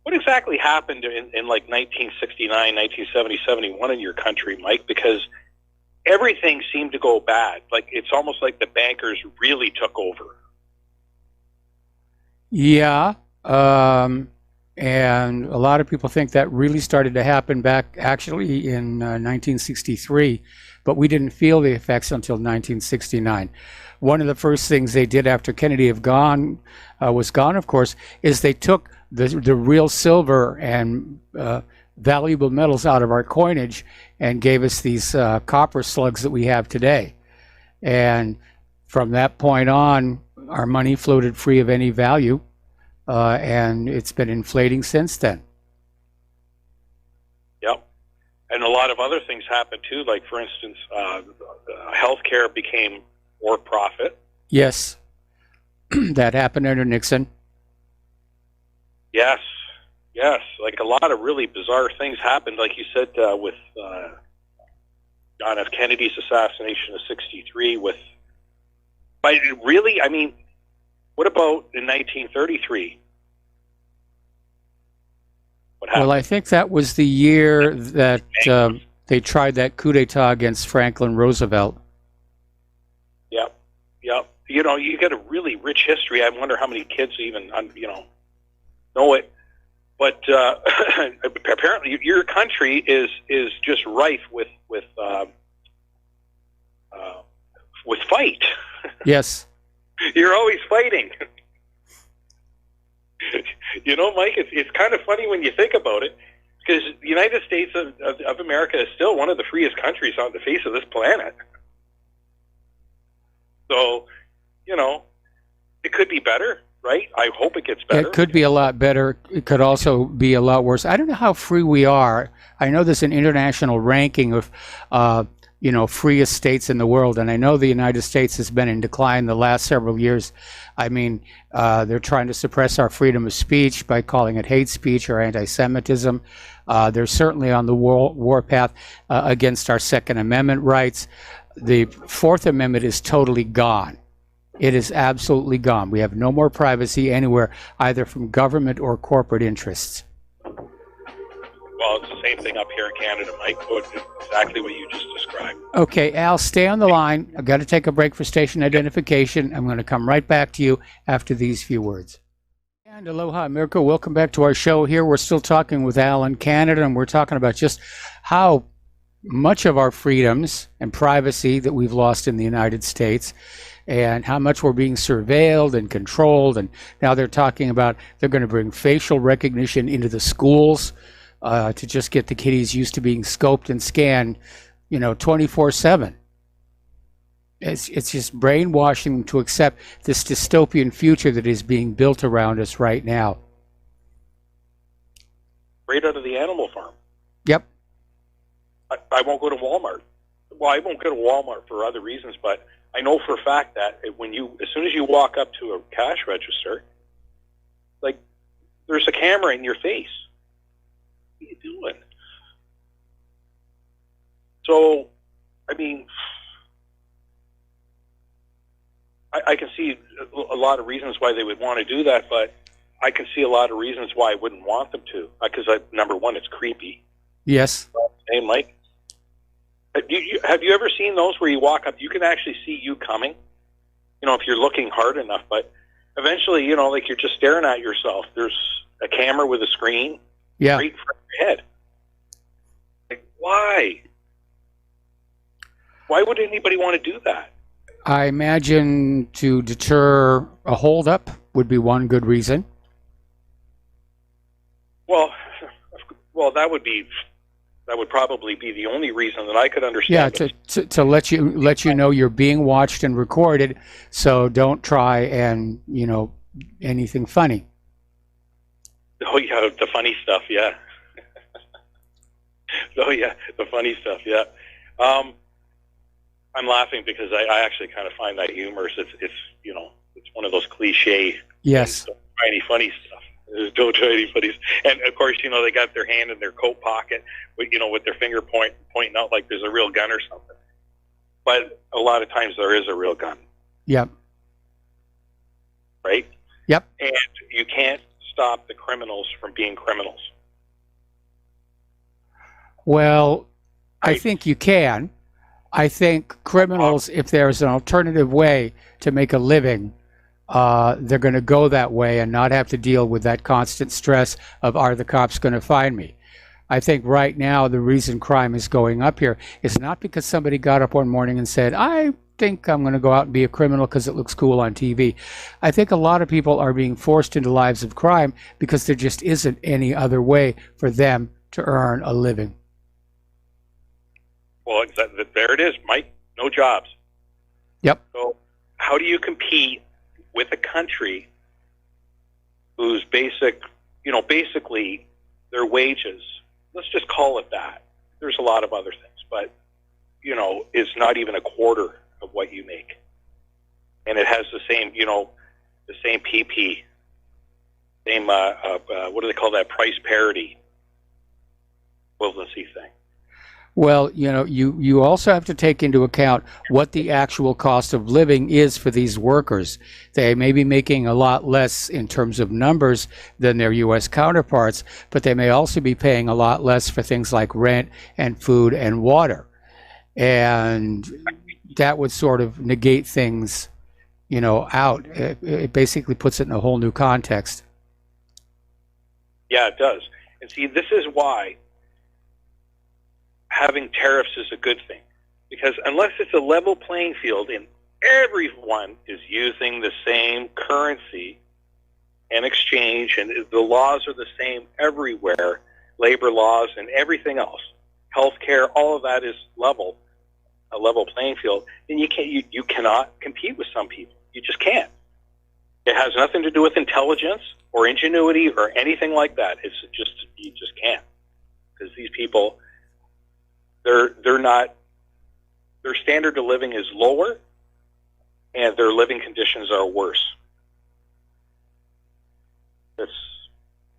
What exactly happened in like 1969, 1970, 71 in your country, Mike? Because everything seemed to go bad. Like it's almost like the bankers really took over. Yeah, and a lot of people think that really started to happen back actually in 1963, but we didn't feel the effects until 1969. One of the first things they did after Kennedy was gone, of course, is they took the real silver and valuable metals out of our coinage and gave us these copper slugs that we have today. And from that point on, our money floated free of any value, and it's been inflating since then. Yep. And a lot of other things happened too, like, for instance, healthcare became for profit. Yes, that happened under Nixon. Yes, yes. Like a lot of really bizarre things happened, like you said, with John F. Kennedy's assassination of '63. But really, I mean, what about in 1933? What happened? Well, I think that was the year that they tried that coup d'etat against Franklin Roosevelt. Yep, yep. You know, you get a really rich history. I wonder how many kids even, know it. But apparently, your country is just rife with fight. Yes. You're always fighting. You know, Mike, it's kind of funny when you think about it, because the United States of America is still one of the freest countries on the face of this planet. So, you know, it could be better, right? I hope it gets better. It could be a lot better. It could also be a lot worse. I don't know how free we are. I know there's an international ranking of freest states in the world, and I know the United States has been in decline the last several years. I mean, they're trying to suppress our freedom of speech by calling it hate speech or anti-Semitism. They're certainly on the warpath against our Second Amendment rights. The Fourth Amendment is totally gone. It is absolutely gone. We have no more privacy anywhere, either from government or corporate interests. Well, it's the same thing up here in Canada, Mike. Exactly what you just described. Okay, Al, stay on the line. I've got to take a break for station identification. I'm going to come right back to you after these few words. And aloha, America. Welcome back to our show here. We're still talking with Al in Canada, and we're talking about just how much of our freedoms and privacy that we've lost in the United States, and how much we're being surveilled and controlled. And now they're talking about they're going to bring facial recognition into the schools to just get the kiddies used to being scoped and scanned, 24/7. It's just brainwashing them to accept this dystopian future that is being built around us right now. Right out of the Animal Farm. Yep. I won't go to Walmart. Well, I won't go to Walmart for other reasons, but I know for a fact that as soon as you walk up to a cash register, like, there's a camera in your face. What are you doing? So, I mean, I can see a lot of reasons why they would want to do that, but I can see a lot of reasons why I wouldn't want them to. Because, number one, it's creepy. Yes. Hey, Mike. Have you ever seen those where you walk up, you can actually see you coming, if you're looking hard enough, but eventually, like you're just staring at yourself. There's a camera with a screen right in front of your head. Like, why? Why would anybody want to do that? I imagine to deter a holdup would be one good reason. Well, that would be That would probably be the only reason that I could Yeah, understand. to let you know you're being watched and recorded, so don't try and anything funny. Oh yeah, the funny stuff. Yeah. Oh yeah, the funny stuff. Yeah. I'm laughing because I actually kind of find that humorous. It's one of those cliche. Yes. Don't try any funny stuff. Don't try any funny. And of course, they got their hand in their coat pocket, with their finger pointing out like there's a real gun or something. But a lot of times there is a real gun. Yep. Right. Yep. And you can't stop the criminals from being criminals. Well, I think you can. I think criminals, if there's an alternative way to make a living, they're going to go that way and not have to deal with that constant stress of, are the cops going to find me? I think right now the reason crime is going up here is not because somebody got up one morning and said, I think I'm going to go out and be a criminal because it looks cool on TV. I think a lot of people are being forced into lives of crime because there just isn't any other way for them to earn a living. Well, there it is, Mike. No jobs. Yep. So how do you compete with a country whose basically their wages, let's just call it that. There's a lot of other things, but, is not even a quarter of what you make. And it has the same PP, same, what do they call that, price parity equivalency thing. Well, you also have to take into account what the actual cost of living is for these workers. They may be making a lot less in terms of numbers than their U.S. counterparts, but they may also be paying a lot less for things like rent and food and water. And that would sort of negate things, out. It basically puts it in a whole new context. Yeah, it does. And see, this is why having tariffs is a good thing, because unless it's a level playing field and everyone is using the same currency and exchange, and the laws are the same everywhere, labor laws and everything else, healthcare, all of that is a level playing field, then you cannot compete with some people. You just can't. It has nothing to do with intelligence or ingenuity or anything like that. It's just, you just can't, because these people, they're not, their standard of living is lower and their living conditions are worse.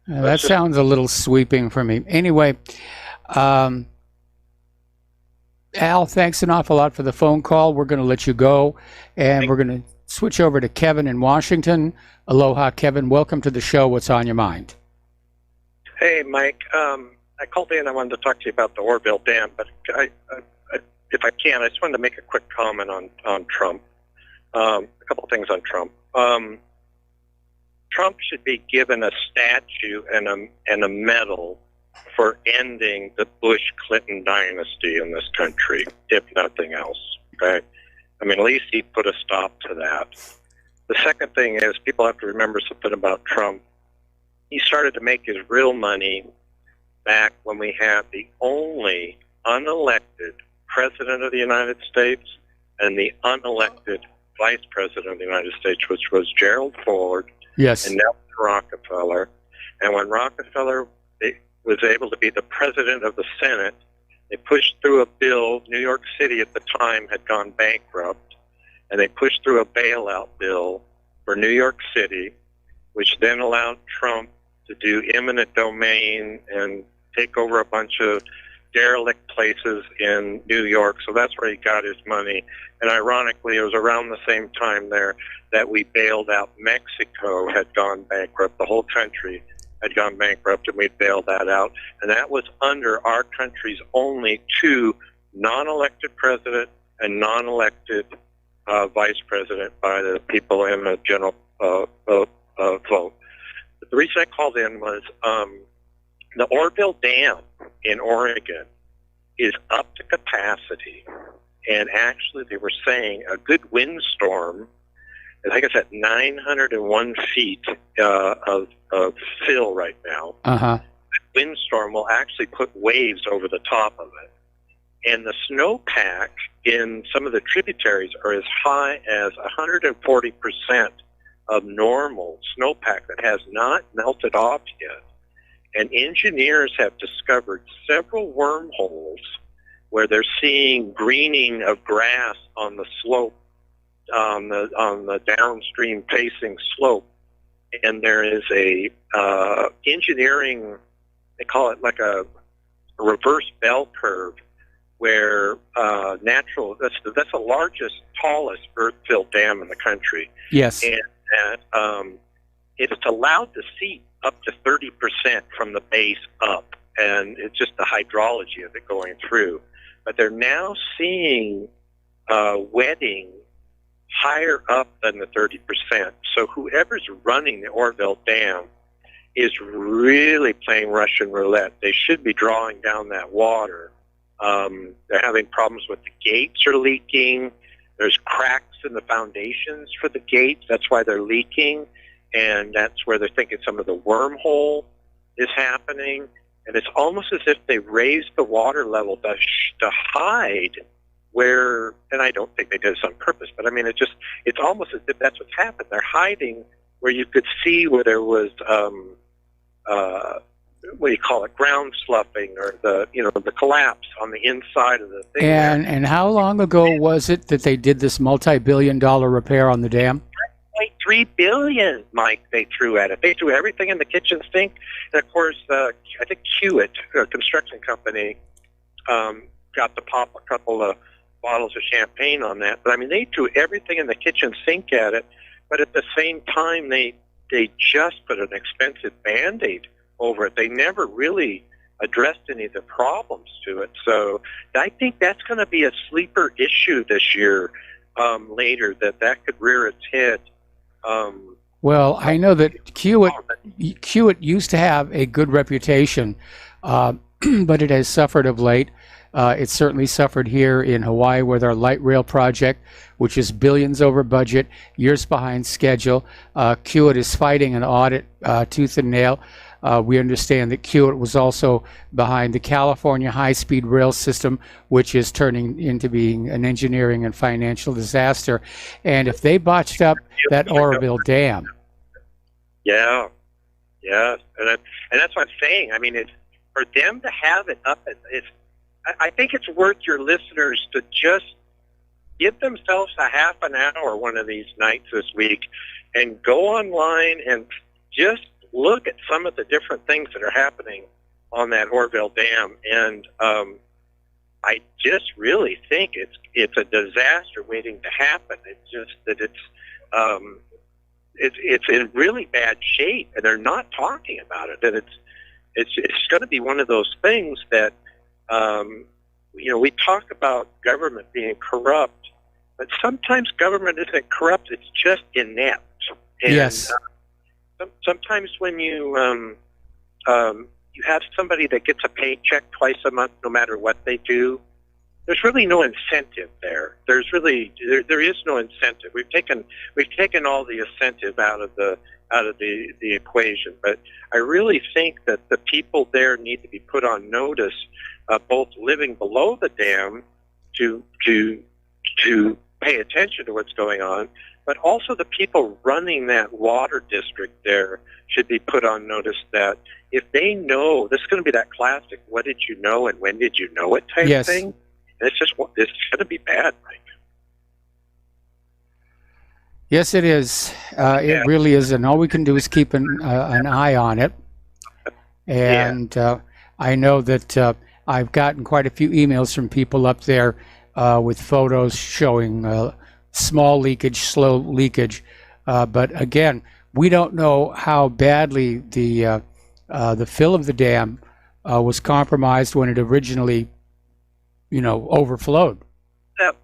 That sounds a little sweeping for me. Anyway, Al, thanks an awful lot for the phone call. We're going to let you go, and we're going to switch over to Kevin in Washington. Aloha, Kevin. Welcome to the show. What's on your mind? Hey, Mike. I called in. I wanted to talk to you about the Orville Dam, but if I can, I just wanted to make a quick comment on Trump. A couple of things on Trump. Trump should be given a statue and a medal for ending the Bush-Clinton dynasty in this country, if nothing else. Okay, I mean, at least he put a stop to that. The second thing is, people have to remember something about Trump. He started to make his real money back when we had the only unelected president of the United States and the unelected vice president of the United States, which was Gerald Ford yes. and Nelson Rockefeller. And when Rockefeller was able to be the president of the Senate, they pushed through a bill. New York City at the time had gone bankrupt, and they pushed through a bailout bill for New York City, which then allowed Trump to do eminent domain and take over a bunch of derelict places in New York. So that's where he got his money. And ironically, it was around the same time there that we bailed out Mexico, had gone bankrupt. The whole country had gone bankrupt, and we bailed that out. And that was under our country's only two non-elected president and non-elected vice president by the people in the general vote. But the reason I called in was the Orville Dam in Oregon is up to capacity. And actually, they were saying a good windstorm, I think it's at 901 feet of fill right now. Uh-huh. windstorm will actually put waves over the top of it. And the snowpack in some of the tributaries are as high as 140% of normal snowpack that has not melted off yet. And engineers have discovered several wormholes where they're seeing greening of grass on the slope, on the downstream facing slope. And there is a engineering, they call it like a reverse bell curve, where that's the largest, tallest earth-filled dam in the country. Yes. And that it's allowed to seep up to 30% from the base up, and it's just the hydrology of it going through. But they're now seeing wetting higher up than the 30%. So whoever's running the Orville Dam is really playing Russian roulette. They should be drawing down that water. They're having problems with the gates are leaking. There's cracks in the foundations for the gates. That's why they're leaking. And that's where they're thinking some of the wormhole is happening. And it's almost as if they raised the water level to hide where, and I don't think they did this on purpose, but I mean, it's almost as if that's what's happened. They're hiding where you could see where there was, what do you call it, ground sloughing, or the collapse on the inside of the thing. And how long ago was it that they did this multi-billion-dollar repair on the dam? $3 billion, Mike, they threw at it. They threw everything in the kitchen sink. And, of course, I think Hewitt, a construction company, got to pop a couple of bottles of champagne on that. But, I mean, they threw everything in the kitchen sink at it. But at the same time, they just put an expensive Band-Aid over it. They never really addressed any of the problems to it. So I think that's going to be a sleeper issue this year later, that could rear its head. Well, I know that Hewitt used to have a good reputation, but it has suffered of late. It certainly suffered here in Hawaii with our light rail project, which is billions over budget, years behind schedule. Hewitt is fighting an audit tooth and nail. We understand that Hewitt was also behind the California high-speed rail system, which is turning into being an engineering and financial disaster. And if they botched up that Oroville Dam. Yeah. And that's what I'm saying. I mean, it's for them to have it up. I think it's worth your listeners to just give themselves a half an hour one of these nights this week and go online and just look at some of the different things that are happening on that Orville Dam. And I just really think it's a disaster waiting to happen. It's just that it's in really bad shape, and they're not talking about it. And it's going to be one of those things that we talk about government being corrupt, but sometimes government isn't corrupt; it's just inept. And, yes. Sometimes when you have somebody that gets a paycheck twice a month, no matter what they do, there's really no incentive there. There is no incentive. We've taken all the incentive out of the equation. But I really think that the people there need to be put on notice, both living below the dam to pay attention to what's going on, but also the people running that water district there should be put on notice that if they know, this is going to be that classic, what did you know and when did you know it type yes. thing. It's going to be bad, Mike. Yes, it is. It really is, and all we can do is keep an eye on it. And I know that I've gotten quite a few emails from people up there with photos showing small leakage, slow leakage. But again, we don't know how badly the fill of the dam was compromised when it originally, overflowed.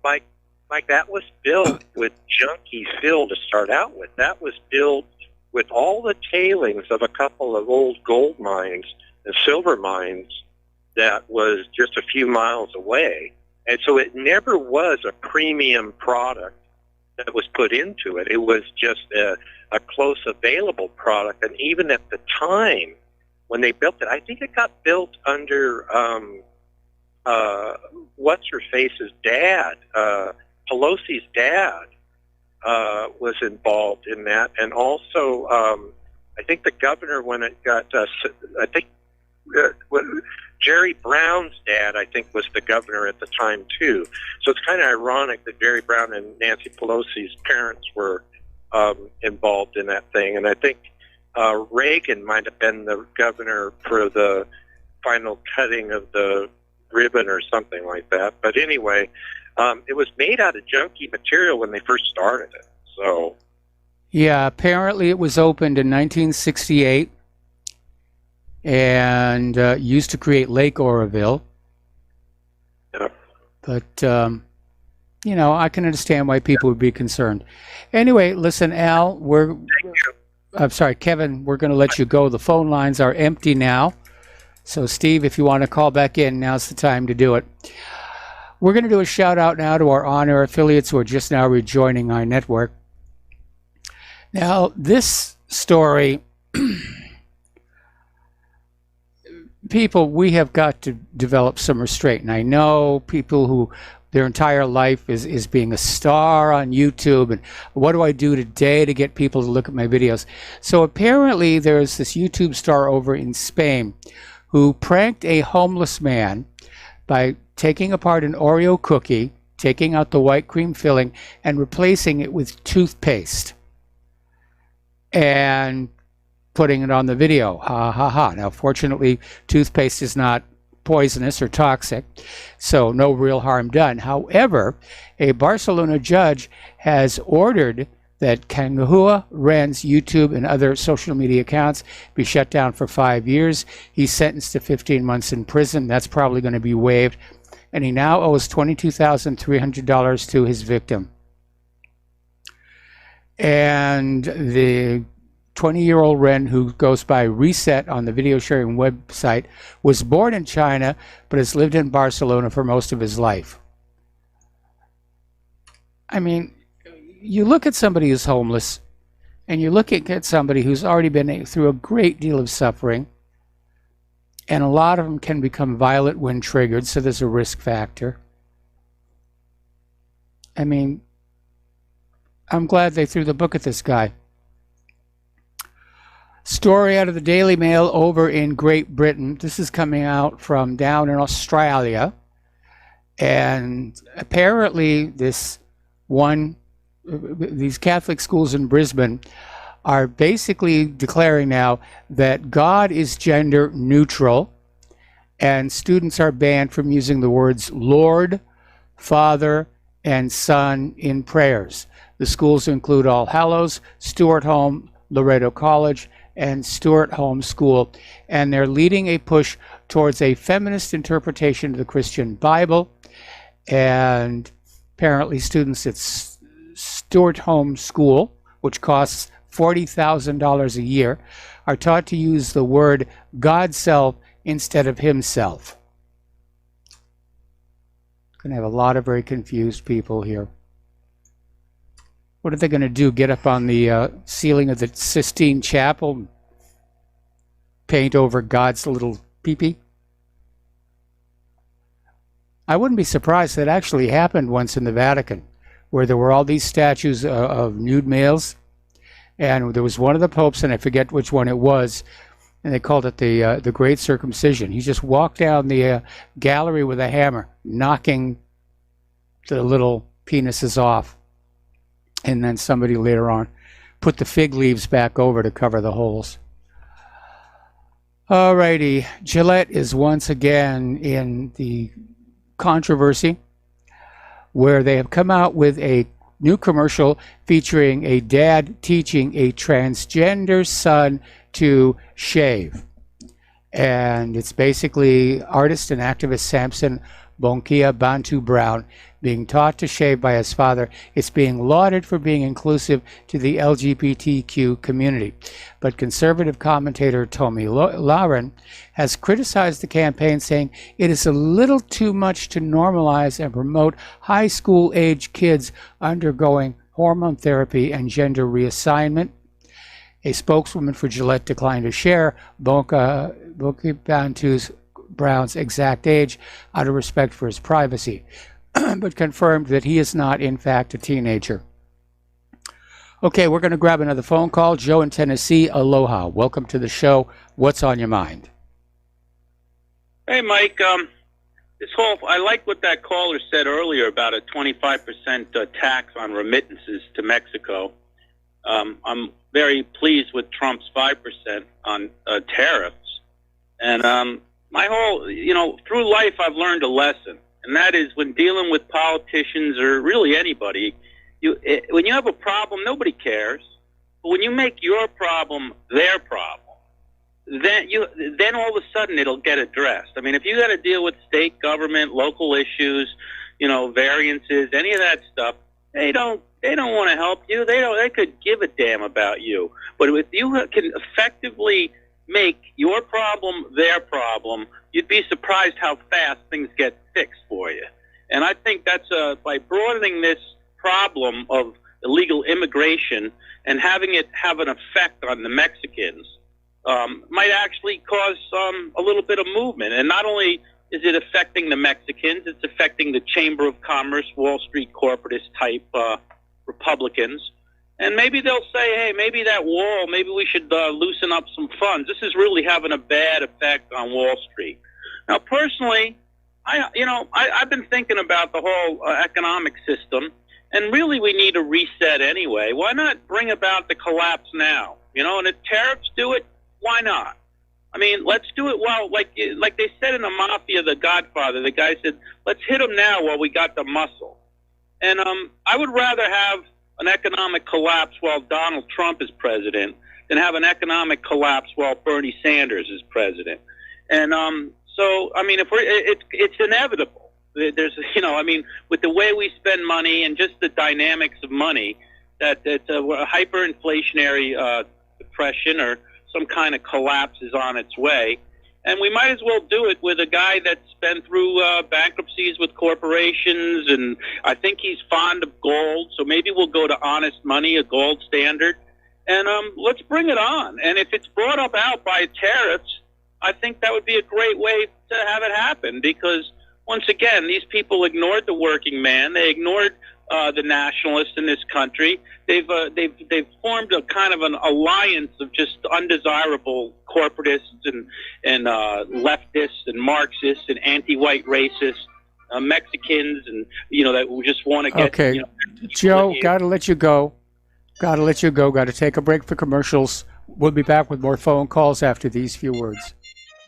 Mike, that was built with junky fill to start out with. That was built with all the tailings of a couple of old gold mines and silver mines that was just a few miles away. And so it never was a premium product that was put into it. It was just a close available product. And even at the time, when they built it. I think it got built under what's her face's dad, Pelosi's dad, was involved in that, and also I think the governor when it got Jerry Brown's dad, I think, was the governor at the time too. So it's kind of ironic that Jerry Brown and Nancy Pelosi's parents were involved in that thing, and I think Reagan might have been the governor for the final cutting of the ribbon or something like that. But anyway, it was made out of junky material when they first started it. So yeah, apparently it was opened in 1968 and used to create Lake Oroville. Yep. But you know, I can understand why people would be concerned. Anyway, listen, Al, I'm sorry, Kevin, we're going to let you go. The phone lines are empty now. So, Steve, if you want to call back in, now's the time to do it. We're going to do a shout-out now to our on-air affiliates who are just now rejoining our network. Now, this story, people, we have got to develop some restraint. And I know people who their entire life is being a star on YouTube, and what do I do today to get people to look at my videos? So apparently there's this YouTube star over in Spain who pranked a homeless man by taking apart an Oreo cookie, taking out the white cream filling, and replacing it with toothpaste and putting it on the video. Ha ha ha. Now, fortunately, toothpaste is not poisonous or toxic, so no real harm done. However, a Barcelona judge has ordered that Kaonohi Ren's YouTube and other social media accounts be shut down for 5 years. He's sentenced to 15 months in prison. That's probably going to be waived. And he now owes $22,300 to his victim. And the 20-year-old Ren, who goes by Reset on the video sharing website, was born in China but has lived in Barcelona for most of his life. I mean, you look at somebody who's homeless, and you're looking at somebody who's already been through a great deal of suffering, and a lot of them can become violent when triggered, so there's a risk factor. I mean, I'm glad they threw the book at this guy. Story out of the Daily Mail over in Great Britain. This is coming out from down in Australia. And apparently these Catholic schools in Brisbane are basically declaring now that God is gender neutral, and students are banned from using the words Lord, Father, and Son in prayers. The schools include All Hallows, Stuart Home, Loreto College, and Stuart Home School, and they're leading a push towards a feminist interpretation of the Christian Bible. And apparently students at Stuart Home School, which costs $40,000 a year, are taught to use the word God self instead of himself. Going to have a lot of very confused people here. What are they going to do? Get up on the ceiling of the Sistine Chapel, paint over God's little peepee? I wouldn't be surprised. That actually happened once in the Vatican, where there were all these statues of nude males, and there was one of the popes, and I forget which one it was, and they called it the Great Circumcision. He just walked down the gallery with a hammer, knocking the little penises off. And then somebody later on put the fig leaves back over to cover the holes. Alrighty, Gillette is once again in the controversy, where they have come out with a new commercial featuring a dad teaching a transgender son to shave. And it's basically artist and activist Samson Bonkia Bantu Brown being taught to shave by his father. It's being lauded for being inclusive to the LGBTQ community. But conservative commentator Tommy Lauren has criticized the campaign, saying it is a little too much to normalize and promote high school age kids undergoing hormone therapy and gender reassignment. A spokeswoman for Gillette declined to share Boki Bantu's Brown's exact age out of respect for his privacy, but confirmed that he is not, in fact, a teenager. Okay, we're going to grab another phone call. Joe in Tennessee, aloha. Welcome to the show. What's on your mind? Hey, Mike. I like what that caller said earlier about a 25% tax on remittances to Mexico. I'm very pleased with Trump's 5% on tariffs. And my whole, through life I've learned a lesson, and that is when dealing with politicians or really anybody, when you have a problem, nobody cares. But when you make your problem their problem, then all of a sudden it'll get addressed. I mean, if you got to deal with state government, local issues, variances, any of that stuff, they don't want to help you. They could give a damn about you. But if you can effectively make your problem their problem, you'd be surprised how fast things get fixed for you. And I think that's by broadening this problem of illegal immigration and having it have an effect on the Mexicans might actually cause a little bit of movement. And not only is it affecting the Mexicans, it's affecting the Chamber of Commerce, Wall Street corporatist type Republicans. And maybe they'll say, hey, maybe that wall, maybe we should loosen up some funds. This is really having a bad effect on Wall Street. Now, personally, I've been thinking about the whole economic system, and really we need a reset anyway. Why not bring about the collapse now? And if tariffs do it, why not? I mean, let's do it while, like they said in the Mafia, The Godfather, the guy said, let's hit them now while we got the muscle. And I would rather have an economic collapse while Donald Trump is president than have an economic collapse while Bernie Sanders is president. And so, I mean, it's inevitable. There's, with the way we spend money and just the dynamics of money, that it's a hyperinflationary depression or some kind of collapse is on its way. And we might as well do it with a guy that's been through bankruptcies with corporations, and I think he's fond of gold, so maybe we'll go to honest money, a gold standard, and let's bring it on. And if it's brought out by tariffs, I think that would be a great way to have it happen, because once again, these people ignored the working man. They ignored the nationalists in this country. They've formed a kind of an alliance of just undesirable corporatists and leftists and Marxists and anti-white racists, Mexicans, and that just want to get. Okay, Joe, got to let you go. Got to take a break for commercials. We'll be back with more phone calls after these few words.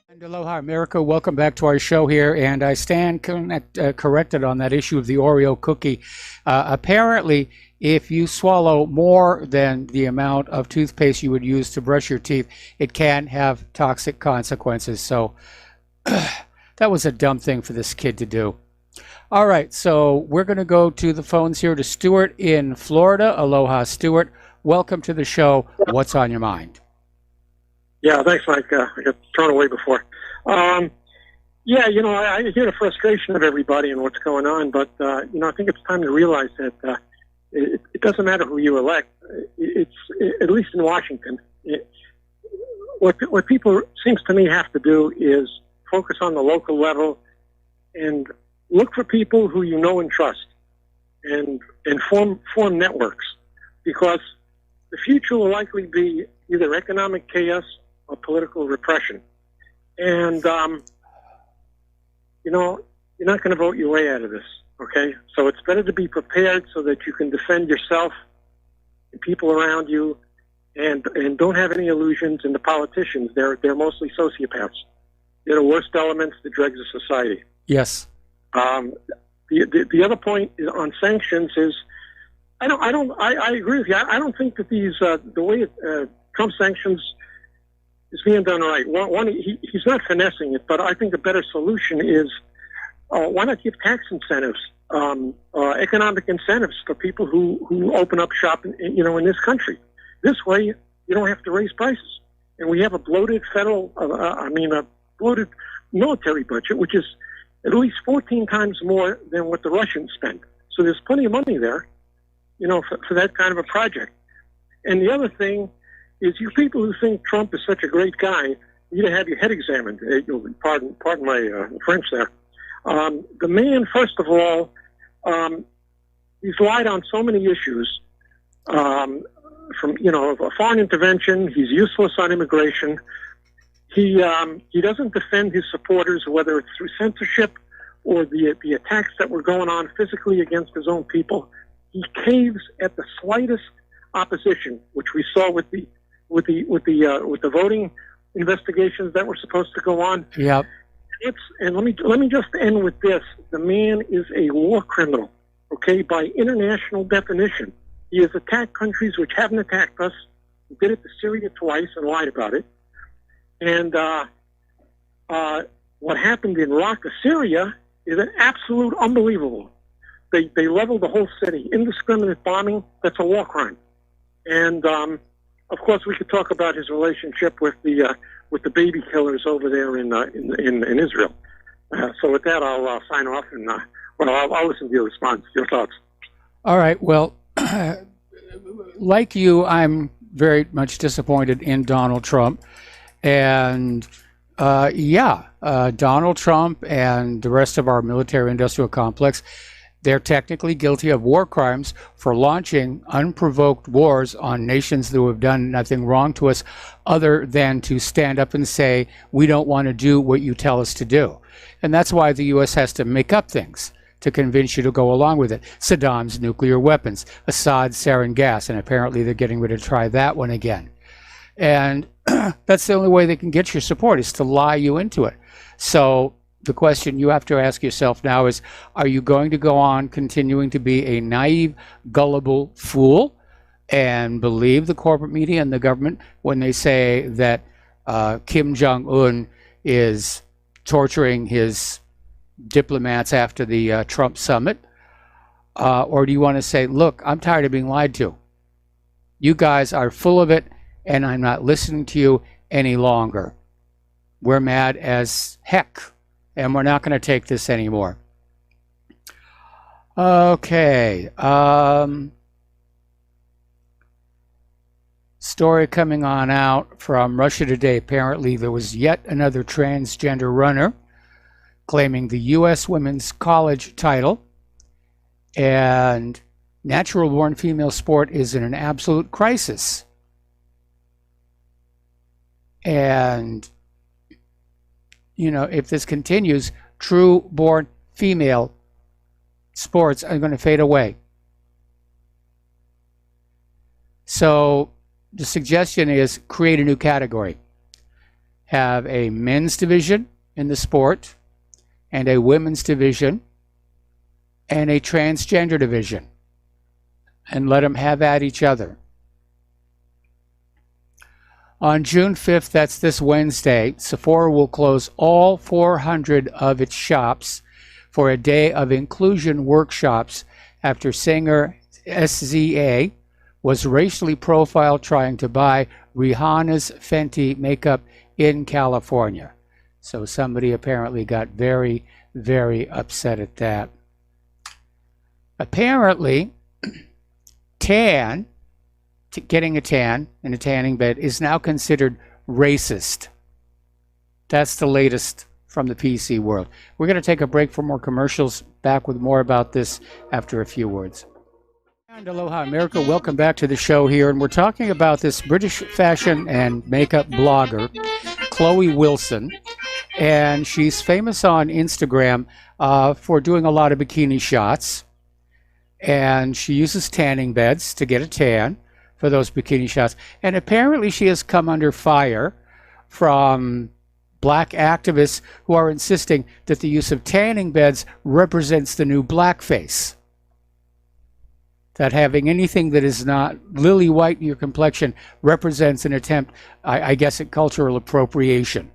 And aloha, America. Welcome back to our show here. And I stand corrected on that issue of the Oreo cookie. Apparently, if you swallow more than the amount of toothpaste you would use to brush your teeth, it can have toxic consequences. So that was a dumb thing for this kid to do. All right, so we're going to go to the phones here to Stuart in Florida. Aloha, Stuart. Welcome to the show. What's on your mind? Yeah, thanks, Mike. I got thrown away before. I hear the frustration of everybody and what's going on, but, I think it's time to realize that it doesn't matter who you elect. It's at least in Washington. What people, seems to me, have to do is focus on the local level and look for people who you know and trust and form networks, because the future will likely be either economic chaos or political repression. And, you're not going to vote your way out of this, okay? So it's better to be prepared so that you can defend yourself and people around you, and don't have any illusions. And the politicians, they're mostly sociopaths. They're the worst elements, the dregs of society. Yes. The other point on sanctions is, I agree with you. I don't think that these the way Trump sanctions is being done right. One, he's not finessing it, but I think a better solution is why not give tax incentives, economic incentives for people who open up shop in this country. This way, you don't have to raise prices, and we have a bloated a bloated military budget, which is at least 14 times more than what the Russians spend. So there's plenty of money there, for that kind of a project. And the other thing is you people who think Trump is such a great guy need to have your head examined. Pardon my French there. The man, first of all, he's lied on so many issues. From foreign intervention, he's useless on immigration. He doesn't defend his supporters, whether it's through censorship or the attacks that were going on physically against his own people. He caves at the slightest opposition, which we saw with the voting investigations that were supposed to go on. Yep. And let me just end with this: the man is a war criminal, okay, by international definition. He has attacked countries which haven't attacked us. He did it to Syria twice and lied about it. And what happened in Raqqa, Syria, is an absolute unbelievable. They leveled the whole city, indiscriminate bombing. That's a war crime. And of course, we could talk about his relationship with the baby killers over there in Israel. So with that, I'll sign off and I'll listen to your response, your thoughts. All right. Well, like you, I'm very much disappointed in Donald Trump. And Donald Trump and the rest of our military-industrial complex, they're technically guilty of war crimes for launching unprovoked wars on nations that have done nothing wrong to us other than to stand up and say, we don't want to do what you tell us to do. And that's why the U.S. has to make up things to convince you to go along with it. Saddam's nuclear weapons, Assad's sarin gas, and apparently they're getting ready to try that one again. And that's the only way they can get your support, is to lie you into it. So the question you have to ask yourself now is, are you going to go on continuing to be a naive, gullible fool and believe the corporate media and the government when they say that Kim Jong-un is torturing his diplomats after the Trump summit? Or do you want to say, look, I'm tired of being lied to. You guys are full of it, and I'm not listening to you any longer. We're mad as heck, and we're not going to take this anymore. Okay. Story coming on out from Russia Today. Apparently, there was yet another transgender runner claiming the U.S. women's college title. And natural-born female sport is in an absolute crisis. And, if this continues, true-born female sports are going to fade away. So the suggestion is create a new category. Have a men's division in the sport, and a women's division, and a transgender division, and let them have at each other. On June 5th, that's this Wednesday, Sephora will close all 400 of its shops for a day of inclusion workshops after singer SZA was racially profiled trying to buy Rihanna's Fenty makeup in California. So somebody apparently got very, very upset at that. Apparently, getting a tan in a tanning bed is now considered racist. That's the latest from the PC world. We're going to take a break for more commercials. Back with more about this after a few words. And aloha, America. Welcome back to the show here. And we're talking about this British fashion and makeup blogger, Chloe Wilson. And she's famous on Instagram for doing a lot of bikini shots. And she uses tanning beds to get a tan for those bikini shots. And apparently she has come under fire from black activists who are insisting that the use of tanning beds represents the new blackface. That having anything that is not lily white in your complexion represents an attempt, I guess, at cultural appropriation.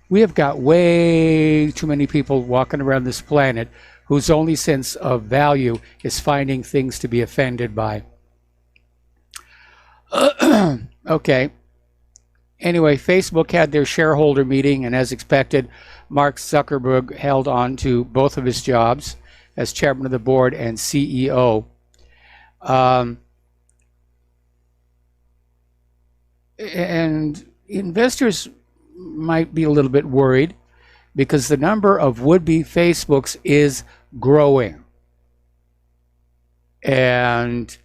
We have got way too many people walking around this planet whose only sense of value is finding things to be offended by. Okay. Anyway, Facebook had their shareholder meeting, and as expected, Mark Zuckerberg held on to both of his jobs as chairman of the board and CEO. And investors might be a little bit worried because the number of would-be Facebooks is growing. And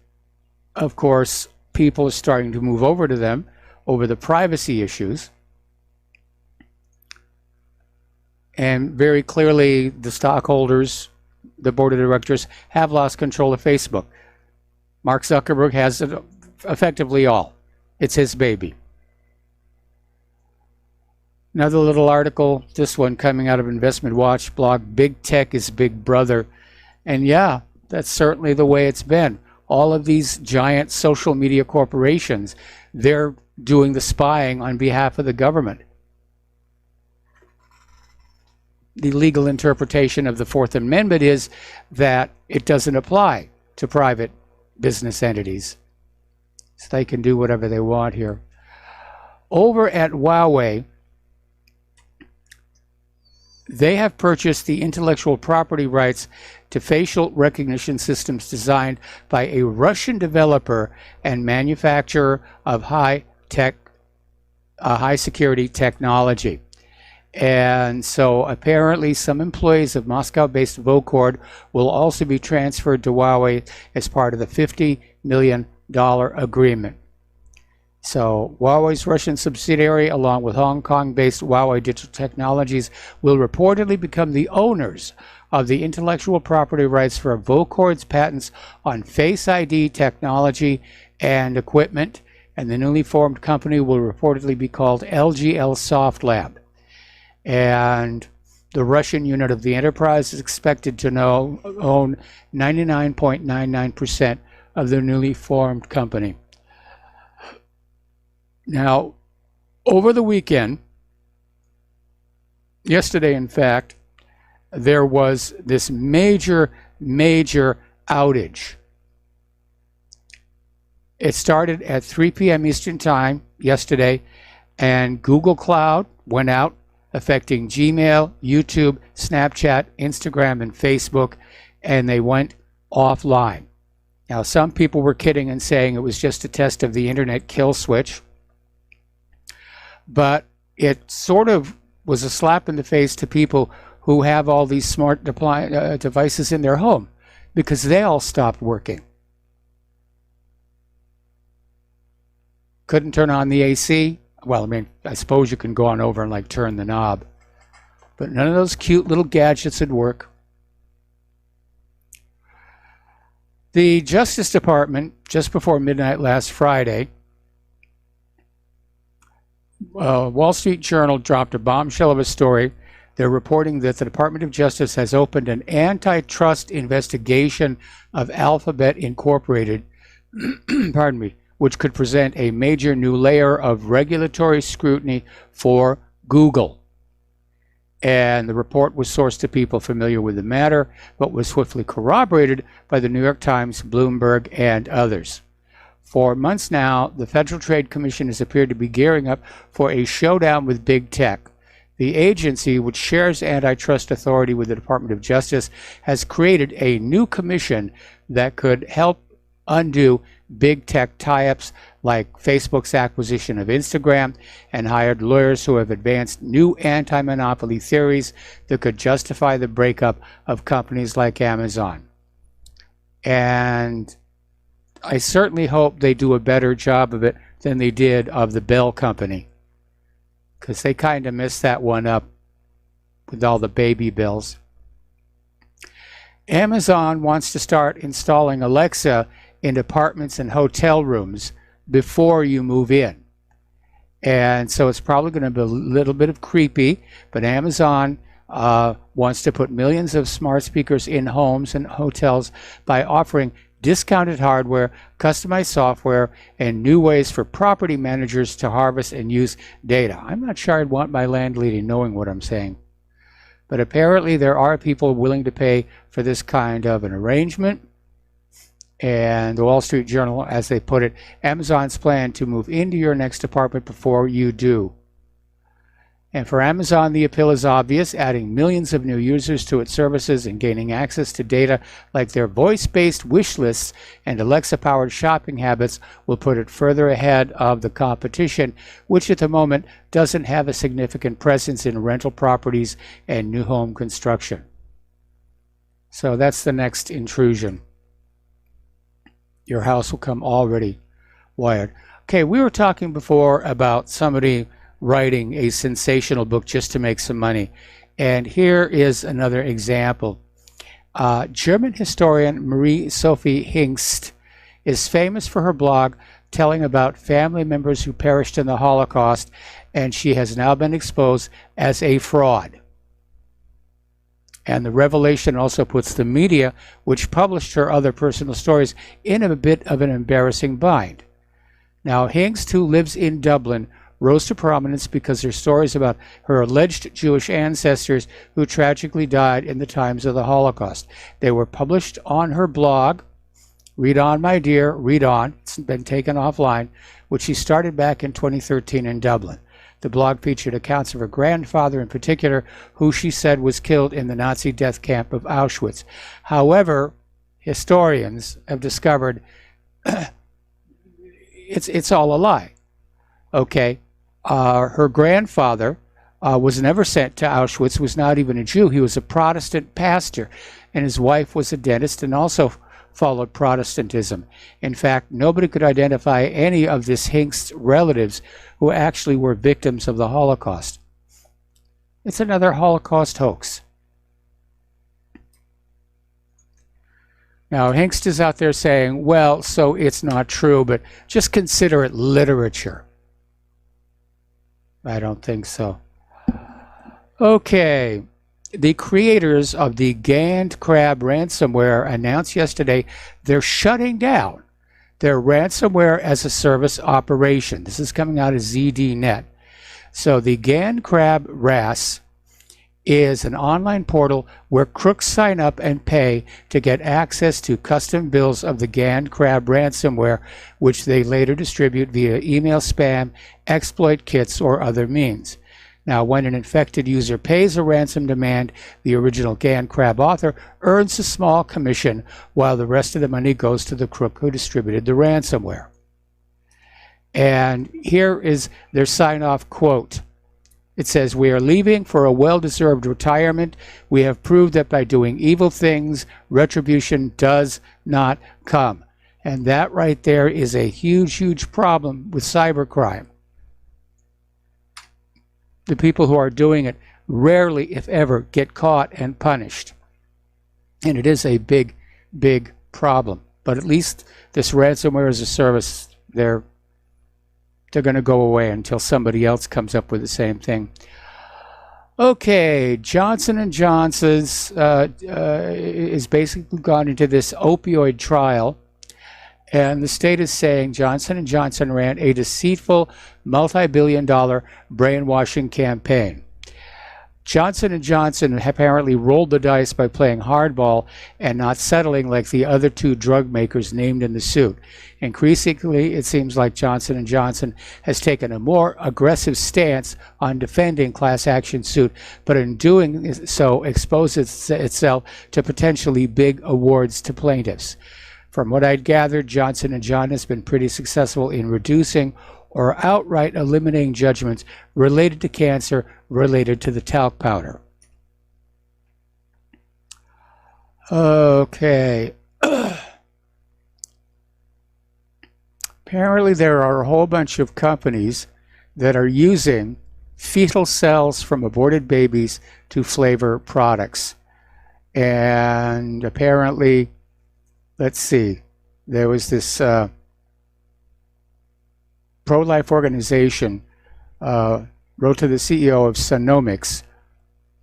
of course, people are starting to move over to them over the privacy issues. And very clearly, the stockholders, the board of directors, have lost control of Facebook. Mark Zuckerberg has it effectively all. It's his baby. Another little article, this one coming out of Investment Watch blog, Big Tech is Big Brother. And yeah, that's certainly the way it's been. All of these giant social media corporations, they're doing the spying on behalf of the government. The legal interpretation of the Fourth Amendment is that it doesn't apply to private business entities. So they can do whatever they want here. Over at Huawei, they have purchased the intellectual property rights to facial recognition systems designed by a Russian developer and manufacturer of high security technology. And so apparently some employees of Moscow-based Vocord will also be transferred to Huawei as part of the $50 million agreement. So Huawei's Russian subsidiary, along with Hong Kong-based Huawei Digital Technologies, will reportedly become the owners of the intellectual property rights for Vocord's patents on Face ID technology and equipment, and the newly formed company will reportedly be called LGL Soft Lab. And the Russian unit of the enterprise is expected to own 99.99% of the newly formed company. Now, over the weekend, yesterday in fact, there was this major outage. It started at 3 p.m. Eastern Time yesterday, and Google Cloud went out, affecting Gmail, YouTube, Snapchat, Instagram, and Facebook, and they went offline. Now, some people were kidding and saying it was just a test of the internet kill switch, but it sort of was a slap in the face to people who have all these smart devices in their home, because they all stopped working. Couldn't turn on the AC. Well, I mean, I suppose you can go on over and like turn the knob, but none of those cute little gadgets would work. The Justice Department, just before midnight last Friday, Wall Street Journal dropped a bombshell of a story. They're reporting that the Department of Justice has opened an antitrust investigation of Alphabet Incorporated, pardon me, which could present a major new layer of regulatory scrutiny for Google. And the report was sourced to people familiar with the matter, but was swiftly corroborated by the New York Times, Bloomberg, and others. For months now, the Federal Trade Commission has appeared to be gearing up for a showdown with big tech. The agency, which shares antitrust authority with the Department of Justice, has created a new commission that could help undo big tech tie-ups like Facebook's acquisition of Instagram, and hired lawyers who have advanced new anti-monopoly theories that could justify the breakup of companies like Amazon. And I certainly hope they do a better job of it than they did of the Bell Company, because they kind of messed that one up with all the baby bills. Amazon wants to start installing Alexa in apartments and hotel rooms before you move in. And so it's probably going to be a little bit of creepy, but Amazon wants to put millions of smart speakers in homes and hotels by offering discounted hardware, customized software, and new ways for property managers to harvest and use data. I'm not sure I'd want my landlady knowing what I'm saying, but apparently there are people willing to pay for this kind of an arrangement. And the Wall Street Journal, as they put it, Amazon's plan to move into your next apartment before you do. And for Amazon, the appeal is obvious, adding millions of new users to its services and gaining access to data like their voice-based wish lists and Alexa-powered shopping habits will put it further ahead of the competition, which at the moment doesn't have a significant presence in rental properties and new home construction. So that's the next intrusion. Your house will come already wired. Okay, we were talking before about somebody writing a sensational book just to make some money. And here is another example. German historian Marie-Sophie Hingst is famous for her blog telling about family members who perished in the Holocaust, and she has now been exposed as a fraud. And the revelation also puts the media, which published her other personal stories, in a bit of an embarrassing bind. Now, Hingst, who lives in Dublin, rose to prominence because her stories about her alleged Jewish ancestors who tragically died in the times of the Holocaust. They were published on her blog, Read On, My Dear, Read On. It's been taken offline, which she started back in 2013 in Dublin. The blog featured accounts of her grandfather in particular, who she said was killed in the Nazi death camp of Auschwitz. However, historians have discovered it's all a lie. Okay, her grandfather was never sent to Auschwitz, was not even a Jew. He was a Protestant pastor, and his wife was a dentist and also followed Protestantism. In fact, nobody could identify any of this Hingst's relatives who actually were victims of the Holocaust. It's another Holocaust hoax. Now, Hingst is out there saying, well, so it's not true, but just consider it literature. I don't think so. Okay. The creators of the Ganned Crab ransomware announced yesterday they're shutting down their ransomware as a service operation. This is coming out of ZDNet. So the Ganned Crab RAS is an online portal where crooks sign up and pay to get access to custom bills of the Ganned Crab ransomware, which they later distribute via email spam, exploit kits, or other means. Now, when an infected user pays a ransom demand, the original Ganned Crab author earns a small commission, while the rest of the money goes to the crook who distributed the ransomware. And here is their sign-off quote. It says, "We are leaving for a well-deserved retirement. We have proved that by doing evil things, retribution does not come." And that right there is a huge, huge problem with cybercrime. The people who are doing it rarely, if ever, get caught and punished. And it is a big, big problem. But at least this ransomware as a service, they're going to go away until somebody else comes up with the same thing. Okay, Johnson & Johnson's is basically gone into this opioid trial. And the state is saying Johnson & Johnson ran a deceitful multi-billion-dollar brainwashing campaign. Johnson & Johnson apparently rolled the dice by playing hardball and not settling like the other two drug makers named in the suit. Increasingly, it seems like Johnson & Johnson has taken a more aggressive stance on defending class action suit, but in doing so exposes itself to potentially big awards to plaintiffs. From what I'd gathered, Johnson & Johnson has been pretty successful in reducing or outright eliminating judgments related to cancer related to the talc powder. Okay. Apparently there are a whole bunch of companies that are using fetal cells from aborted babies to flavor products. And apparently, let's see, there was this pro-life organization wrote to the CEO of Synagogue,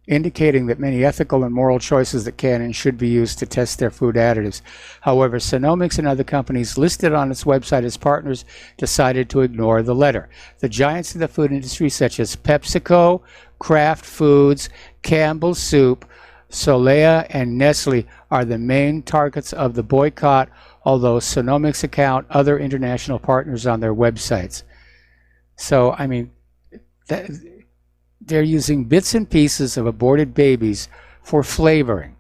indicating that many ethical and moral choices that can and should be used to test their food additives. However, Synagogue and other companies listed on its website as partners decided to ignore the letter. The giants in the food industry, such as PepsiCo, Kraft Foods, Campbell's Soup, Solea, and Nestle, are the main targets of the boycott, although Synagogue's account other international partners on their websites. So, I mean, they're using bits and pieces of aborted babies for flavoring.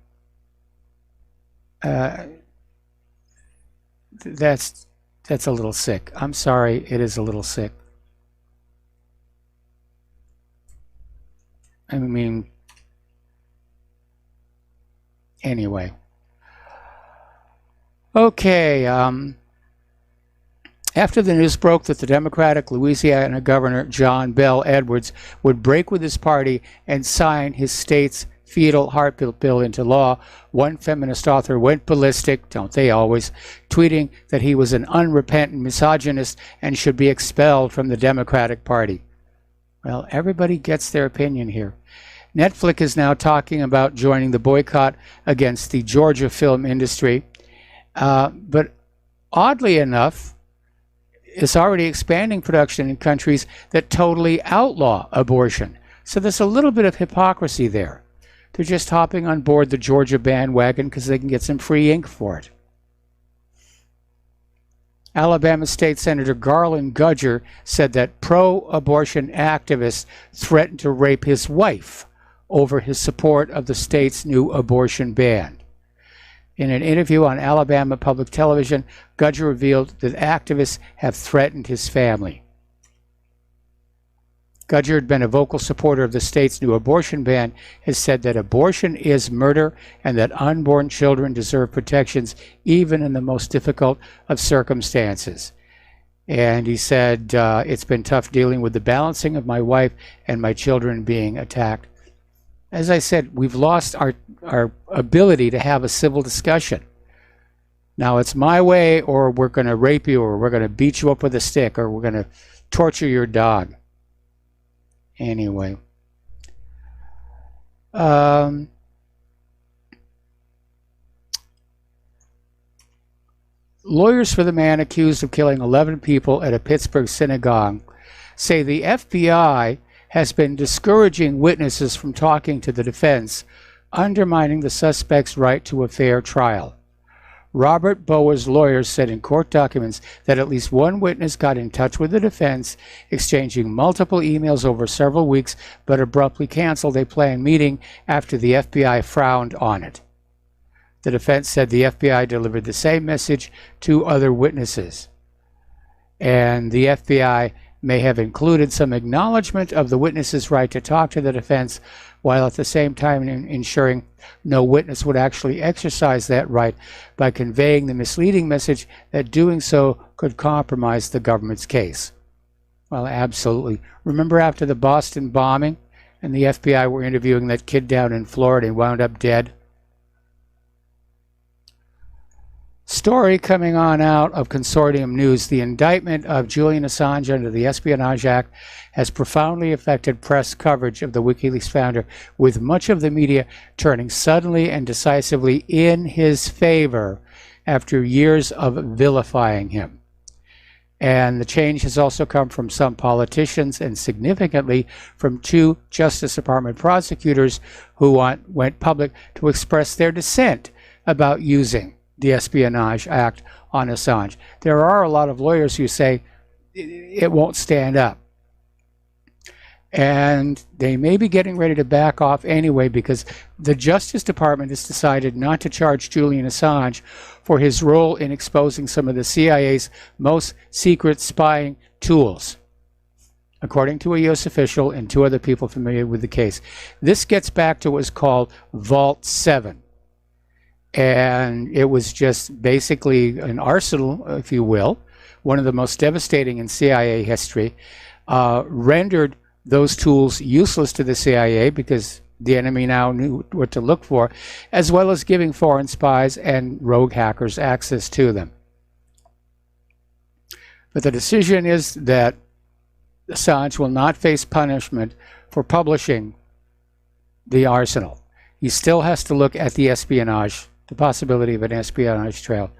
That's a little sick. I'm sorry, it is a little sick. I mean, anyway. Okay, after the news broke that the Democratic Louisiana Governor John Bell Edwards would break with his party and sign his state's fetal heart bill into law, one feminist author went ballistic, don't they always, tweeting that he was an unrepentant misogynist and should be expelled from the Democratic Party. Well, everybody gets their opinion here. Netflix is now talking about joining the boycott against the Georgia film industry, but oddly enough, it's already expanding production in countries that totally outlaw abortion. So there's a little bit of hypocrisy there. They're just hopping on board the Georgia bandwagon because they can get some free ink for it. Alabama State Senator Garland Gudger said that pro-abortion activists threatened to rape his wife over his support of the state's new abortion ban. In an interview on Alabama Public Television, Gudger revealed that activists have threatened his family. Gudger had been a vocal supporter of the state's new abortion ban, has said that abortion is murder and that unborn children deserve protections even in the most difficult of circumstances. And he said, it's been tough dealing with the balancing of my wife and my children being attacked. As I said, we've lost our ability to have a civil discussion. Now it's my way, or we're going to rape you, or we're going to beat you up with a stick, or we're going to torture your dog. Anyway. Lawyers for the man accused of killing 11 people at a Pittsburgh synagogue say the FBI has been discouraging witnesses from talking to the defense, undermining the suspect's right to a fair trial. Robert Bower's lawyers said in court documents that at least one witness got in touch with the defense, exchanging multiple emails over several weeks, but abruptly canceled a planned meeting after the FBI frowned on it. The defense said the FBI delivered the same message to other witnesses, and the FBI may have included some acknowledgement of the witness's right to talk to the defense, while at the same time ensuring no witness would actually exercise that right by conveying the misleading message that doing so could compromise the government's case. Well, absolutely. Remember after the Boston bombing and the FBI were interviewing that kid down in Florida and wound up dead? Story coming on out of Consortium News. The indictment of Julian Assange under the Espionage Act has profoundly affected press coverage of the WikiLeaks founder, with much of the media turning suddenly and decisively in his favor after years of vilifying him. And the change has also come from some politicians and significantly from two Justice Department prosecutors who went public to express their dissent about using the Espionage Act on Assange. There are a lot of lawyers who say it won't stand up. And they may be getting ready to back off anyway, because the Justice Department has decided not to charge Julian Assange for his role in exposing some of the CIA's most secret spying tools, according to a U.S. official and two other people familiar with the case. This gets back to what was called Vault 7. And it was just basically an arsenal, if you will, one of the most devastating in CIA history, rendered those tools useless to the CIA because the enemy now knew what to look for, as well as giving foreign spies and rogue hackers access to them. But the decision is that Assange will not face punishment for publishing the arsenal. He still has to look at the espionage, the possibility of an espionage trail.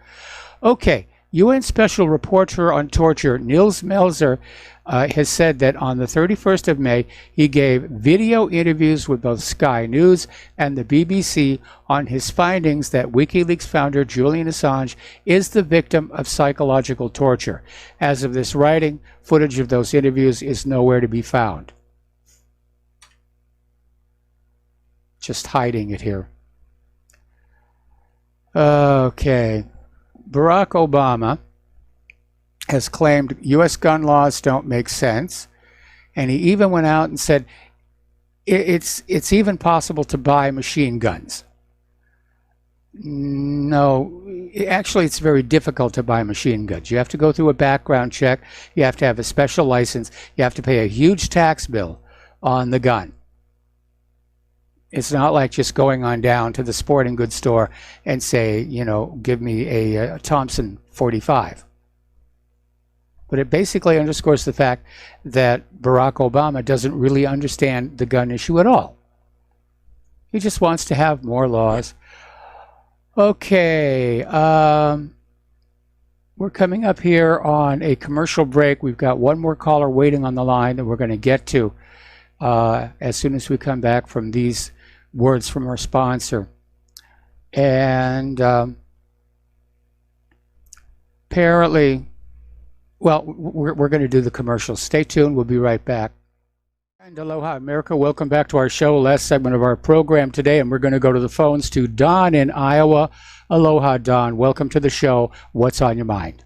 Okay, UN Special Rapporteur on Torture Nils Melzer has said that on the 31st of May, he gave video interviews with both Sky News and the BBC on his findings that WikiLeaks founder Julian Assange is the victim of psychological torture. As of this writing, footage of those interviews is nowhere to be found. just hiding it here. Okay. Barack Obama has claimed U.S. gun laws don't make sense. And he even went out and said it's even possible to buy machine guns. No, actually, it's very difficult to buy machine guns. You have to go through a background check. You have to have a special license. You have to pay a huge tax bill on the gun. It's not like just going on down to the sporting goods store and say, you know, give me a Thompson 45. But it basically underscores the fact that Barack Obama doesn't really understand the gun issue at all. He just wants to have more laws. Okay, we're coming up here on a commercial break. We've got one more caller waiting on the line that we're going to get to as soon as we come back from these words from our sponsor. And apparently, well, we're going to do the commercial. Stay tuned. We'll be right back. And aloha, America. Welcome back to our show, last segment of our program today. And we're going to go to the phones to Don in Iowa. Aloha, Don. Welcome to the show. What's on your mind?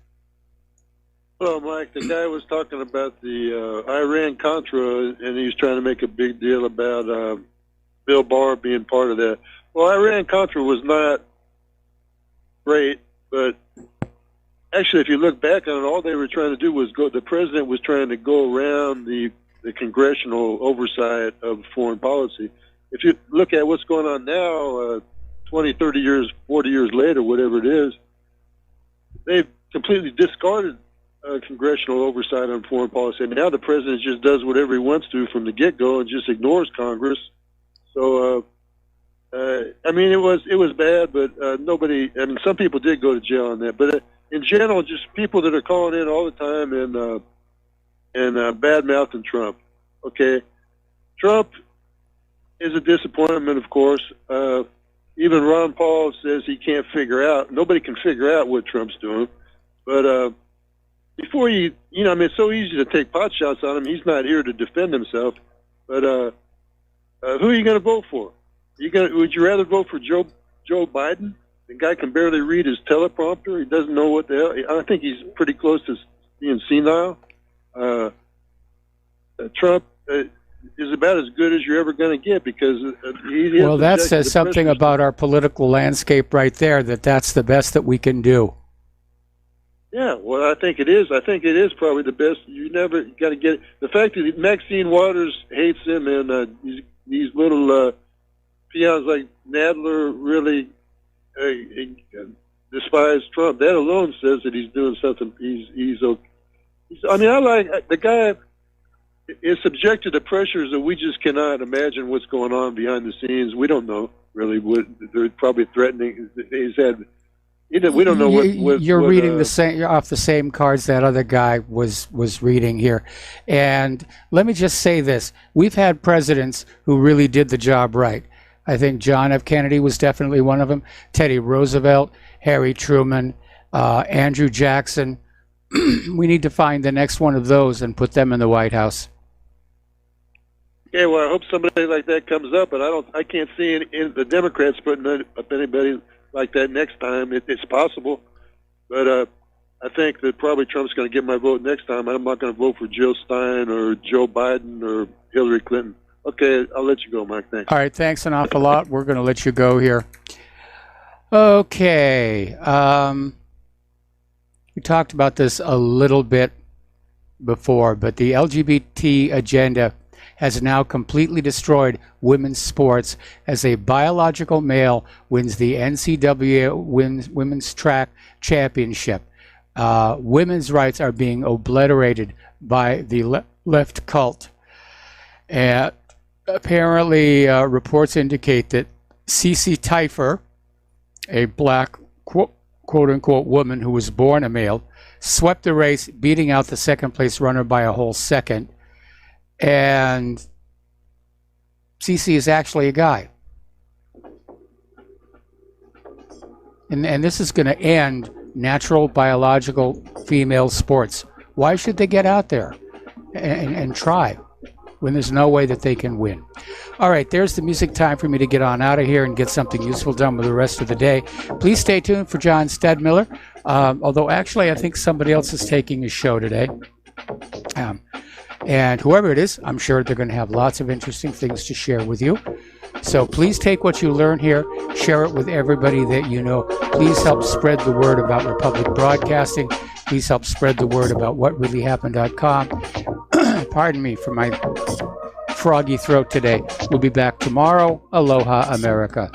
Well, Mike, the guy was talking about the Iran-Contra, and he was trying to make a big deal about Bill Barr being part of that. Well, Iran-Contra was not great, but actually, if you look back on it, all they were trying to do was the president was trying to go around the congressional oversight of foreign policy. If you look at what's going on now, 20, 30 years, 40 years later, whatever it is, they've completely discarded congressional oversight on foreign policy. And now the president just does whatever he wants to from the get-go and just ignores Congress. So, I mean, it was bad, but nobody, I mean, some people did go to jail on that. But in general, just people that are calling in all the time and bad-mouthing Trump. Okay, Trump is a disappointment, of course. Even Ron Paul says he can't figure out. Nobody can figure out what Trump's doing. But before I mean, it's so easy to take pot shots on him. He's not here to defend himself. But who are you going to vote for? Would you rather vote for Joe Biden? The guy can barely read his teleprompter. He doesn't know what the hell. I think he's pretty close to being senile. Trump is about as good as you're ever going to get because well, that says something about our political landscape right there, that's the best that we can do. Yeah, well, I think it is. I think it is probably the best. You never got to get it. The fact that Maxine Waters hates him and these little peons like Nadler really despise Trump. That alone says that he's doing something. He's okay. I mean, I like the guy is subjected to pressures that we just cannot imagine what's going on behind the scenes. We don't know really what they're probably threatening. He's had. We don't know what you're reading the same off the same cards that other guy was reading here. And let me just say this: we've had presidents who really did the job right. I think John F. Kennedy was definitely one of them. Teddy Roosevelt, Harry Truman, Andrew Jackson. We need to find the next one of those and put them in the White House. Yeah, well, I hope somebody like that comes up, but I can't see the Democrats putting up anybody like that next time. It's possible, but I think that probably Trump's going to get my vote next time. I'm not going to vote for Jill Stein or Joe Biden or Hillary Clinton. Okay, I'll let you go, Mike. Thanks. All right, thanks an awful lot. We're going to let you go here. Okay. We talked about this a little bit before, but the LGBT agenda has now completely destroyed women's sports as a biological male wins the NCAA women's track championship. Women's rights are being obliterated by the left cult. Apparently, reports indicate that Cece Teifer, a black quote-unquote woman who was born a male, swept the race, beating out the second-place runner by a whole second. And Cece is actually a guy. And this is going to end natural biological female sports. Why should they get out there and try? when there's no way that they can win. All right, there's the music time for me to get on out of here and get something useful done with the rest of the day. Please stay tuned for John Stedmiller, although actually I think somebody else is taking his show today. And whoever it is, I'm sure they're going to have lots of interesting things to share with you. So please take what you learn here, share it with everybody that you know. Please help spread the word about Republic Broadcasting. Please help spread the word about whatreallyhappened.com. Pardon me for my froggy throat today. We'll be back tomorrow. Aloha, America.